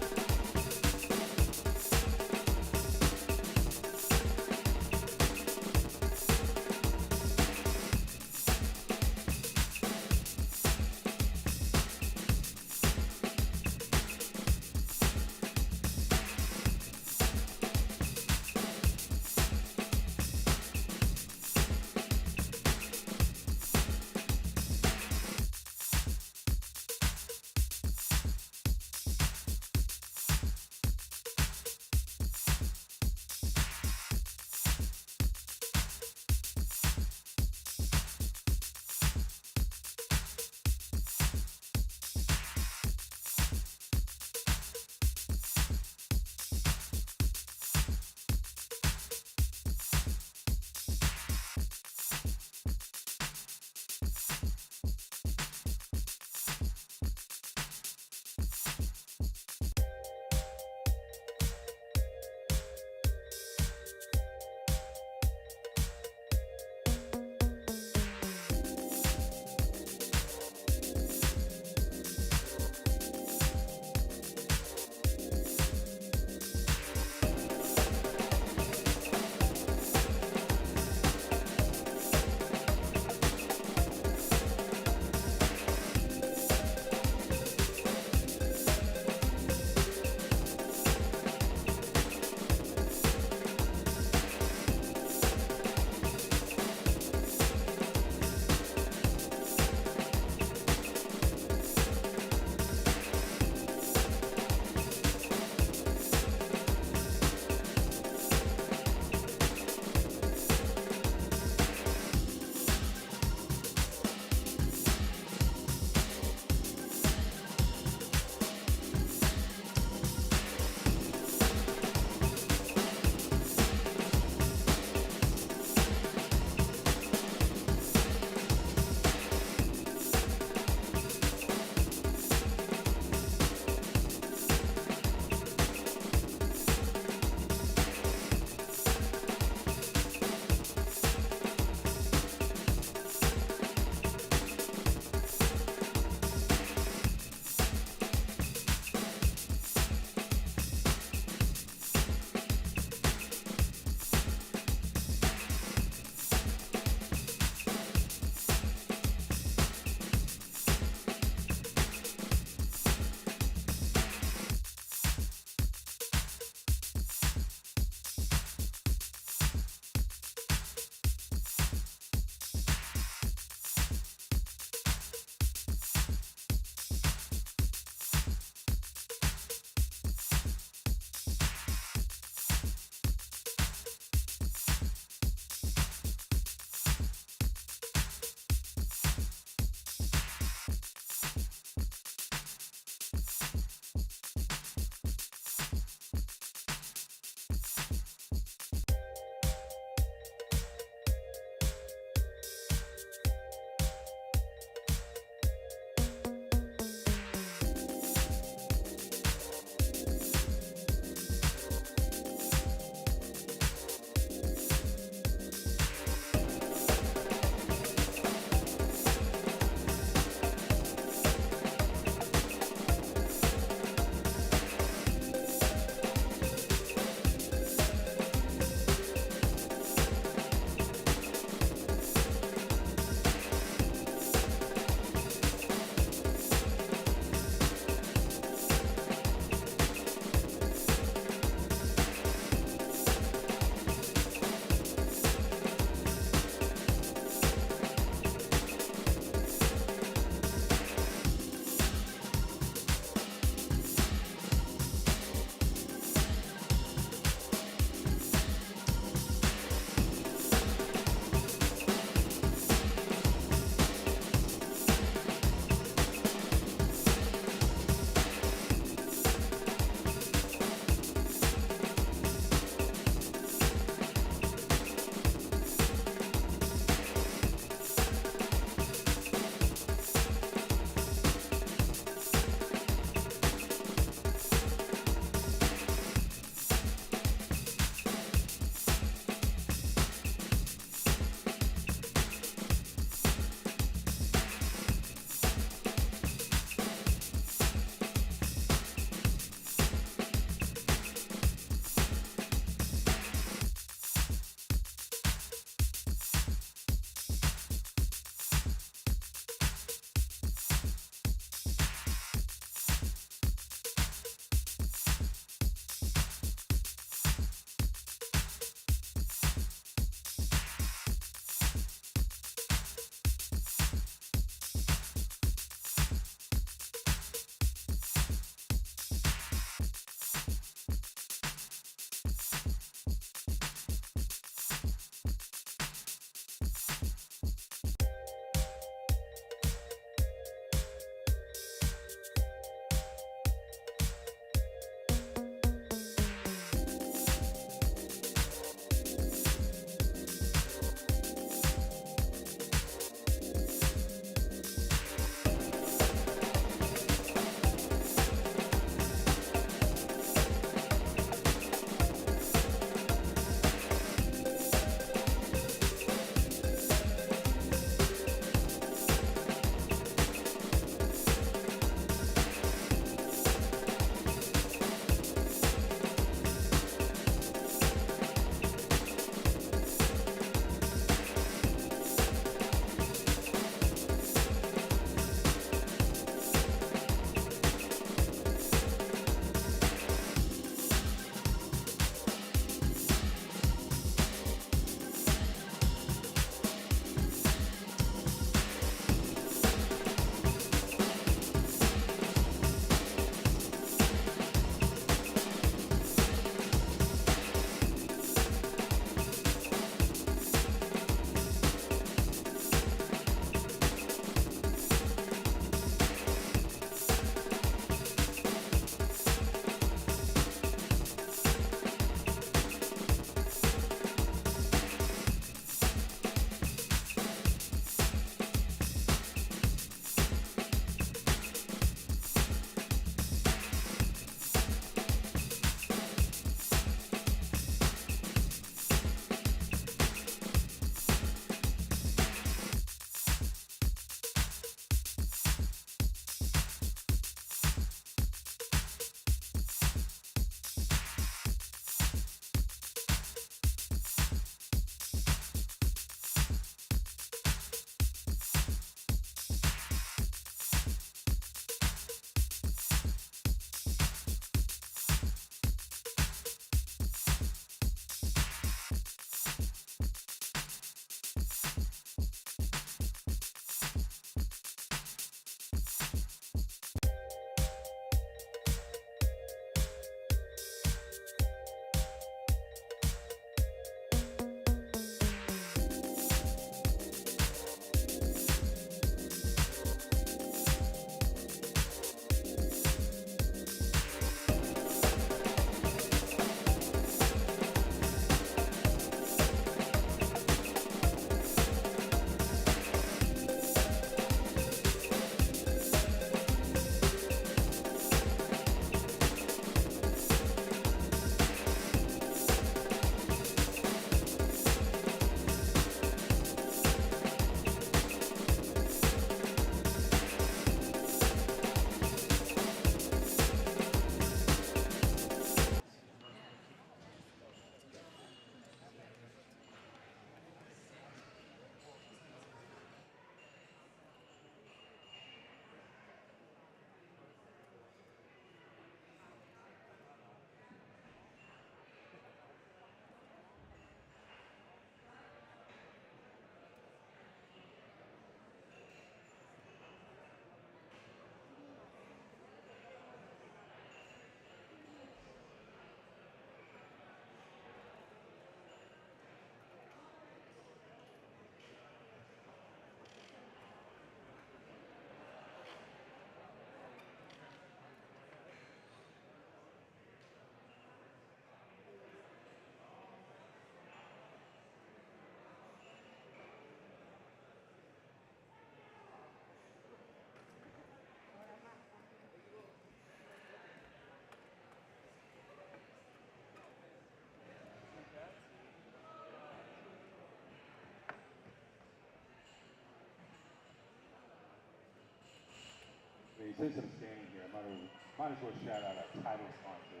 Speaker 4: since I'm standing here, might as well shout out our title sponsor,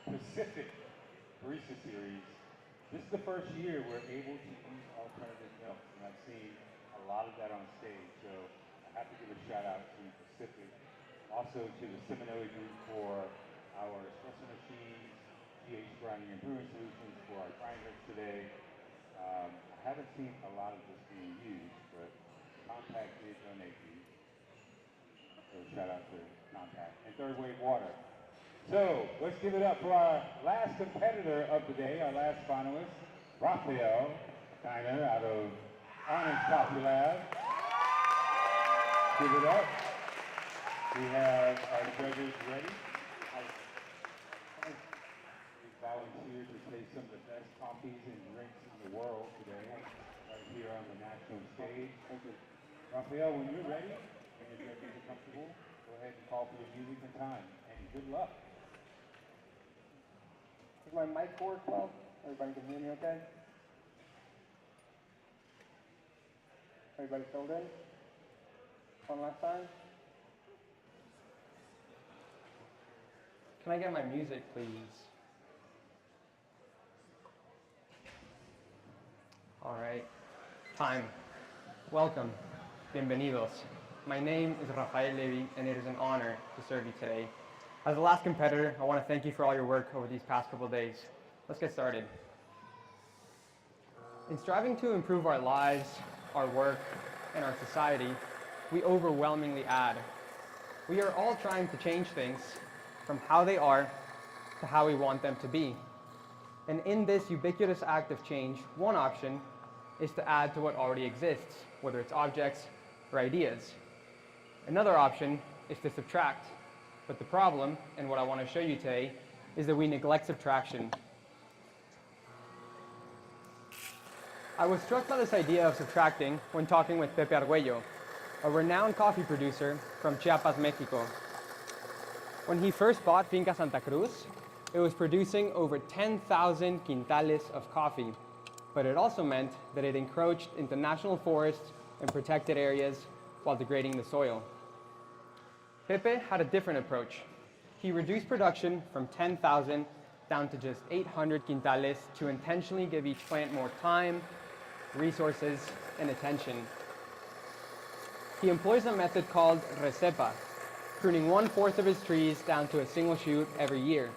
Speaker 4: Pacific Barista Series. This is the first year we're able to use alternative milks, and I've seen a lot of that on stage, so I have to give a shout out to Pacific. Also to the Seminole Group for our espresso machines, GH grinding and brewing solutions for our grinders today. I haven't seen a lot of this being used, but Compact did donate these. So shout out to Compact and Third Wave Water. So let's give it up for our last competitor of the day, our last finalist, Raphael Steiner out of Honors Coffee Lab. Give it up. We have our judges ready. We volunteered to taste some of the best coffees and drinks in the world today, right here on the national stage. Raphael, when you're ready and your judges are comfortable, go ahead and call for your music and time. And good luck.
Speaker 10: Does my mic work well? Everybody can hear me okay? Everybody filled in? One last time? Can I get my music, please? All right. Time. Welcome. Bienvenidos. My name is Rafael Levy, and it is an honor to serve you today. As the last competitor, I want to thank you for all your work over these past couple days. Let's get started. In striving to improve our lives, our work, and our society, we overwhelmingly add. We are all trying to change things from how they are to how we want them to be. And in this ubiquitous act of change, one option is to add to what already exists, whether it's objects or ideas. Another option is to subtract. But the problem, and what I want to show you today, is that we neglect subtraction. I was struck by this idea of subtracting when talking with Pepe Arguello, a renowned coffee producer from Chiapas, Mexico. When he first bought Finca Santa Cruz, it was producing over 10,000 quintales of coffee, but it also meant that it encroached into national forests and protected areas while degrading the soil. Pepe had a different approach. He reduced production from 10,000 down to just 800 quintales to intentionally give each plant more time, resources, and attention. He employs a method called recepa, pruning 1/4 of his trees down to a single shoot every year.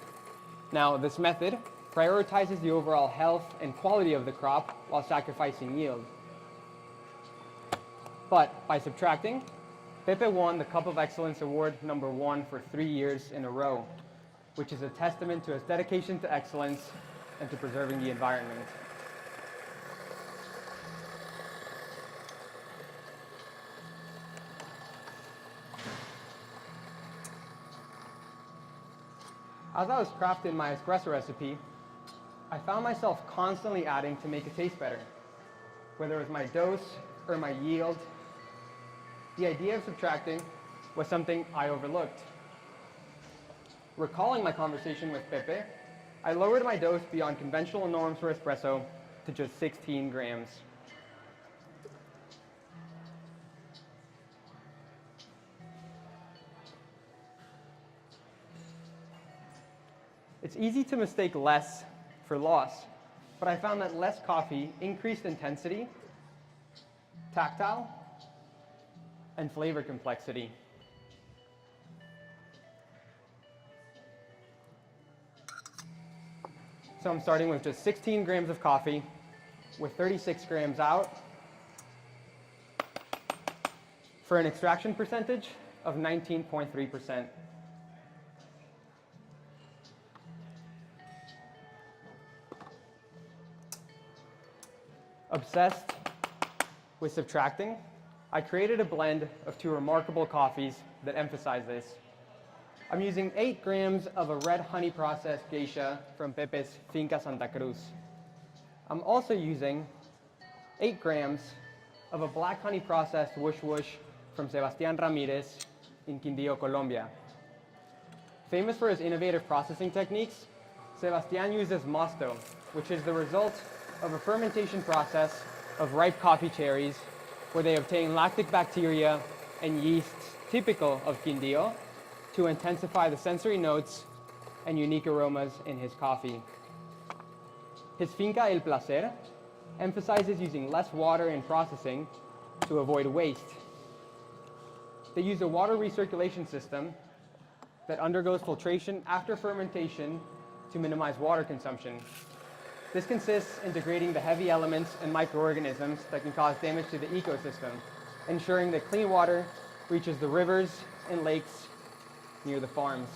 Speaker 10: Now, this method prioritizes the overall health and quality of the crop while sacrificing yield. But by subtracting, Pepe won the Cup of Excellence Award #1 for 3 years in a row, which is a testament to his dedication to excellence and to preserving the environment. As I was crafting my espresso recipe, I found myself constantly adding to make it taste better. Whether it was my dose or my yield, the idea of subtracting was something I overlooked. Recalling my conversation with Pepe, I lowered my dose beyond conventional norms for espresso to just 16 grams. It's easy to mistake less for loss, but I found that less coffee increased intensity, tactile, and flavor complexity. So I'm starting with just 16 grams of coffee with 36 grams out for an extraction percentage of 19.3%. Obsessed with subtracting, I created a blend of 2 remarkable coffees that emphasize this. I'm using 8 grams of a red honey processed geisha from Pepe's Finca Santa Cruz. I'm also using 8 grams of a black honey processed Wush Wush from Sebastián Ramirez in Quindío, Colombia. Famous for his innovative processing techniques, Sebastián uses mosto, which is the result of a fermentation process of ripe coffee cherries where they obtain lactic bacteria and yeasts typical of Quindío to intensify the sensory notes and unique aromas in his coffee. His finca El Placer emphasizes using less water in processing to avoid waste. They use a water recirculation system that undergoes filtration after fermentation to minimize water consumption. This consists in degrading the heavy elements and microorganisms that can cause damage to the ecosystem, ensuring that clean water reaches the rivers and lakes near the farms.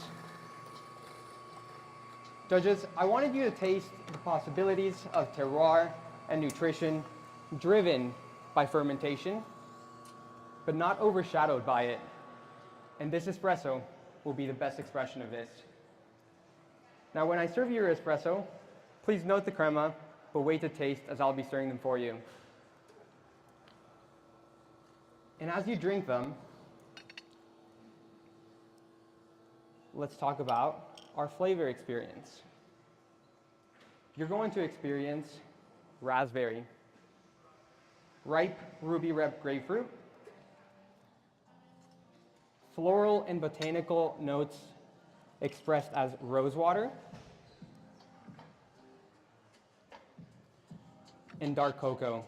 Speaker 10: Judges, I wanted you to taste the possibilities of terroir and nutrition driven by fermentation, but not overshadowed by it. And this espresso will be the best expression of this. Now, when I serve you your espresso, please note the crema, but wait to taste as I'll be stirring them for you. And as you drink them, let's talk about our flavor experience. You're going to experience raspberry, ripe ruby red grapefruit, floral and botanical notes expressed as rosewater, and dark cocoa.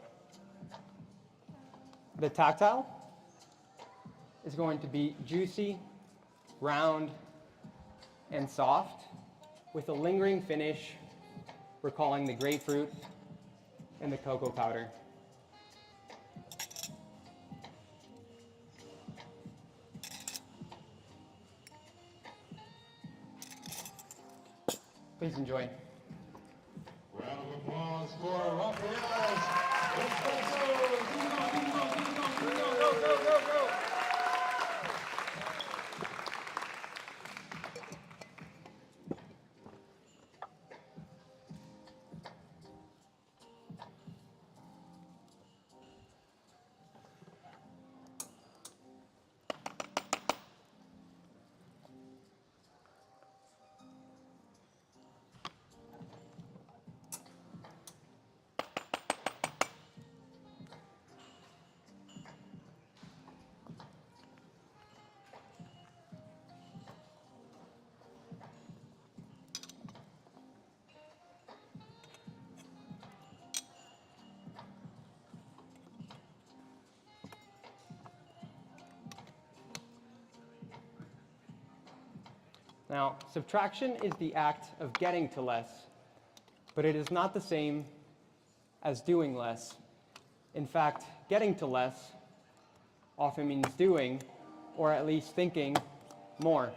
Speaker 10: The tactile is going to be juicy, round, and soft, with a lingering finish recalling the grapefruit and the cocoa powder. Please enjoy.
Speaker 11: Round of applause for Rafael's Espresso. Go.
Speaker 10: Now, subtraction is the act of getting to less, but it is not the same as doing less. In fact, getting to less often means doing, or at least thinking, more.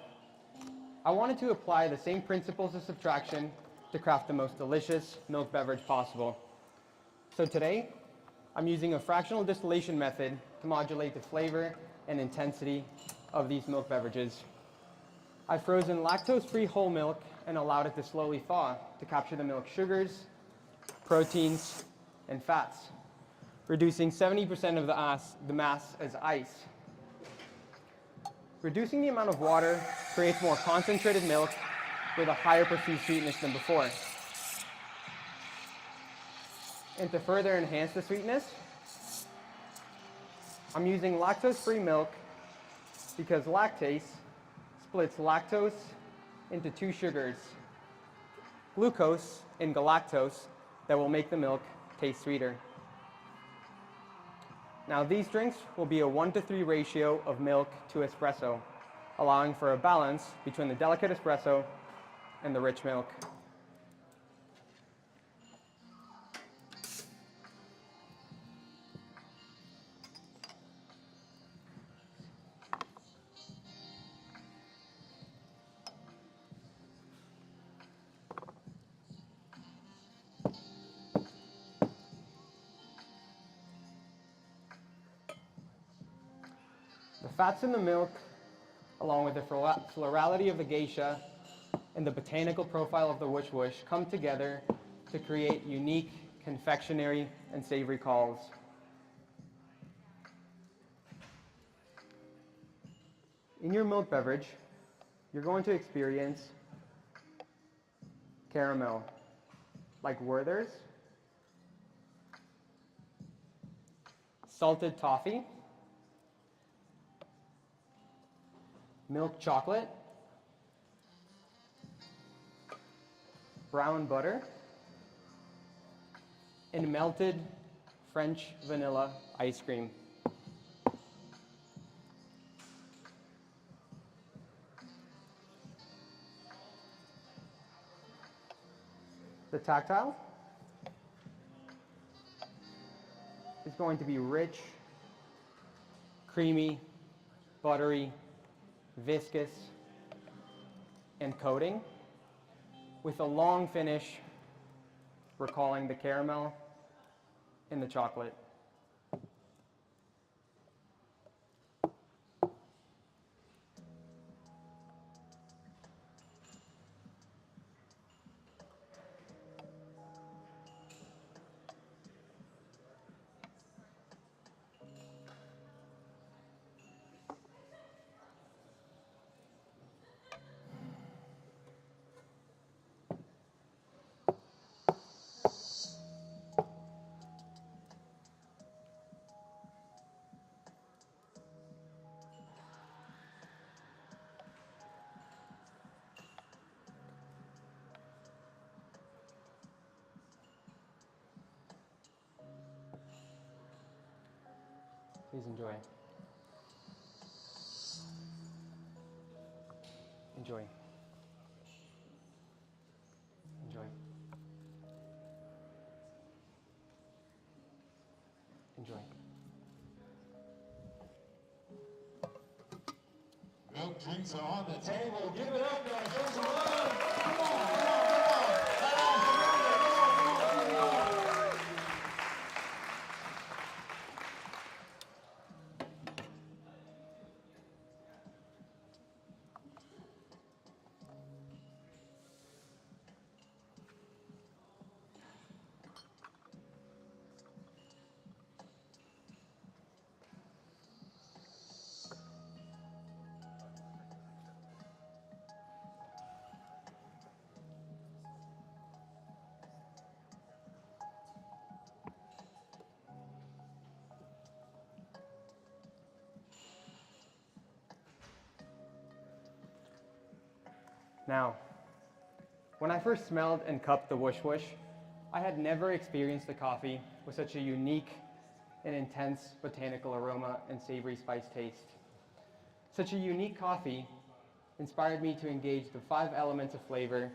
Speaker 10: I wanted to apply the same principles of subtraction to craft the most delicious milk beverage possible. So today, I'm using a fractional distillation method to modulate the flavor and intensity of these milk beverages. I've frozen lactose-free whole milk and allowed it to slowly thaw to capture the milk sugars, proteins, and fats, reducing 70% of the mass as ice. Reducing the amount of water creates more concentrated milk with a higher perceived sweetness than before. And to further enhance the sweetness, I'm using lactose-free milk because lactase splits lactose into two sugars, glucose and galactose, that will make the milk taste sweeter. Now these drinks will be a 1-to-3 ratio of milk to espresso, allowing for a balance between the delicate espresso and the rich milk. The fats in the milk, along with the florality of the geisha and the botanical profile of the Wush Wush, come together to create unique confectionery and savory calls. In your milk beverage, you're going to experience caramel, like Werther's, salted toffee, milk chocolate, brown butter, and melted French vanilla ice cream. The tactile is going to be rich, creamy, buttery, viscous, and coating, with a long finish recalling the caramel and the chocolate. Please enjoy. Enjoy. Enjoy. Enjoy.
Speaker 11: Milk drinks are on the table. Give it up, guys. Show some love. Come on, come on, come on.
Speaker 10: Now, when I first smelled and cupped the Whoosh Whoosh, I had never experienced a coffee with such a unique and intense botanical aroma and savory spice taste. Such a unique coffee inspired me to engage the 5 elements of flavor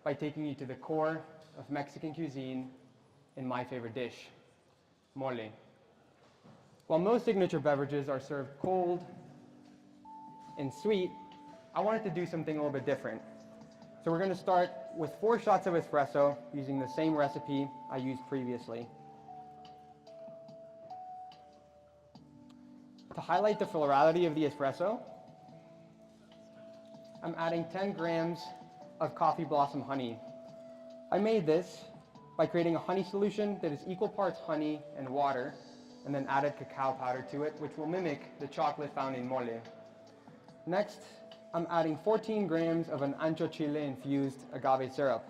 Speaker 10: by taking you to the core of Mexican cuisine in my favorite dish, mole. While most signature beverages are served cold and sweet, I wanted to do something a little bit different. So we're going to start with 4 shots of espresso using the same recipe I used previously. To highlight the florality of the espresso, I'm adding 10 grams of coffee blossom honey. I made this by creating a honey solution that is equal parts honey and water, and then added cacao powder to it, which will mimic the chocolate found in mole. Next, I'm adding 14 grams of an ancho chile infused agave syrup.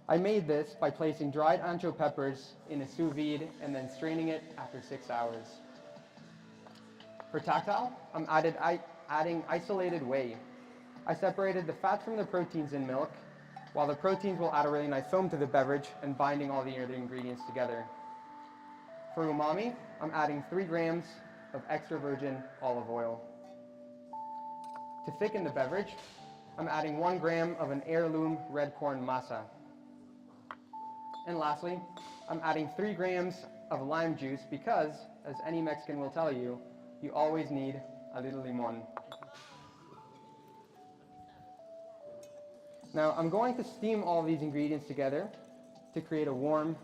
Speaker 10: I made this by placing dried ancho peppers in a sous vide and then straining it after 6 hours. For tactile, I'm adding isolated whey. I separated the fats from the proteins in milk, while the proteins will add a really nice foam to the beverage and binding all the other ingredients together. For umami, I'm adding 3 grams of extra virgin olive oil. To thicken the beverage, I'm adding 1 gram of an heirloom red corn masa. And lastly, I'm adding 3 grams of lime juice because, as any Mexican will tell you, you always need a little limon. Now, I'm going to steam all these ingredients together to create a warm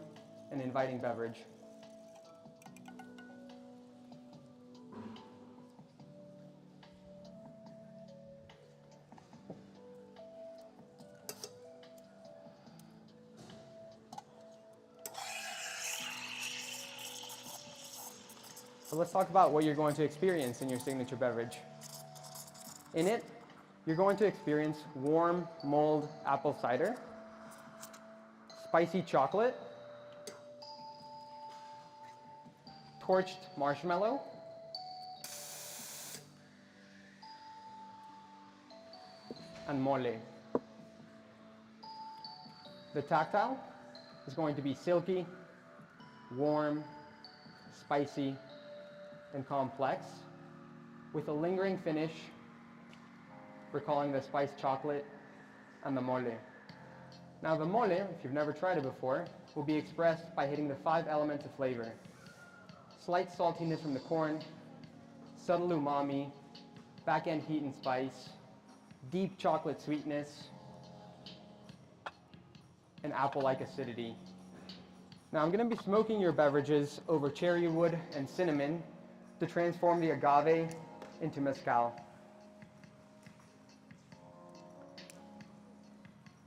Speaker 10: and inviting beverage. So let's talk about what you're going to experience in your signature beverage. In it, you're going to experience warm mulled apple cider, spicy chocolate, torched marshmallow, and mole. The tactile is going to be silky, warm, spicy, and complex, with a lingering finish recalling the spiced chocolate and the mole. Now the mole, if you've never tried it before, will be expressed by hitting the 5 elements of flavor. Slight saltiness from the corn, subtle umami, back-end heat and spice, deep chocolate sweetness, and apple-like acidity. Now I'm going to be smoking your beverages over cherry wood and cinnamon to transform the agave into mezcal.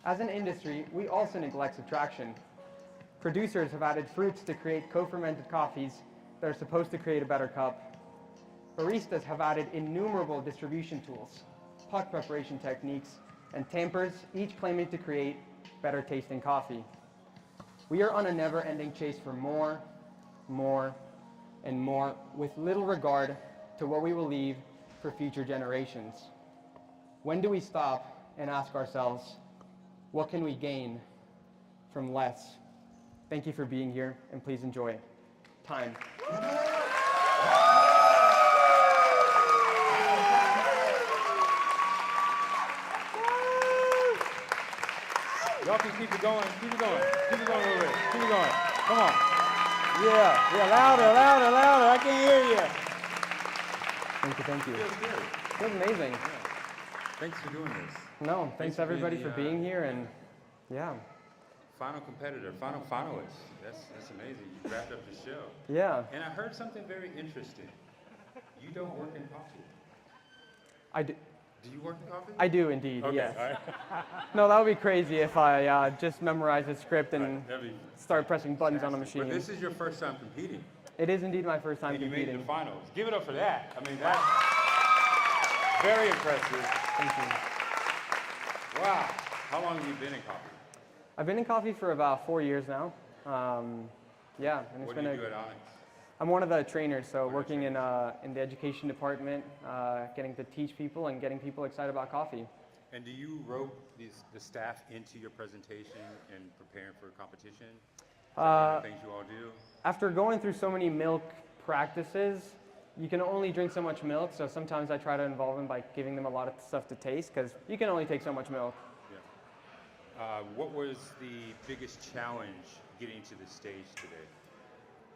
Speaker 10: As an industry, we also neglect subtraction. Producers have added fruits to create co-fermented coffees that are supposed to create a better cup. Baristas have added innumerable distribution tools, pot preparation techniques, and tampers, each claiming to create better tasting coffee. We are on a never-ending chase for more, and more, with little regard to what we will leave for future generations. When do we stop and ask ourselves, what can we gain from less? Thank you for being here, and please enjoy. Time.
Speaker 4: Y'all can keep it going, keep it going, keep it going a little bit, keep it going. Come on.
Speaker 3: Yeah, louder, louder, louder. I can't hear you.
Speaker 10: Thank you.
Speaker 4: Feels good.
Speaker 10: Feels amazing.
Speaker 4: Yeah. Thanks for doing this.
Speaker 10: No, thanks
Speaker 4: for
Speaker 10: everybody
Speaker 4: being
Speaker 10: for
Speaker 4: the,
Speaker 10: being here, and yeah.
Speaker 4: Final competitor, final finalist. That's amazing. You wrapped up the show.
Speaker 10: Yeah.
Speaker 4: And I heard something very interesting. You don't work in coffee.
Speaker 10: I do.
Speaker 4: Do you work in coffee?
Speaker 10: I do indeed,
Speaker 4: Okay,
Speaker 10: yes.
Speaker 4: all right.
Speaker 10: No, that would be crazy if I just memorized the script and
Speaker 4: That'd be
Speaker 10: start pressing buttons on a
Speaker 4: fantastic.
Speaker 10: machine.
Speaker 4: But this is your first time competing.
Speaker 10: It is indeed my first time
Speaker 4: And you made
Speaker 10: competing.
Speaker 4: the finals. Give it up for that. I mean, that's very impressive.
Speaker 10: Thank you.
Speaker 4: Wow. How long have you been in coffee?
Speaker 10: I've been in coffee for about 4 years now. Yeah, and it's
Speaker 4: What
Speaker 10: been
Speaker 4: do you do at Onyx?
Speaker 10: I'm one of the trainers, so working in the education department, getting to teach people and getting people excited about coffee.
Speaker 4: And do you rope the staff into your presentation and preparing for a competition? Is that one of the things you all do?
Speaker 10: After going through so many milk practices, you can only drink so much milk, so sometimes I try to involve them by giving them a lot of stuff to taste, because you can only take so much milk.
Speaker 4: Yeah. What was the biggest challenge getting to the stage today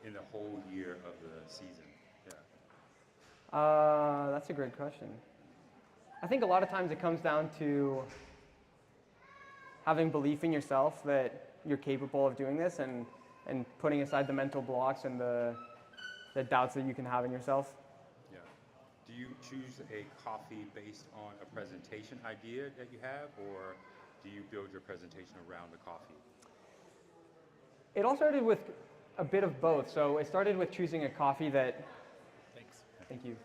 Speaker 4: in the whole year of the season? Yeah.
Speaker 10: That's a great question. I think a lot of times it comes down to having belief in yourself that you're capable of doing this, and putting aside the mental blocks and the doubts that you can have in yourself.
Speaker 4: Yeah. Do you choose a coffee based on a presentation idea that you have, or do you build your presentation around the coffee?
Speaker 10: It all started with a bit of both. So it started with choosing a coffee that... Thanks. Thank you.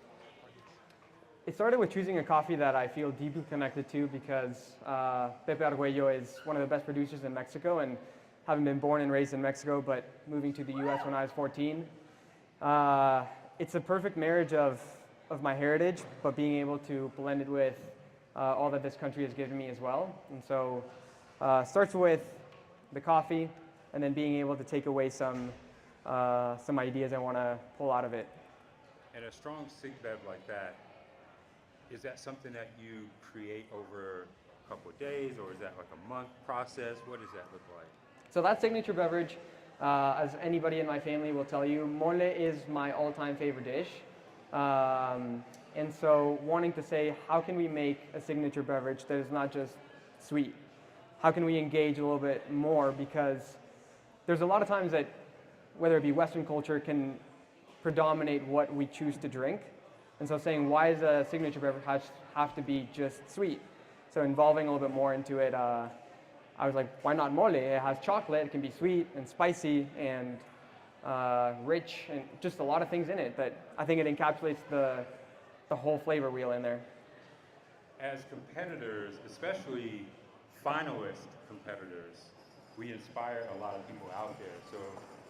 Speaker 10: It started with choosing a coffee that I feel deeply connected to, because Pepe Arguello is one of the best producers in Mexico, and having been born and raised in Mexico, but moving to the US when I was 14, it's a perfect marriage of my heritage, but being able to blend it with all that this country has given me as well. And so it starts with the coffee, and then being able to take away some ideas I want to pull out of it.
Speaker 4: And a strong sig bev like that, is that something that you create over a couple of days, or is that like a month process? What does that look like?
Speaker 10: So that signature beverage, as anybody in my family will tell you, mole is my all-time favorite dish. And so wanting to say, how can we make a signature beverage that is not just sweet? How can we engage a little bit more? Because there's a lot of times that, whether it be Western culture, can predominate what we choose to drink. And so saying, why does a signature beverage have to be just sweet? So involving a little bit more into it, I was like, why not mole? It has chocolate, it can be sweet and spicy and rich, and just a lot of things in it that I think it encapsulates the whole flavor wheel in there.
Speaker 4: As competitors, especially finalist competitors, we inspire a lot of people out there. So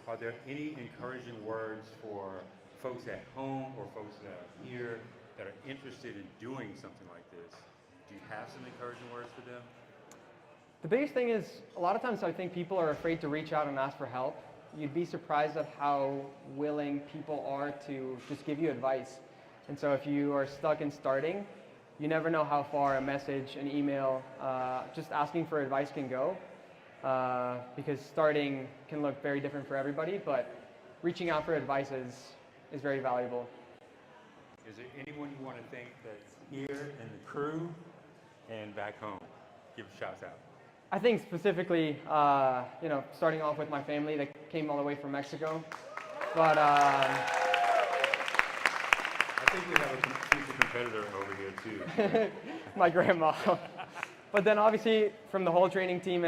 Speaker 4: are there any encouraging words for folks at home or folks that are here that are interested in doing something like this? Do Do you have some encouraging words for them?
Speaker 10: The biggest thing is, a lot of times I think people are afraid to reach out and ask for help. You'd be surprised at how willing people are to just give you advice. And so if you are stuck in starting, you never know how far a message, an email, just asking for advice can go. Because starting can look very different for everybody, but reaching out for advice is very valuable.
Speaker 4: Is there anyone you want to thank that's here in the crew and back home? Give shouts out.
Speaker 10: I think specifically, starting off with my family that came all the way from Mexico. But
Speaker 4: I think we have a future competitor over here too.
Speaker 10: my grandma. But then obviously from the whole training team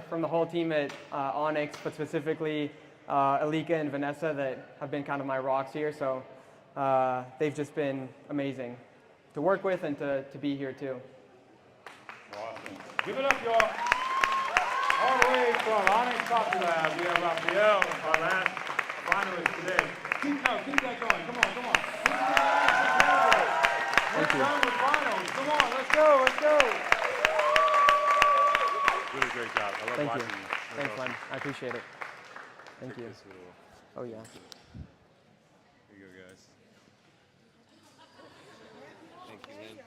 Speaker 10: from the whole team at Onyx, but specifically Alika and Vanessa that have been kind of my rocks here. So they've just been amazing to work with and to be here too.
Speaker 4: Awesome. Give it up, y'all. All the way from Onyx Coffee Lab, we have Raphael, our last finalist today. Keep that going. Come on. We're done with finals. Come on, let's go. Really great job. I love
Speaker 10: Thank
Speaker 4: watching
Speaker 10: you.
Speaker 4: you.
Speaker 10: Thanks, man. I appreciate it. Thank you.
Speaker 4: This little,
Speaker 10: Oh yeah.
Speaker 4: here you go, guys. Thank you, man.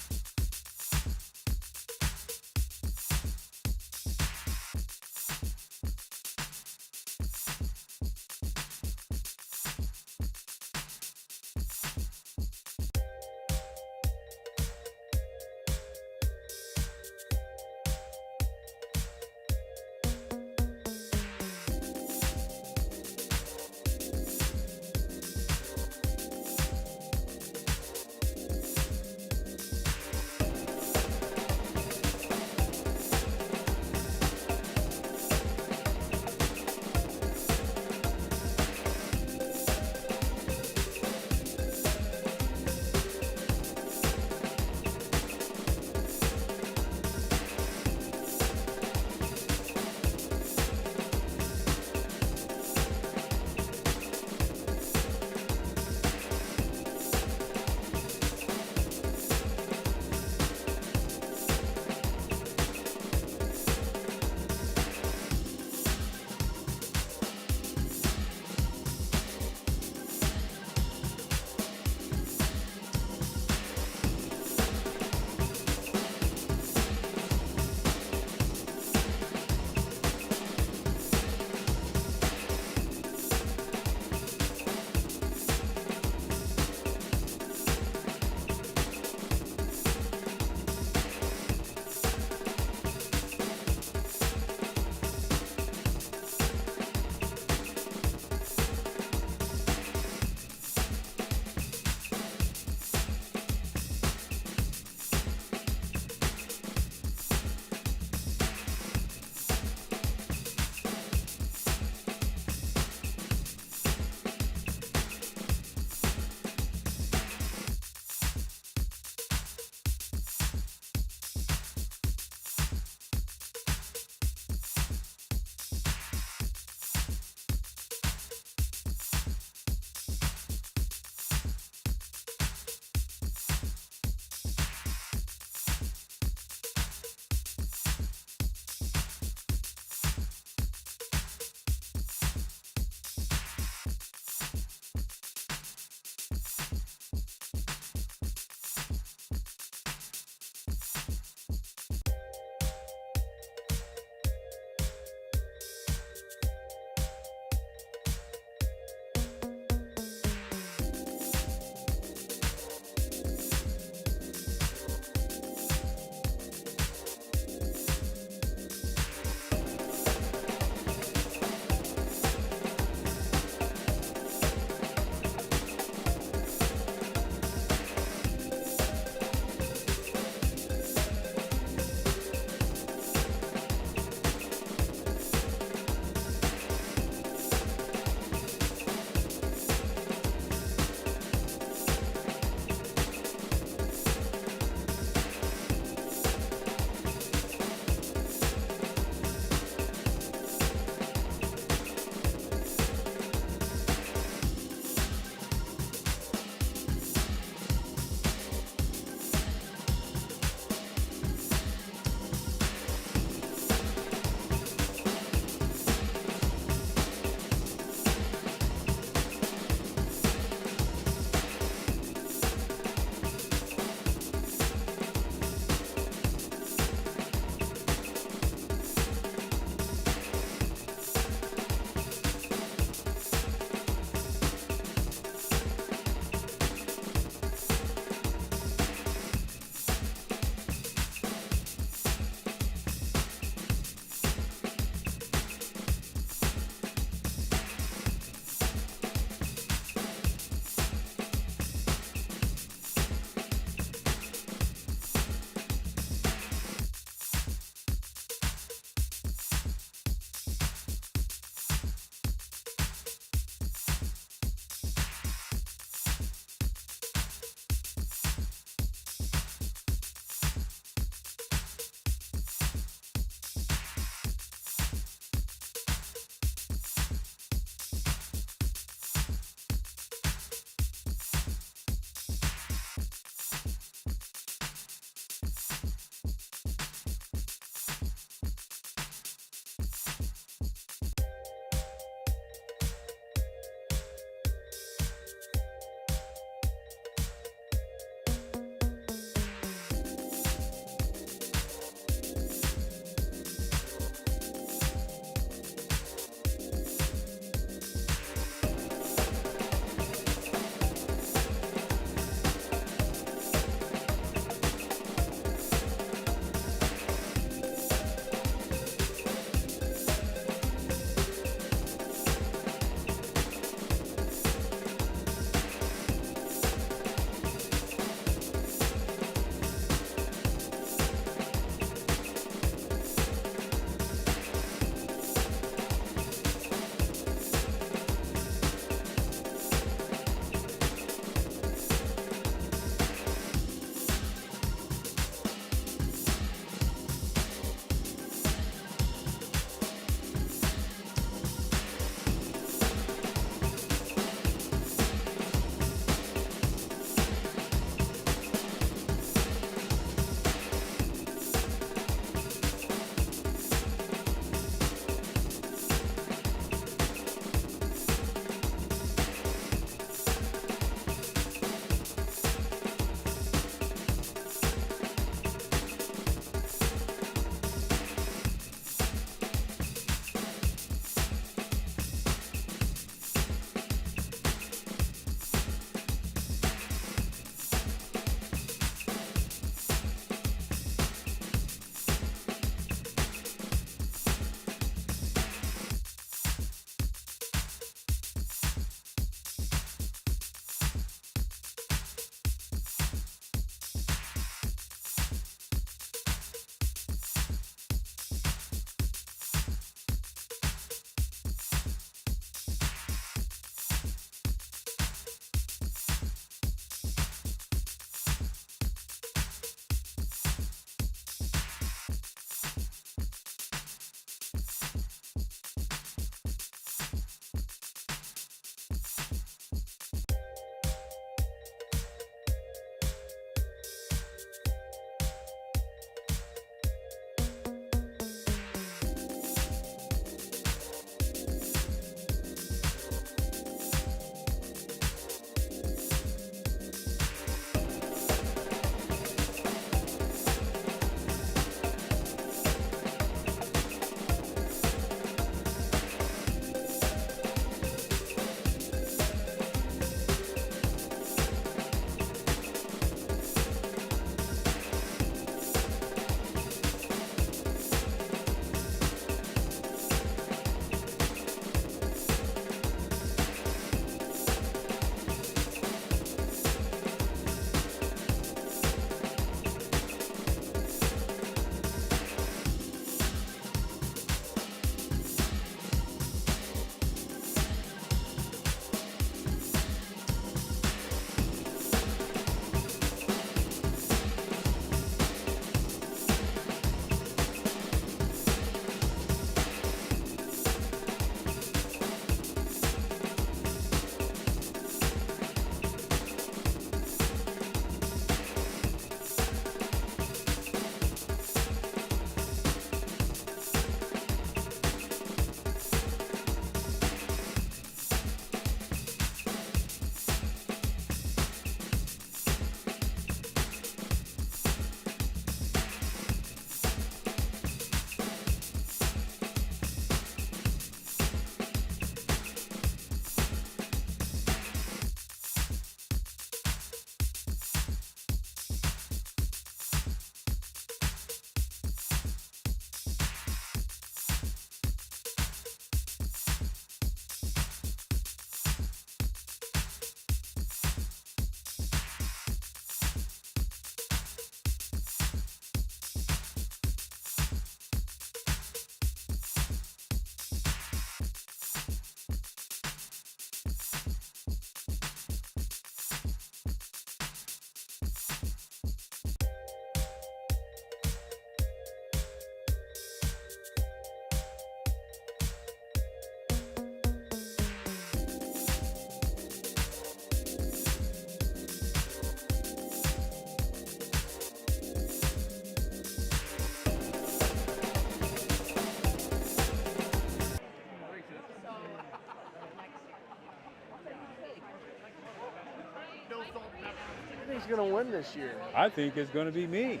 Speaker 3: think's gonna win this year?
Speaker 4: I think it's going to be me.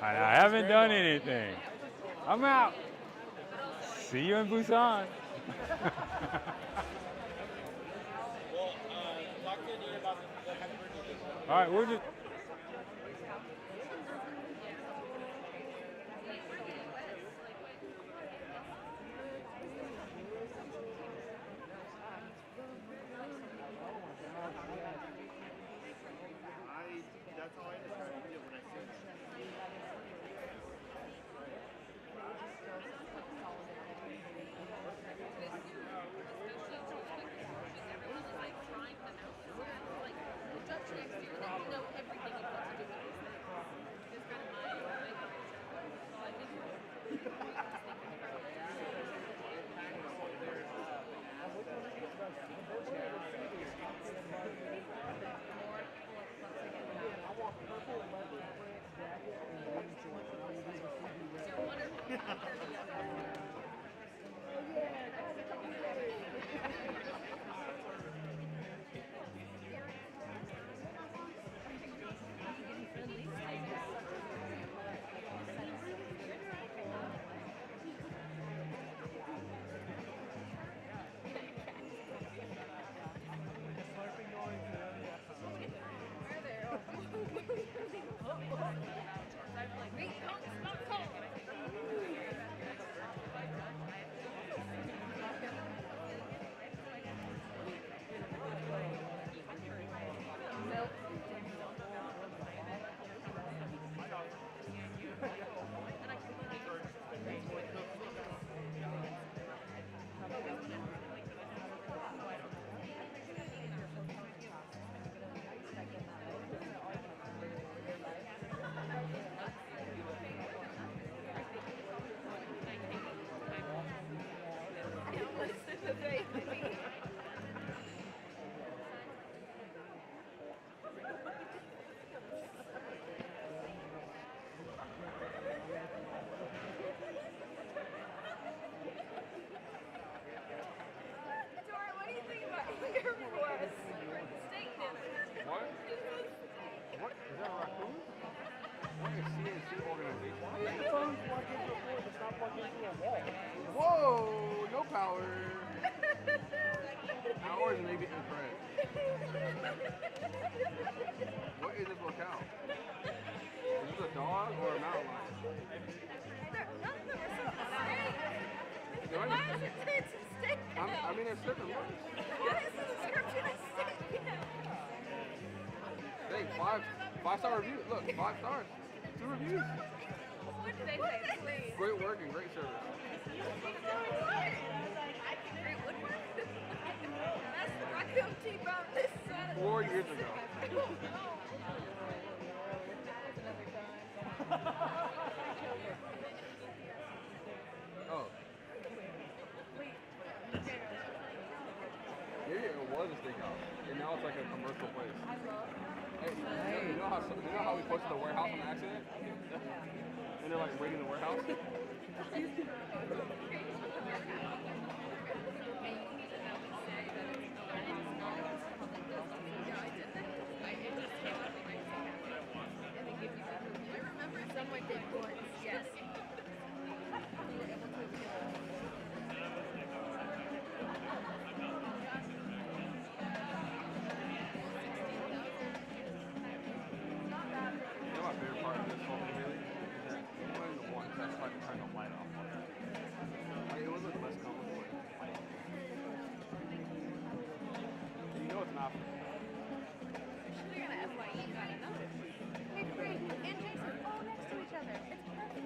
Speaker 4: I haven't done anything. I'm out. See you in Busan. All right, we're just.
Speaker 9: That's how I describe it when I see it.
Speaker 3: Whoa, no power. Hours may be incorrect. What is this locale? Is this a dog or a mountain lion?
Speaker 12: Why does it say it's a steak?
Speaker 3: I mean, it's certain words.
Speaker 12: What is the description of steak?
Speaker 3: Hey, five-star review. Look, 5 stars. 2 reviews.
Speaker 12: What did they say, please?
Speaker 3: Great work and great service.
Speaker 12: Great woodwork? That's the raccoon T-bone this Saturday.
Speaker 3: 4 years ago. Oh. Maybe it was a steakhouse, and now it's like a commercial place. Hey, you know how we posted the warehouse on accident? And they're like raiding the warehouse?
Speaker 12: Someone did once, yes.
Speaker 3: You know my favorite part of this whole thing really? Is that one of the ones that's like trying to light off on it. Like, it was like less comfortable. You know it's not.
Speaker 12: They're gonna FYE, you gotta know it. Hey, Frank and Jason, all next to each other. It's perfect.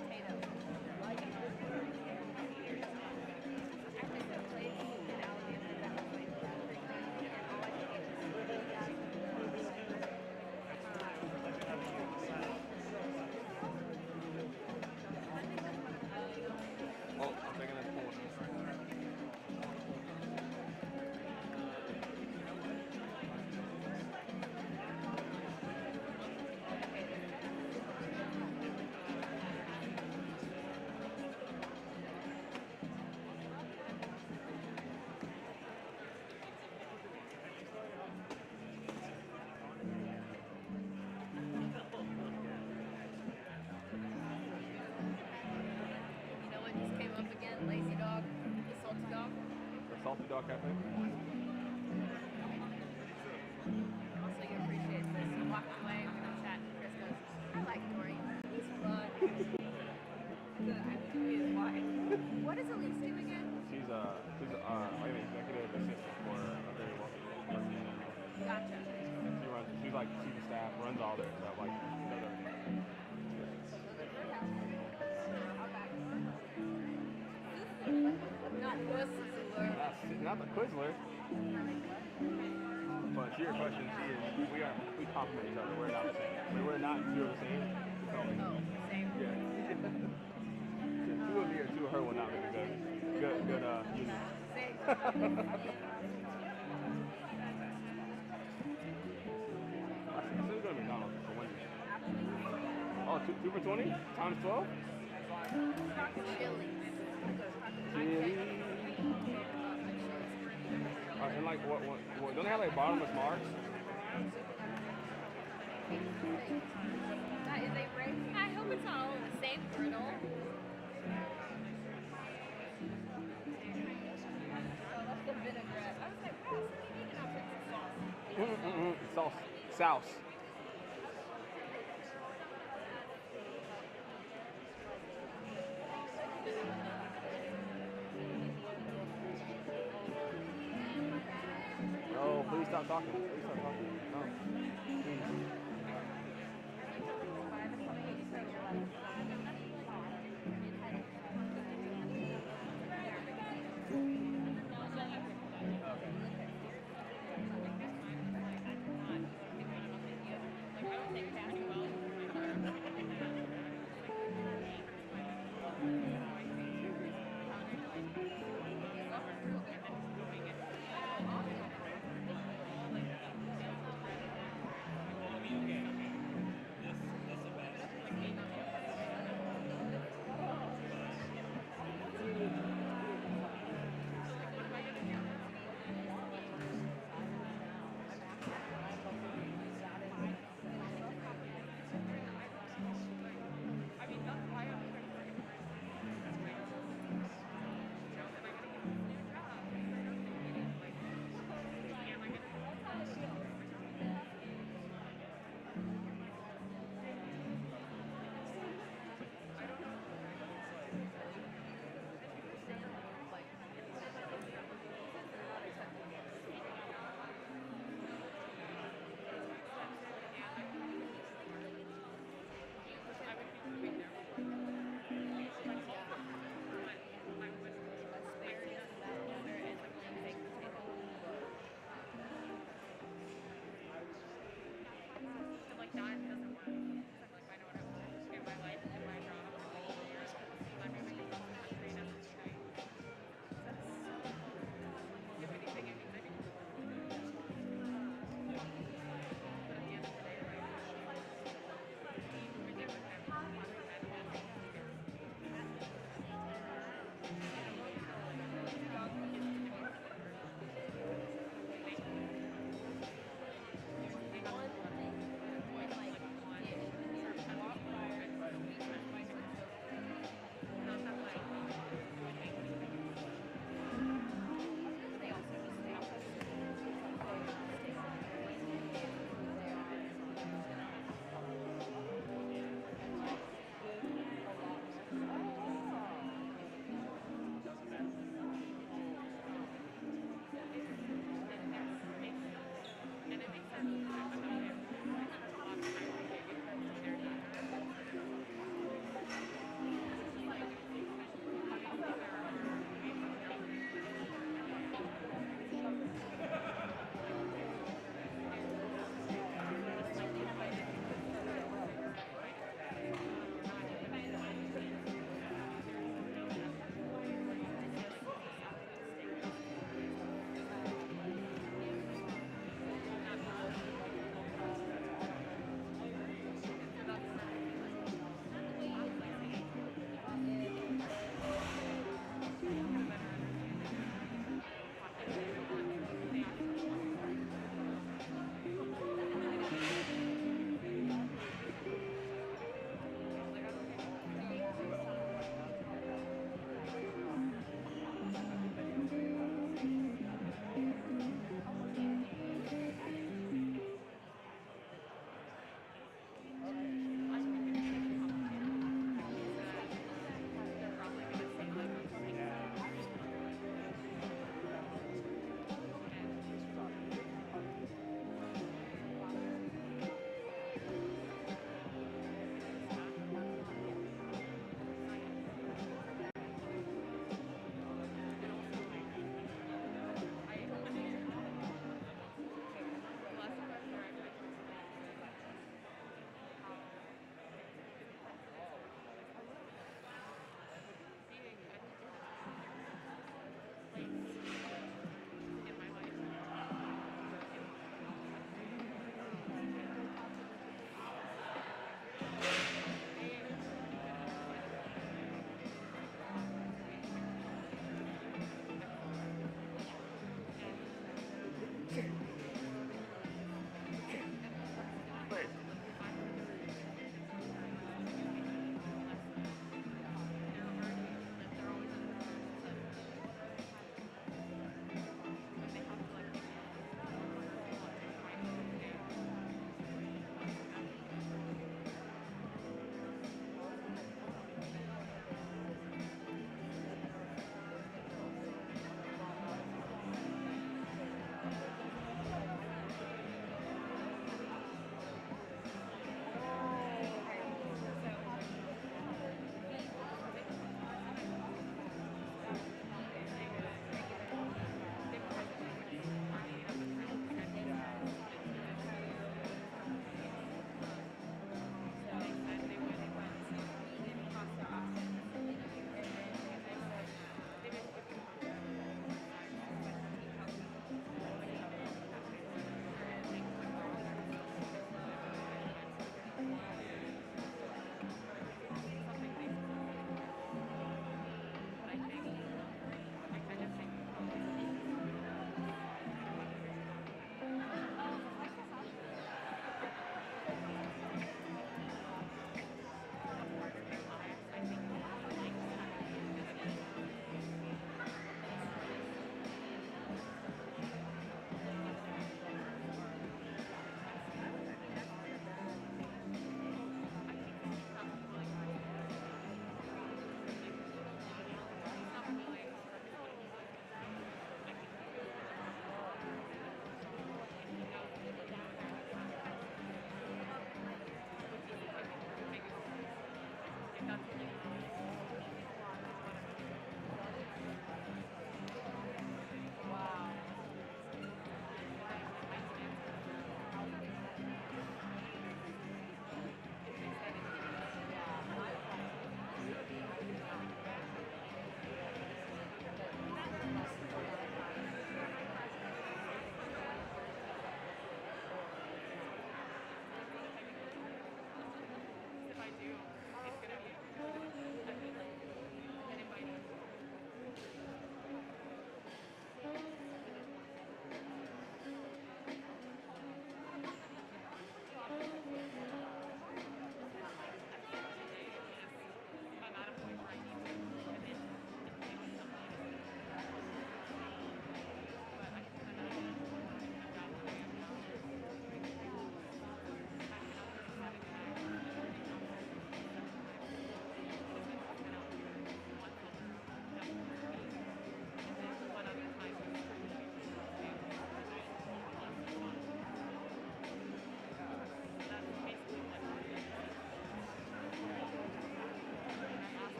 Speaker 12: Potatoes.
Speaker 13: Coffee Dog Cafe.
Speaker 12: Also, you appreciate this. You walked away, we were chatting. Chris goes, I like Dory. He's fun. He is white. What does Elise do again?
Speaker 13: She's like an executive assistant for a very wealthy person.
Speaker 12: Gotcha.
Speaker 13: She's like chief of staff, runs all their stuff, like does everything.
Speaker 12: Not this Zulu.
Speaker 13: Not the Quizler. But to your question, we complement each other. We're not the same. I mean, we're not two of the same.
Speaker 12: Oh, same.
Speaker 13: Yeah. Two of me or two of her will not make a good union.
Speaker 12: Same.
Speaker 13: It's still gonna be McDonald's for Wendy's. Oh, two for 20 times 12.
Speaker 12: Chili.
Speaker 13: Chili. And like what don't they have like bottomless marks?
Speaker 12: That is a break. I hope it's all the same griddle. Oh, that's the vinaigrette. I was like, wow, somebody making out with sauce.
Speaker 13: Sauce. No, please stop talking. Please stop talking. No. Please.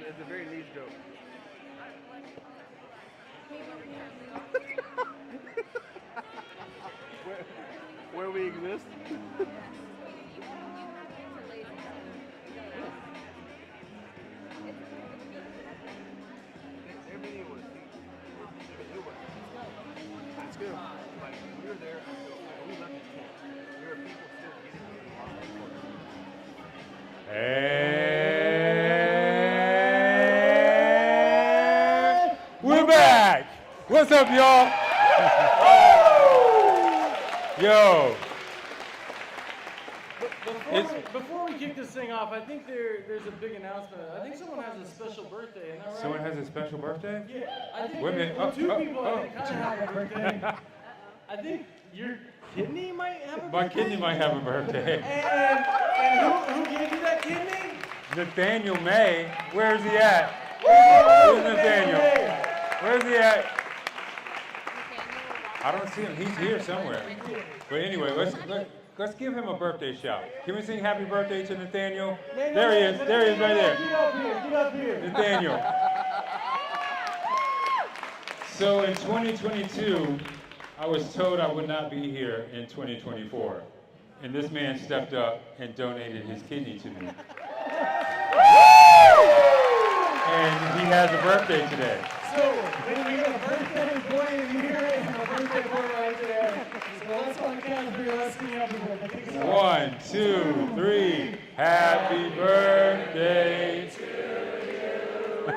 Speaker 13: It's a very niche joke. where we exist? It's good. Like, we were there until we left the camp. There were people still getting
Speaker 14: And we're back. What's up, y'all? Yo.
Speaker 3: Before we kick this thing off, I think there's a big announcement. I think someone has a special birthday, isn't that right?
Speaker 14: Someone has a special birthday?
Speaker 3: Yeah, I think
Speaker 14: Wait a minute.
Speaker 3: two people I think kind of have a birthday. I think your kidney might have a birthday.
Speaker 14: My kidney might have a birthday.
Speaker 3: And who gave you that kidney?
Speaker 14: Nathaniel May. Where's he at? Where's Nathaniel? Where's he at? I don't see him. He's here somewhere. But anyway, let's give him a birthday shout. Can we sing happy birthday to Nathaniel? There he is. There he is right there.
Speaker 3: Get up here. Get up here.
Speaker 14: Nathaniel. So in 2022, I was told I would not be here in 2024. And this man stepped up and donated his kidney to me. And he has a birthday today.
Speaker 1: So, we got a birthday boy in here and a birthday boy right there. So let's on the count of three, let's sing happy birthday. Kick us off.
Speaker 14: 1, 2, 3. Happy birthday to you.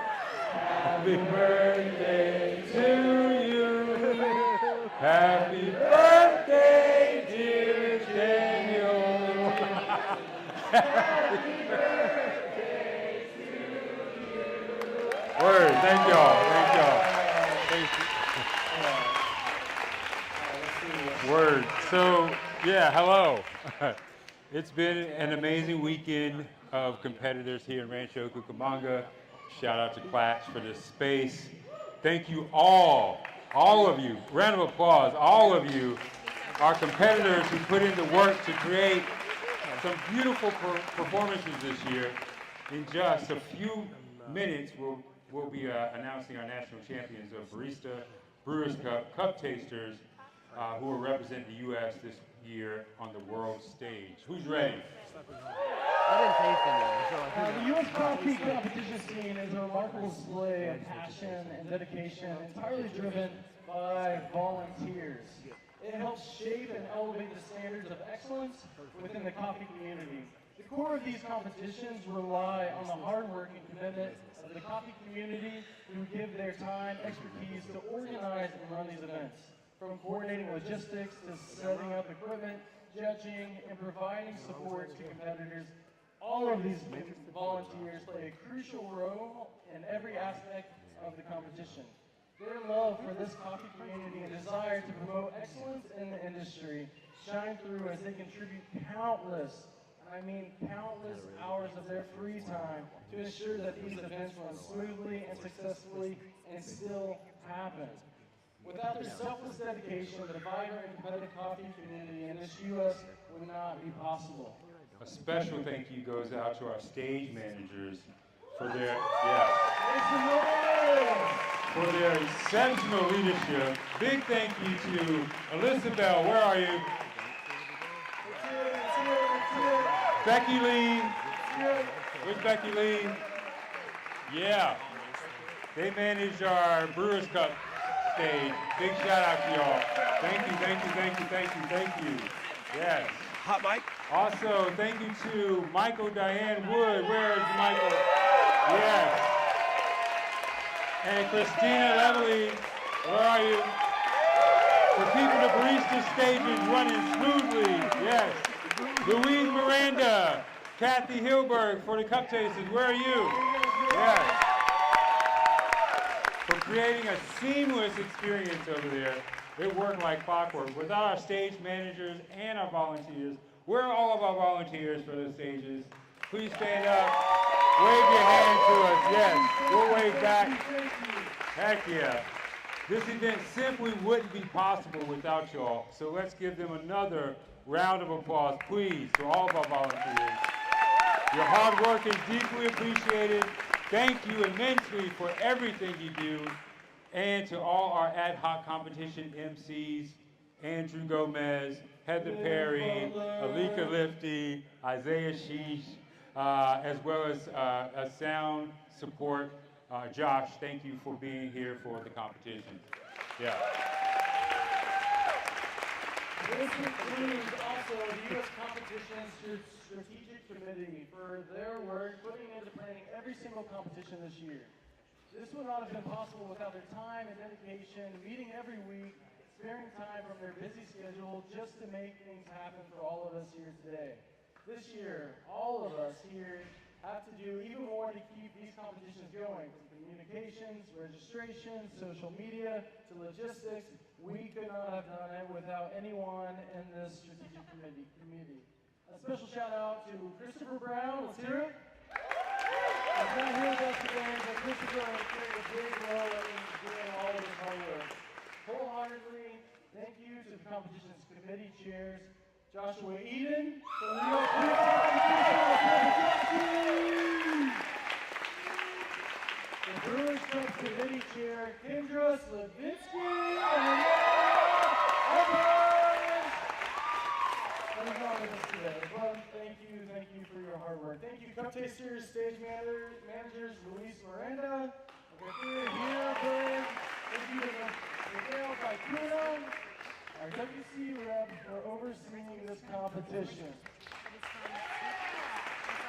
Speaker 14: Happy birthday to you. Happy birthday, dear Daniel. Happy birthday to you. Word, thank y'all. Thank y'all. Word. So, yeah, hello. It's been an amazing weekend of competitors here in Rancho Cucamonga. Shout out to Clatch for this space. Thank you all of you. Round of applause, all of you, our competitors who put in the work to create some beautiful performances this year. In just a few minutes, we'll be announcing our national champions of Barista Brewers Cup Tasters, who will represent the U.S. this year on the world stage. Who's ready?
Speaker 8: I didn't taste any.
Speaker 1: The U.S. coffee competition scene is a remarkable display of passion and dedication, entirely driven by volunteers. It helps shape and elevate the standards of excellence within the coffee community. The core of these competitions rely on the hard work and commitment of the coffee community who give their time, expertise to organize and run these events. From coordinating logistics to setting up equipment, judging, and providing support to competitors, All of these volunteers play a crucial role in every aspect of the competition. Their love for this coffee community and desire to promote excellence in the industry shine through as they contribute countless, and I mean countless hours of their free time to ensure that these events run smoothly and successfully and still happen. Without their selfless dedication, the vibrant and competitive coffee community in this U.S. would not be possible.
Speaker 14: A special thank you goes out to our stage managers for their for their exceptional leadership. Big thank you to Alyssa Bell. Where are you? Becky Lee. Where's Becky Lee? Yeah. They managed our Brewers Cup stage. Big shout out to y'all. Thank you, thank you, thank you, thank you, thank you. Yes.
Speaker 13: Hot mic.
Speaker 14: Also, thank you to Michael Diane Wood. Where is Michael? Yes. And Christina Levely, where are you? For keeping the barista stages running smoothly. Yes. Louise Miranda, Kathy Hilberg for the cup tasters. Where are you? Yes. For creating a seamless experience over there. It worked like clockwork. Without our stage managers and our volunteers, where are all of our volunteers for the stages? Please stand up. Wave your hand to us. Yes, we'll wave back. Heck yeah. This event simply wouldn't be possible without y'all. So let's give them another round of applause, please, to all of our volunteers. Your hard work is deeply appreciated. Thank you immensely for everything you do. And to all our ad hoc competition MCs, Andrew Gomez, Heather Perry, Alika Lifty, Isaiah Sheesh, as well as a sound support. Josh, thank you for being here for the competition. Yeah.
Speaker 1: This includes also the U.S. Competition Strategic Committee for their work putting into planning every single competition this year. This would not have been possible without their time and dedication, meeting every week, sparing time from their busy schedule just to make things happen for all of us here today. This year, all of us here have to do even more to keep these competitions going, from communications, registration, social media, to logistics. We could not have done it without anyone in this strategic committee. A special shout out to Christopher Brown. Let's hear it. He's not here with us today, but Christopher has played a big role in doing all of this hard work. Wholeheartedly, thank you to the competition's committee chairs, Joshua Eden from the New York City Competition. The Brewers Cup committee chair, Kendra Slavinsky. Thank you for your hard work. Thank you, Cup Tasters, stage managers, Luis Miranda, thank you to Miguel Baicuna, our WC rep, for overseeing this competition.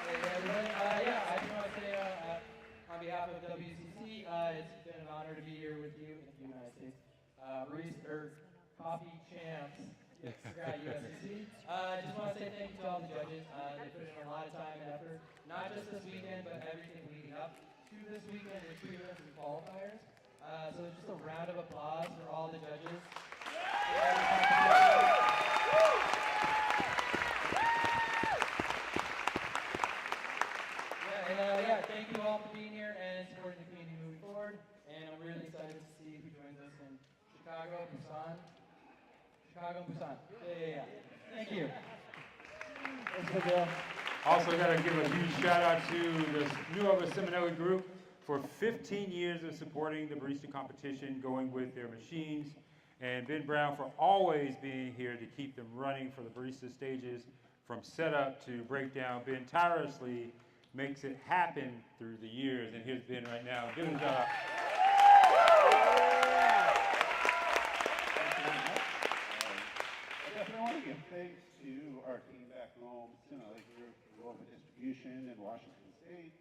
Speaker 15: Hey everybody, I just want to say on behalf of WCC, it's been an honor to be here with you in the United States. Coffee champs. Yes, USCC. I just want to say thank you to all the judges. They put in a lot of time and effort, not just this weekend, but everything leading up to this weekend with prelims and qualifiers. So just a round of applause for all the judges. Thank you all for being here and supporting the community moving forward. And I'm really excited to see who joins us in Chicago, Busan. Yeah. Thank you.
Speaker 14: Also got to give a huge shout out to the Nuova Simonelli Group for 15 years of supporting the barista competition, going with their machines, and Ben Brown for always being here to keep them running for the barista stages from setup to breakdown. Ben tirelessly makes it happen through the years, and here's Ben right now. Give him a shout out.
Speaker 16: I want to give thanks to our team back home, Simonelli Group, Global Distribution in Washington State,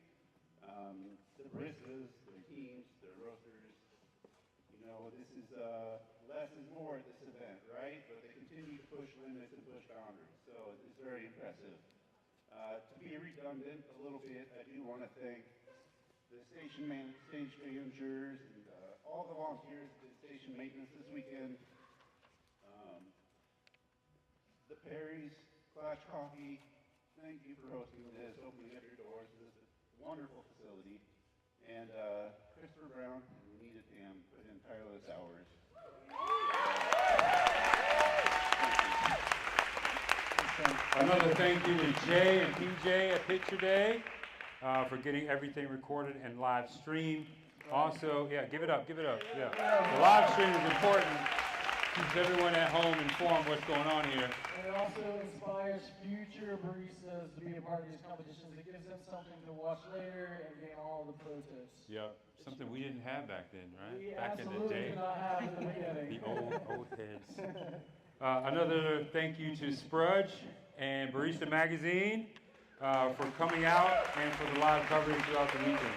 Speaker 16: the baristas, their teams, their roasters. You know, this is less is more at this event, right? But they continue to push limits and push boundaries, so it's very impressive. To be redundant a little bit, I do want to thank the stage managers, and all the volunteers that did station maintenance this weekend. The Perry's, Clash Coffee, thank you for hosting this, opening up your doors to this wonderful facility. And Christopher Brown and Anita Tam put in tireless hours.
Speaker 14: Another thank you to Jay and PJ at Picture Day for getting everything recorded and live streamed. Also, yeah, give it up, yeah. The live stream is important. Keeps everyone at home informed what's going on here.
Speaker 1: And it also inspires future baristas to be a part of these competitions. It gives them something to watch later and gain all the pro tips.
Speaker 14: Yeah, something we didn't have back then, right?
Speaker 1: We
Speaker 14: Back in the
Speaker 1: absolutely
Speaker 14: day.
Speaker 1: did not have in the beginning.
Speaker 14: The old heads. Another thank you to Sprudge and Barista Magazine for coming out and for the live coverage throughout the weekend.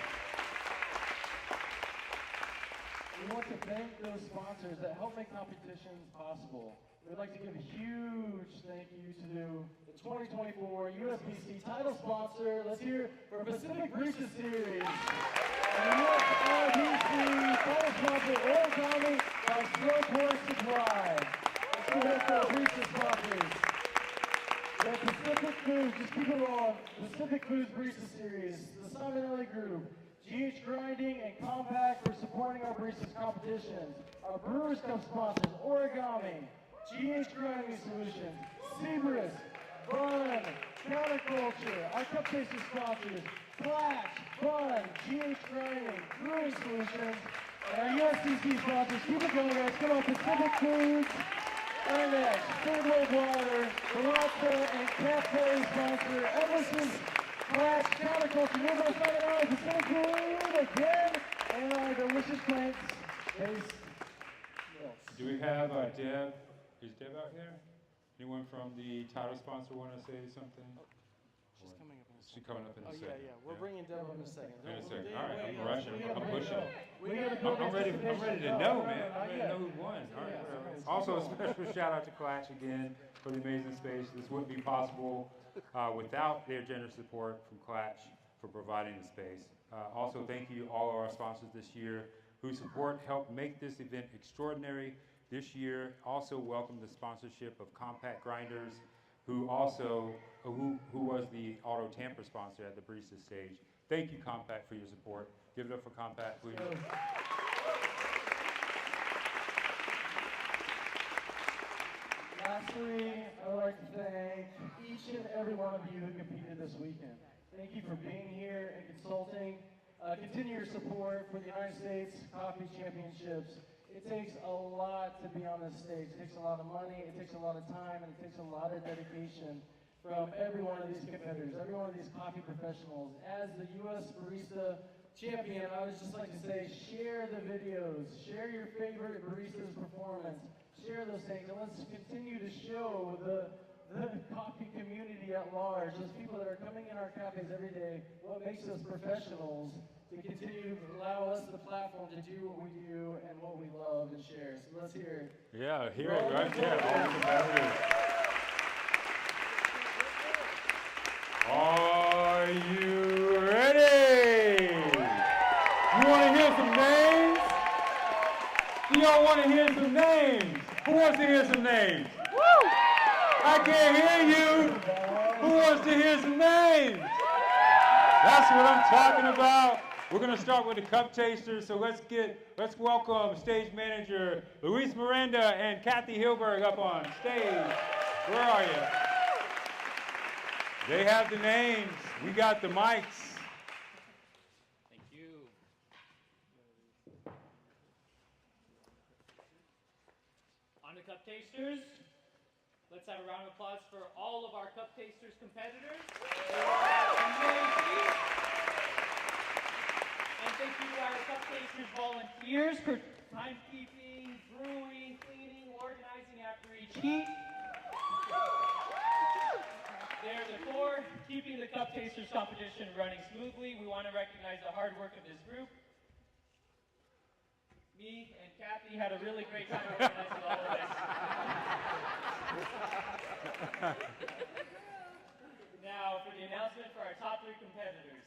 Speaker 1: We want to thank those sponsors that help make competitions possible. We'd like to give a huge thank you to the 2024 USBC title sponsor. Let's hear for Pacific Barista Series. And USRBC title sponsor Origami by Slow Course Supply. Let's give it for Barista sponsors. The Pacific Foods, just keep it on. Pacific Foods Barista Series, the Simon Ellie Group, GH Grinding and Compact for supporting our baristas competitions. Our Brewers Cup sponsors, Origami, GH Grinding Solutions, Seabris, Bun, Counterculture. Our Cup Taster sponsors, Clash, Bun, GH Grinding, Brewing Solutions. And our USCC sponsors, keep it going guys, come on, Pacific Foods, Ernest, Third World Water, Baratza, and Cafe sponsor, Everson's Clash, Counterculture, move on Simon Ellie, Pacific Food again, and our delicious plants, taste.
Speaker 14: Do we have Deb? Is Deb out here? Anyone from the title sponsor want to say something?
Speaker 3: She's coming up in a second.
Speaker 14: She's coming up in a second.
Speaker 3: Yeah. We're bringing Deb up in a second.
Speaker 14: In a second. All right, I'm rushing. I'm
Speaker 1: I'm
Speaker 14: ready to know, man. I'm ready to know who won. All right. Also, a special shout out to Clash again for the amazing space. This wouldn't be possible without their generous support from Clash for providing the space. Also, thank you all of our sponsors this year whose support helped make this event extraordinary this year. Also welcome the sponsorship of Compact Grinders, who was the auto tamper sponsor at the Barista stage. Thank you, Compact, for your support. Give it up for Compact, please.
Speaker 1: Lastly, I would like to thank each and every one of you who competed this weekend. Thank you for being here and consulting. Continue your support for the United States Coffee Championships. It takes a lot to be on this stage. It takes a lot of money, it takes a lot of time, and it takes a lot of dedication from every one of these competitors, every one of these coffee professionals. As the U.S. Barista Champion, I would just like to say, share the videos, share your favorite barista's performance, share those things, and let's continue to show the coffee community at large, those people that are coming in our cafes every day, what makes us professionals to continue to allow us the platform to do what we do and what we love and share. So let's hear it.
Speaker 14: Yeah, hear it right there. All the competitors. Are you ready? You want to hear some names? Do y'all want to hear some names? Who wants to hear some names? Woo! I can't hear you. Who wants to hear some names? That's what I'm talking about. We're going to start with the cup tasters, so let's welcome stage manager Luis Miranda and Kathy Hilberg up on stage. Where are you? They have the names. We got the mics.
Speaker 15: Thank you. On to cup tasters. Let's have a round of applause for all of our cup tasters competitors. Amazing. And thank you to our cup tasters volunteers for timekeeping, brewing, cleaning, organizing after each heat. They're the core, keeping the cup tasters competition running smoothly. We want to recognize the hard work of this group. Me and Kathy had a really great time organizing all of this. Now, for the
Speaker 17: announcement for our top 3 competitors.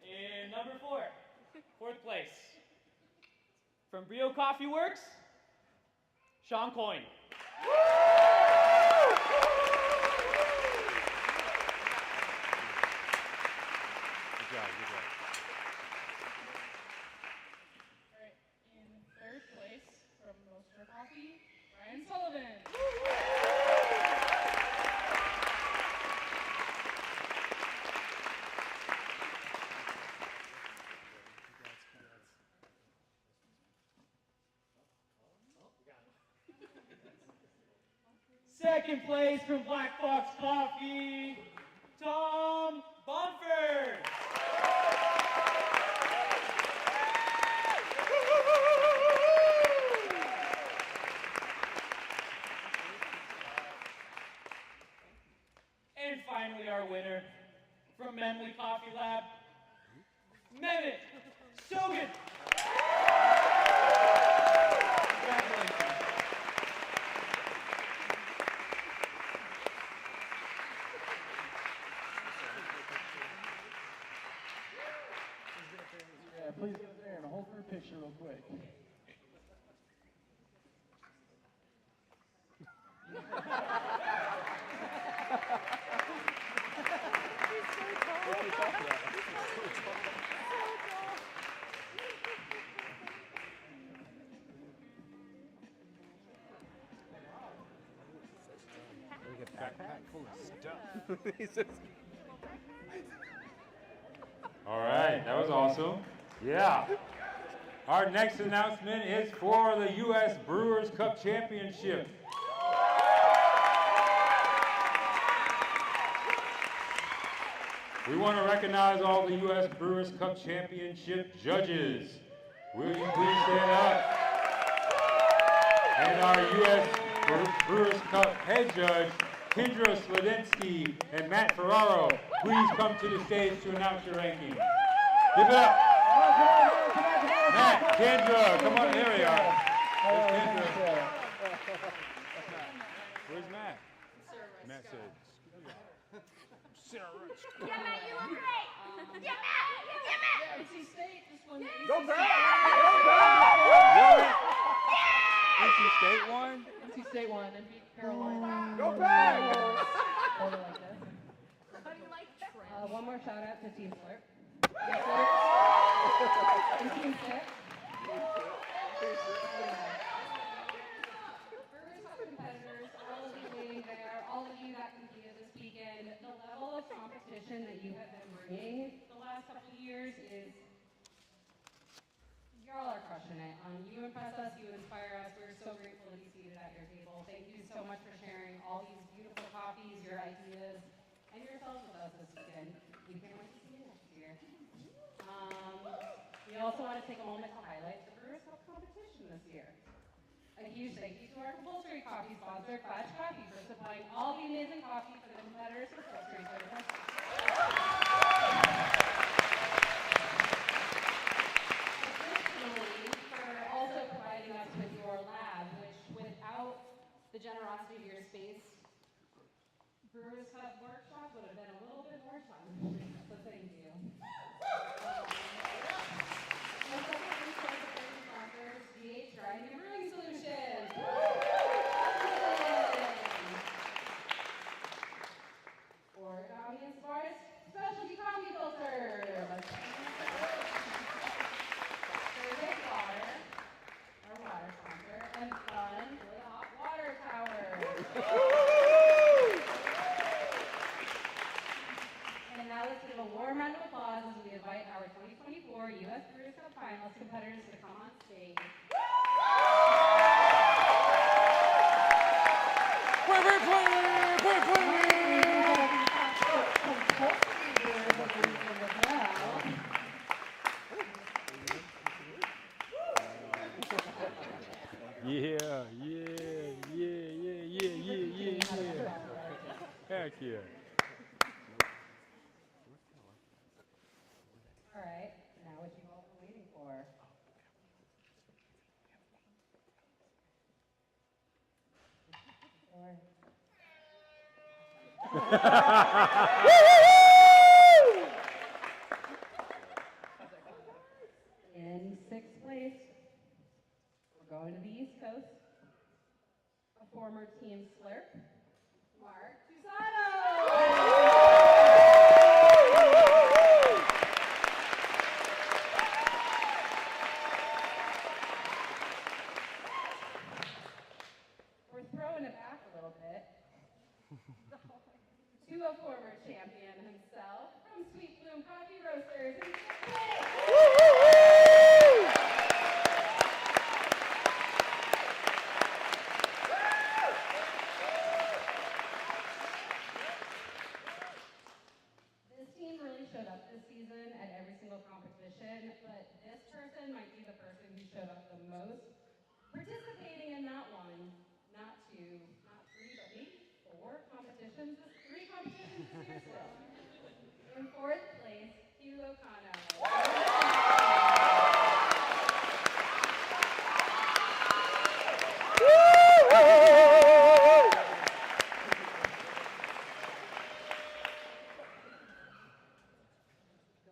Speaker 17: In number 4, 4th place. From Brio Coffee Works, Sean Coyne.
Speaker 14: Good job, good job.
Speaker 6: All right, in 3rd place from Roaster Coffee, Ryan Sullivan.
Speaker 17: Second place from Black Fox Coffee, Tom Bumford. And finally, our winner from Memley Coffee Lab, Mehmet Sogan. Congratulations.
Speaker 1: Yeah, please get there and hold for a picture real quick.
Speaker 13: Backpack full of stuff. He says.
Speaker 14: All right, that was awesome. Yeah. Our next announcement is for the U.S. Brewers Cup Championship. We want to recognize all the U.S. Brewers Cup Championship judges. Will you please stand up? And our U.S. Brewers Cup head judge, Kendra Sladensky and Matt Ferraro, please come to the stage to announce your ranking. Give it up. Matt, Kendra, come on, there we are. There's Kendra. Where's Matt? Matt said, sit right.
Speaker 12: Yeah, Matt, you look great. Yeah, Matt. Yeah, Matt.
Speaker 6: NC State just won the
Speaker 13: Go
Speaker 6: NC
Speaker 13: back!
Speaker 14: What? NC State won?
Speaker 6: NC State won and beat Carolina.
Speaker 13: Go back!
Speaker 6: Hold it like this.
Speaker 12: How do you like that?
Speaker 6: One more shout out to Team Slurp. And Team Sip. Brewers Cup competitors, all of you waiting there, all of you that competed this weekend, the level of competition that you have been bringing the last couple of years is, y'all are crushing it. You impress us, you inspire us. We're so grateful to be seated at your table. Thank you so much for sharing all these beautiful coffees, your ideas, and yourselves with us this weekend. We can't wait to see you next year. We also want to take a moment to highlight the Brewers Cup competition this year. A huge thank you to our compulsory coffee sponsor, Flash Coffee, for supplying all the amazing coffee for the competitors' compulsory service. Additionally, for also providing us with your lab, which without the generosity of your space, Brewers Cup workshop would have been a little bit more fun. So thank you. Our second resource sponsors, GH Grinding and Brewing Solutions. Origami and Sparse Specialty Coffee Filters. Perfect Water, our water sponsor, and Fun Really Hot Water Tower. And now let's give a warm round of applause as we invite our 2024 U.S. Brewers Cup finalist competitors to come on stage.
Speaker 14: Yeah. Heck yeah.
Speaker 6: All right, now what you've all been waiting for.
Speaker 18: In sixth place, we're going to the East Coast. A former Team Slurp, Mark We're throwing it back a little bit to a former champion himself from Sweet Bloom Coffee Roasters in sixth place. This team really showed up this season at every single competition, but this person might be the person who showed up the most, participating in not one, not two, not three, but maybe four competitions, three competitions this year still. In fourth place, Hugo Cano.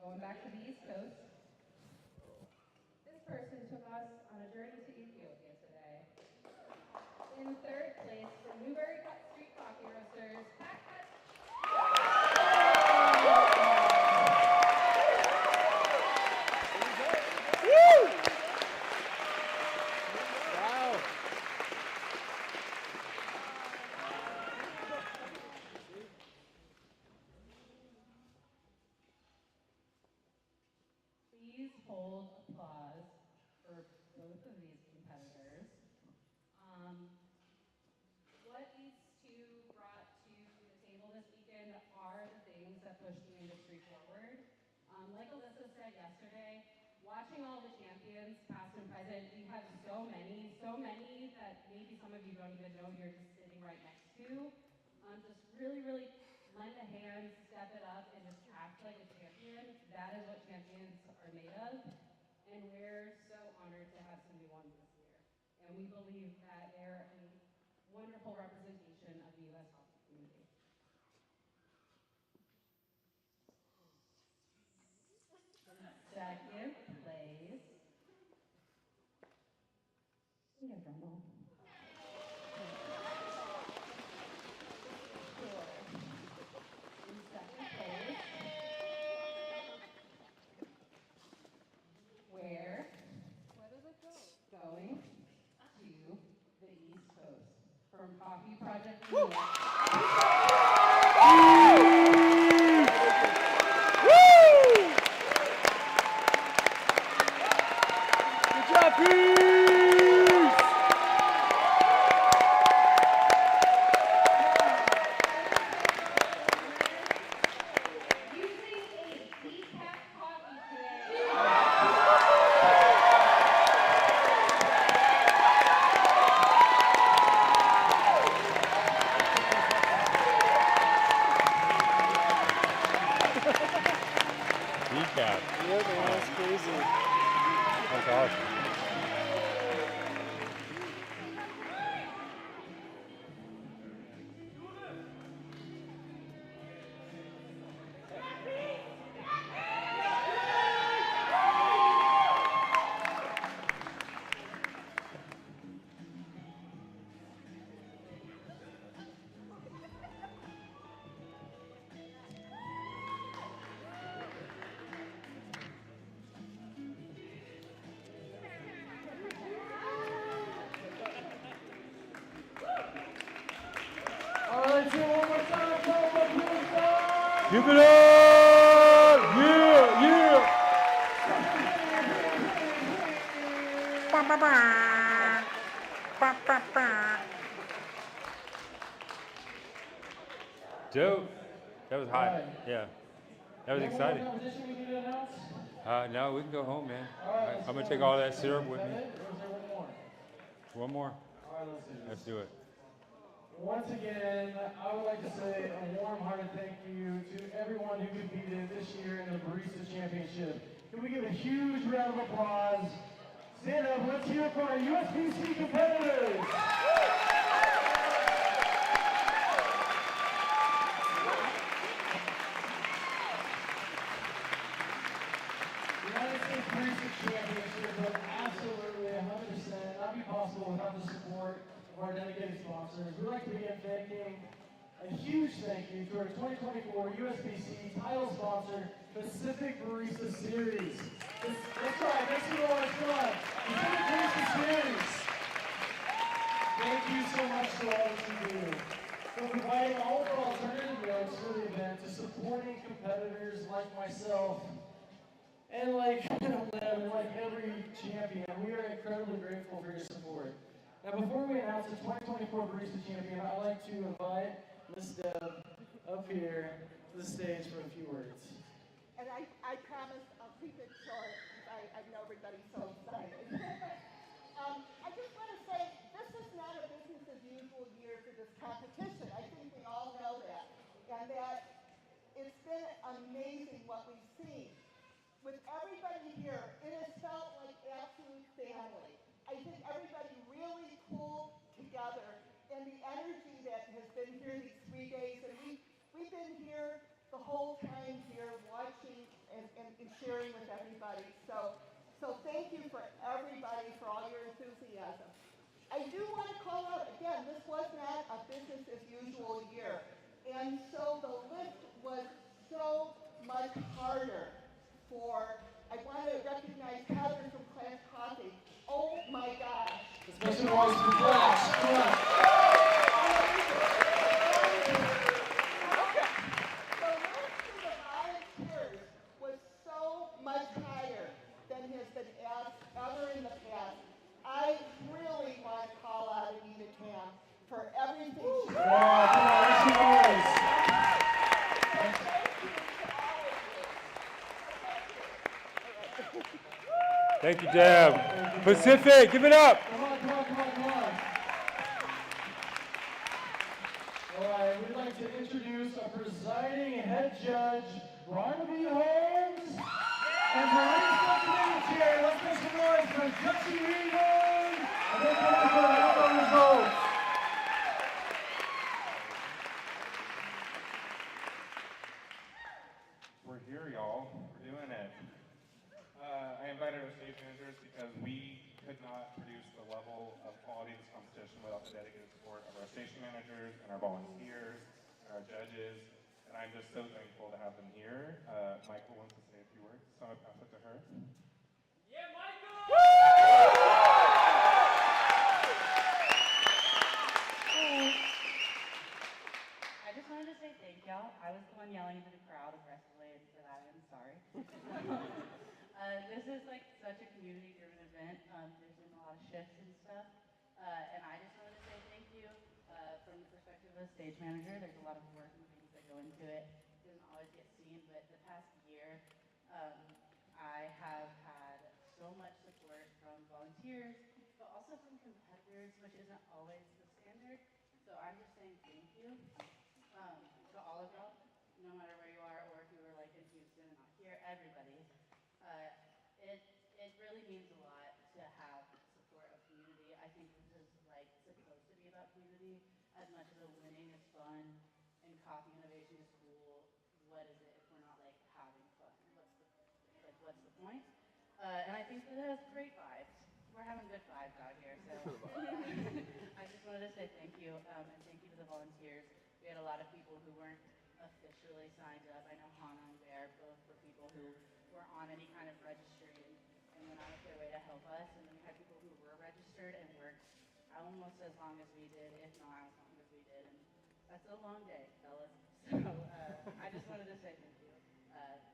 Speaker 18: Going back to the East Coast, this person took us on a journey to Ethiopia today. In third place, from Newbury Street Coffee Roasters, Pat Cut. Please hold applause for both of these competitors. What these two brought to the table this weekend are the things that push the industry forward. Like Alyssa said yesterday, watching all the champions, past and present, we have so many that maybe some of you don't even know you're just sitting right next to. Just really, really lend a hand, step it up, and just act like a champion. That is what champions are made of. And we're so honored to have some new ones this year. And we believe that they're a wonderful representation of the U.S. hockey community. Second place. We have drum roll. In second place, where does it go? Going to the East Coast from Coffee Project New York.
Speaker 10: Good job, Peace!
Speaker 14: Decaf.
Speaker 3: Yeah, man, that's crazy.
Speaker 14: That's awesome.
Speaker 1: All right, let's do it one more time.
Speaker 14: Give it up! Yeah, yeah! Dope. That was hot.
Speaker 1: Alright.
Speaker 14: Yeah. That was
Speaker 1: One more
Speaker 14: exciting.
Speaker 1: competition we need to announce?
Speaker 14: No, we can go home, man.
Speaker 1: All right, let's
Speaker 14: I'm gonna
Speaker 1: go.
Speaker 14: take all that syrup
Speaker 1: Is
Speaker 14: with
Speaker 1: that
Speaker 14: me.
Speaker 1: it, or is there one more?
Speaker 14: One more.
Speaker 1: All right, let's do this.
Speaker 14: Let's do it.
Speaker 1: Once again, I would like to say a warm-hearted thank you to everyone who competed this year in the Barista Championship. Can we give a huge round of applause? Stand up, let's hear it for our USBC competitors. possible without the support of our dedicated sponsors. We'd like to begin thanking a huge thank you to our 2024 USBC title sponsor, Pacific Barista Series. That's right, makes it a lot of fun. Pacific Barista Series. Thank you so much for all that you do. From providing all of our alternative notes for the event to supporting competitors like myself and like Lem and like every champion, we are incredibly grateful for your support. Now, before we announce the 2024 Barista Champion, I'd like to invite Ms. Deb up here to the stage for a few words.
Speaker 19: And I promise I'll keep it short because I know everybody's so excited. I just want to say this is not a business as usual year for this competition. I think we all know that. And that it's been amazing what we've seen. With everybody here, it has felt like absolute family. I think everybody really pulled together, and the energy that has been here these 3 days, and we've been here the whole time here watching and sharing with everybody. So thank you for everybody for all your enthusiasm. I do want to call out, again, this was not a business as usual year. And so the lift was so much harder I want to recognize Heather from Class Coffee. Oh my gosh.
Speaker 1: Let's make some noise for Clash. Come on.
Speaker 19: The list of the volunteers was so much higher than has been asked ever in the past. I really want to call out Anita Tam for everything she did.
Speaker 1: Wow, come on, let's see noise.
Speaker 14: Thank you, Deb. Pacific, give it up.
Speaker 1: Come on. All right, we'd like to introduce our presiding head judge, Barnaby Holmes. And Barista Committee Chair, let's make some noise for Jesse Regan. And then come for the results.
Speaker 4: We're here, y'all. We're doing it. I invited our stage managers because we could not produce the level of quality of this competition without the dedicated support of our station managers and our volunteers and our judges. And I'm just so thankful to have them here. Michael wants to say a few words, so I'm going to pass it to her.
Speaker 17: Yeah, Michael!
Speaker 18: I just wanted to say thank y'all. I was the one yelling into the crowd aggressively, and for that I'm sorry. This is like such a community-driven event. There's been a lot of shifts and stuff, and I just wanted to say thank you from the perspective of a stage manager. There's a lot of work and things that go into it. It doesn't always get seen, but the past year, I have had so much support from volunteers, but also from competitors, which isn't always the standard. So I'm just saying thank you to all of y'all, no matter where you are, or if you were like in Houston and not here, everybody. It really means a lot to have support of community. I think this is like supposed to be about community as much as a winning is fun and coffee innovation is cool. What is it if we're not like having fun? What's the point? And I think that it has great vibes. We're having good vibes out here, so I just wanted to say thank you, and thank you to the volunteers. We had a lot of people who weren't officially signed up. I know Hannah and Bear both were people who were on any kind of registry and went out of their way to help us. And then we had people who were registered and worked almost as long as we did, if not as long as we did. And that's a long day, fellas. So I just wanted to say thank you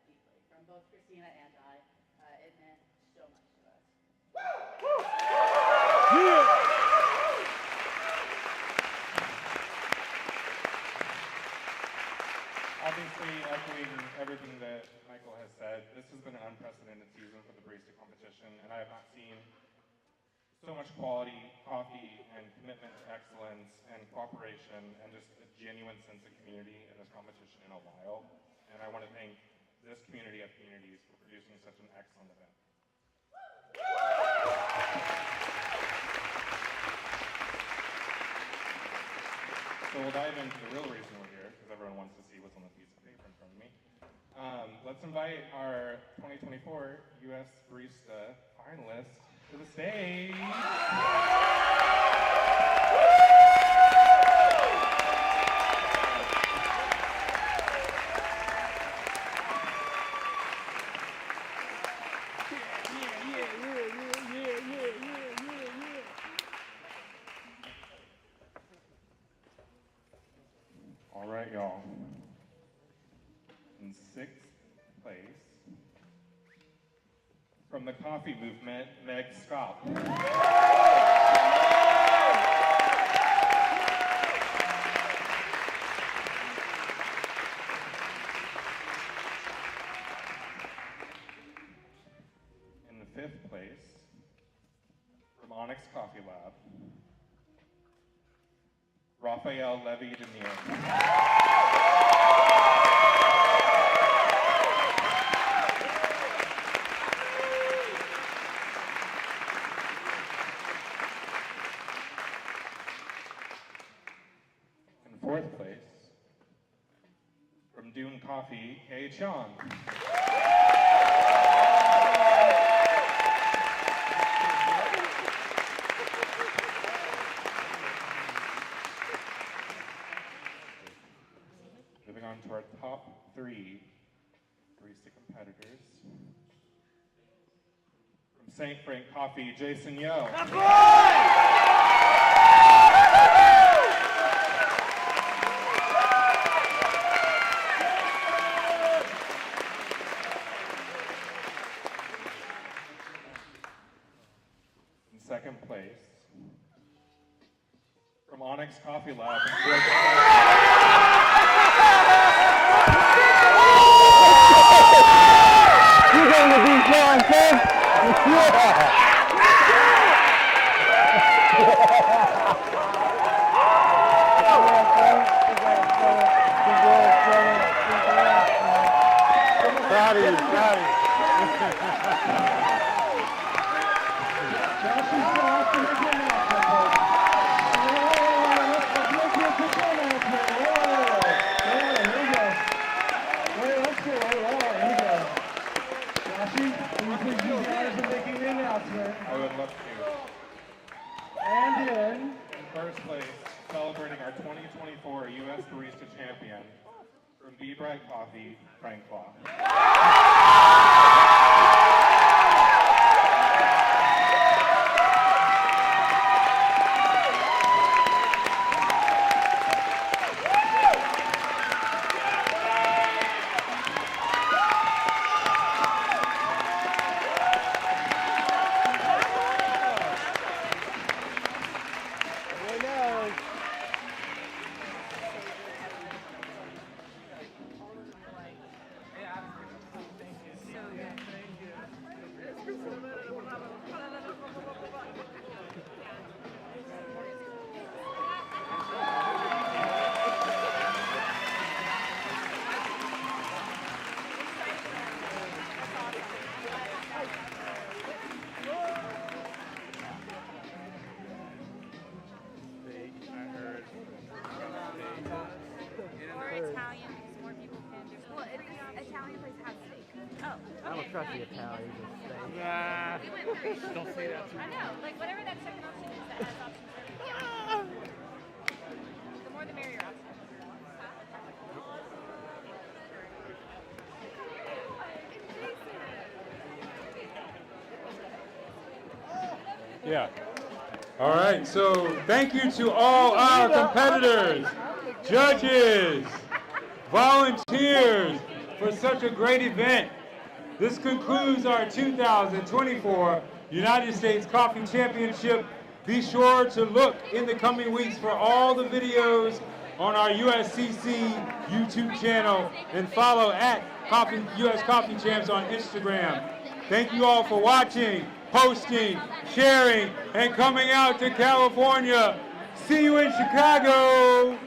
Speaker 18: deeply from both Christina and I. It meant so much to us.
Speaker 4: Obviously, echoing everything that Michael has said, this has been an unprecedented season for the barista competition, and I have not seen so much quality, coffee, and commitment to excellence, and cooperation, and just a genuine sense of community in this competition in a while. And I want to thank this community of communities for producing such an excellent event. So we'll dive into the real reason we're here, because everyone wants to see what's on the piece of paper in front of me. Let's invite our 2024 US Barista finalists, to the stage. All right, y'all. In sixth place, from the coffee movement, Meg Scott. In the fifth place, from Onyx Coffee Lab, Raphael Levy-Denier. In fourth place, from Dune Coffee, Hei Chan. Moving on to our top three barista competitors. From St. Frank Coffee, Jason Yo. In second place, from Onyx Coffee Lab.
Speaker 11: You're going to be John, sir? Proud of you, proud of you.
Speaker 4: I would love to. And in first place, celebrating our 2024 U.S. Barista Champion, from Be Bright Coffee, Frank Law.
Speaker 8: I don't trust the Italians.
Speaker 11: Nah.
Speaker 8: Don't say that to me.
Speaker 12: I know, like whatever that second option is that has option serving. The more the merrier option.
Speaker 14: Yeah. All right, so thank you to all our competitors, judges, volunteers for such a great event. This concludes our 2024 United States Coffee Championship. Be sure to look in the coming weeks for all the videos on our USCC YouTube channel and follow at US Coffee Champs on Instagram. Thank you all for watching, posting, sharing, and coming out to California. See you in Chicago.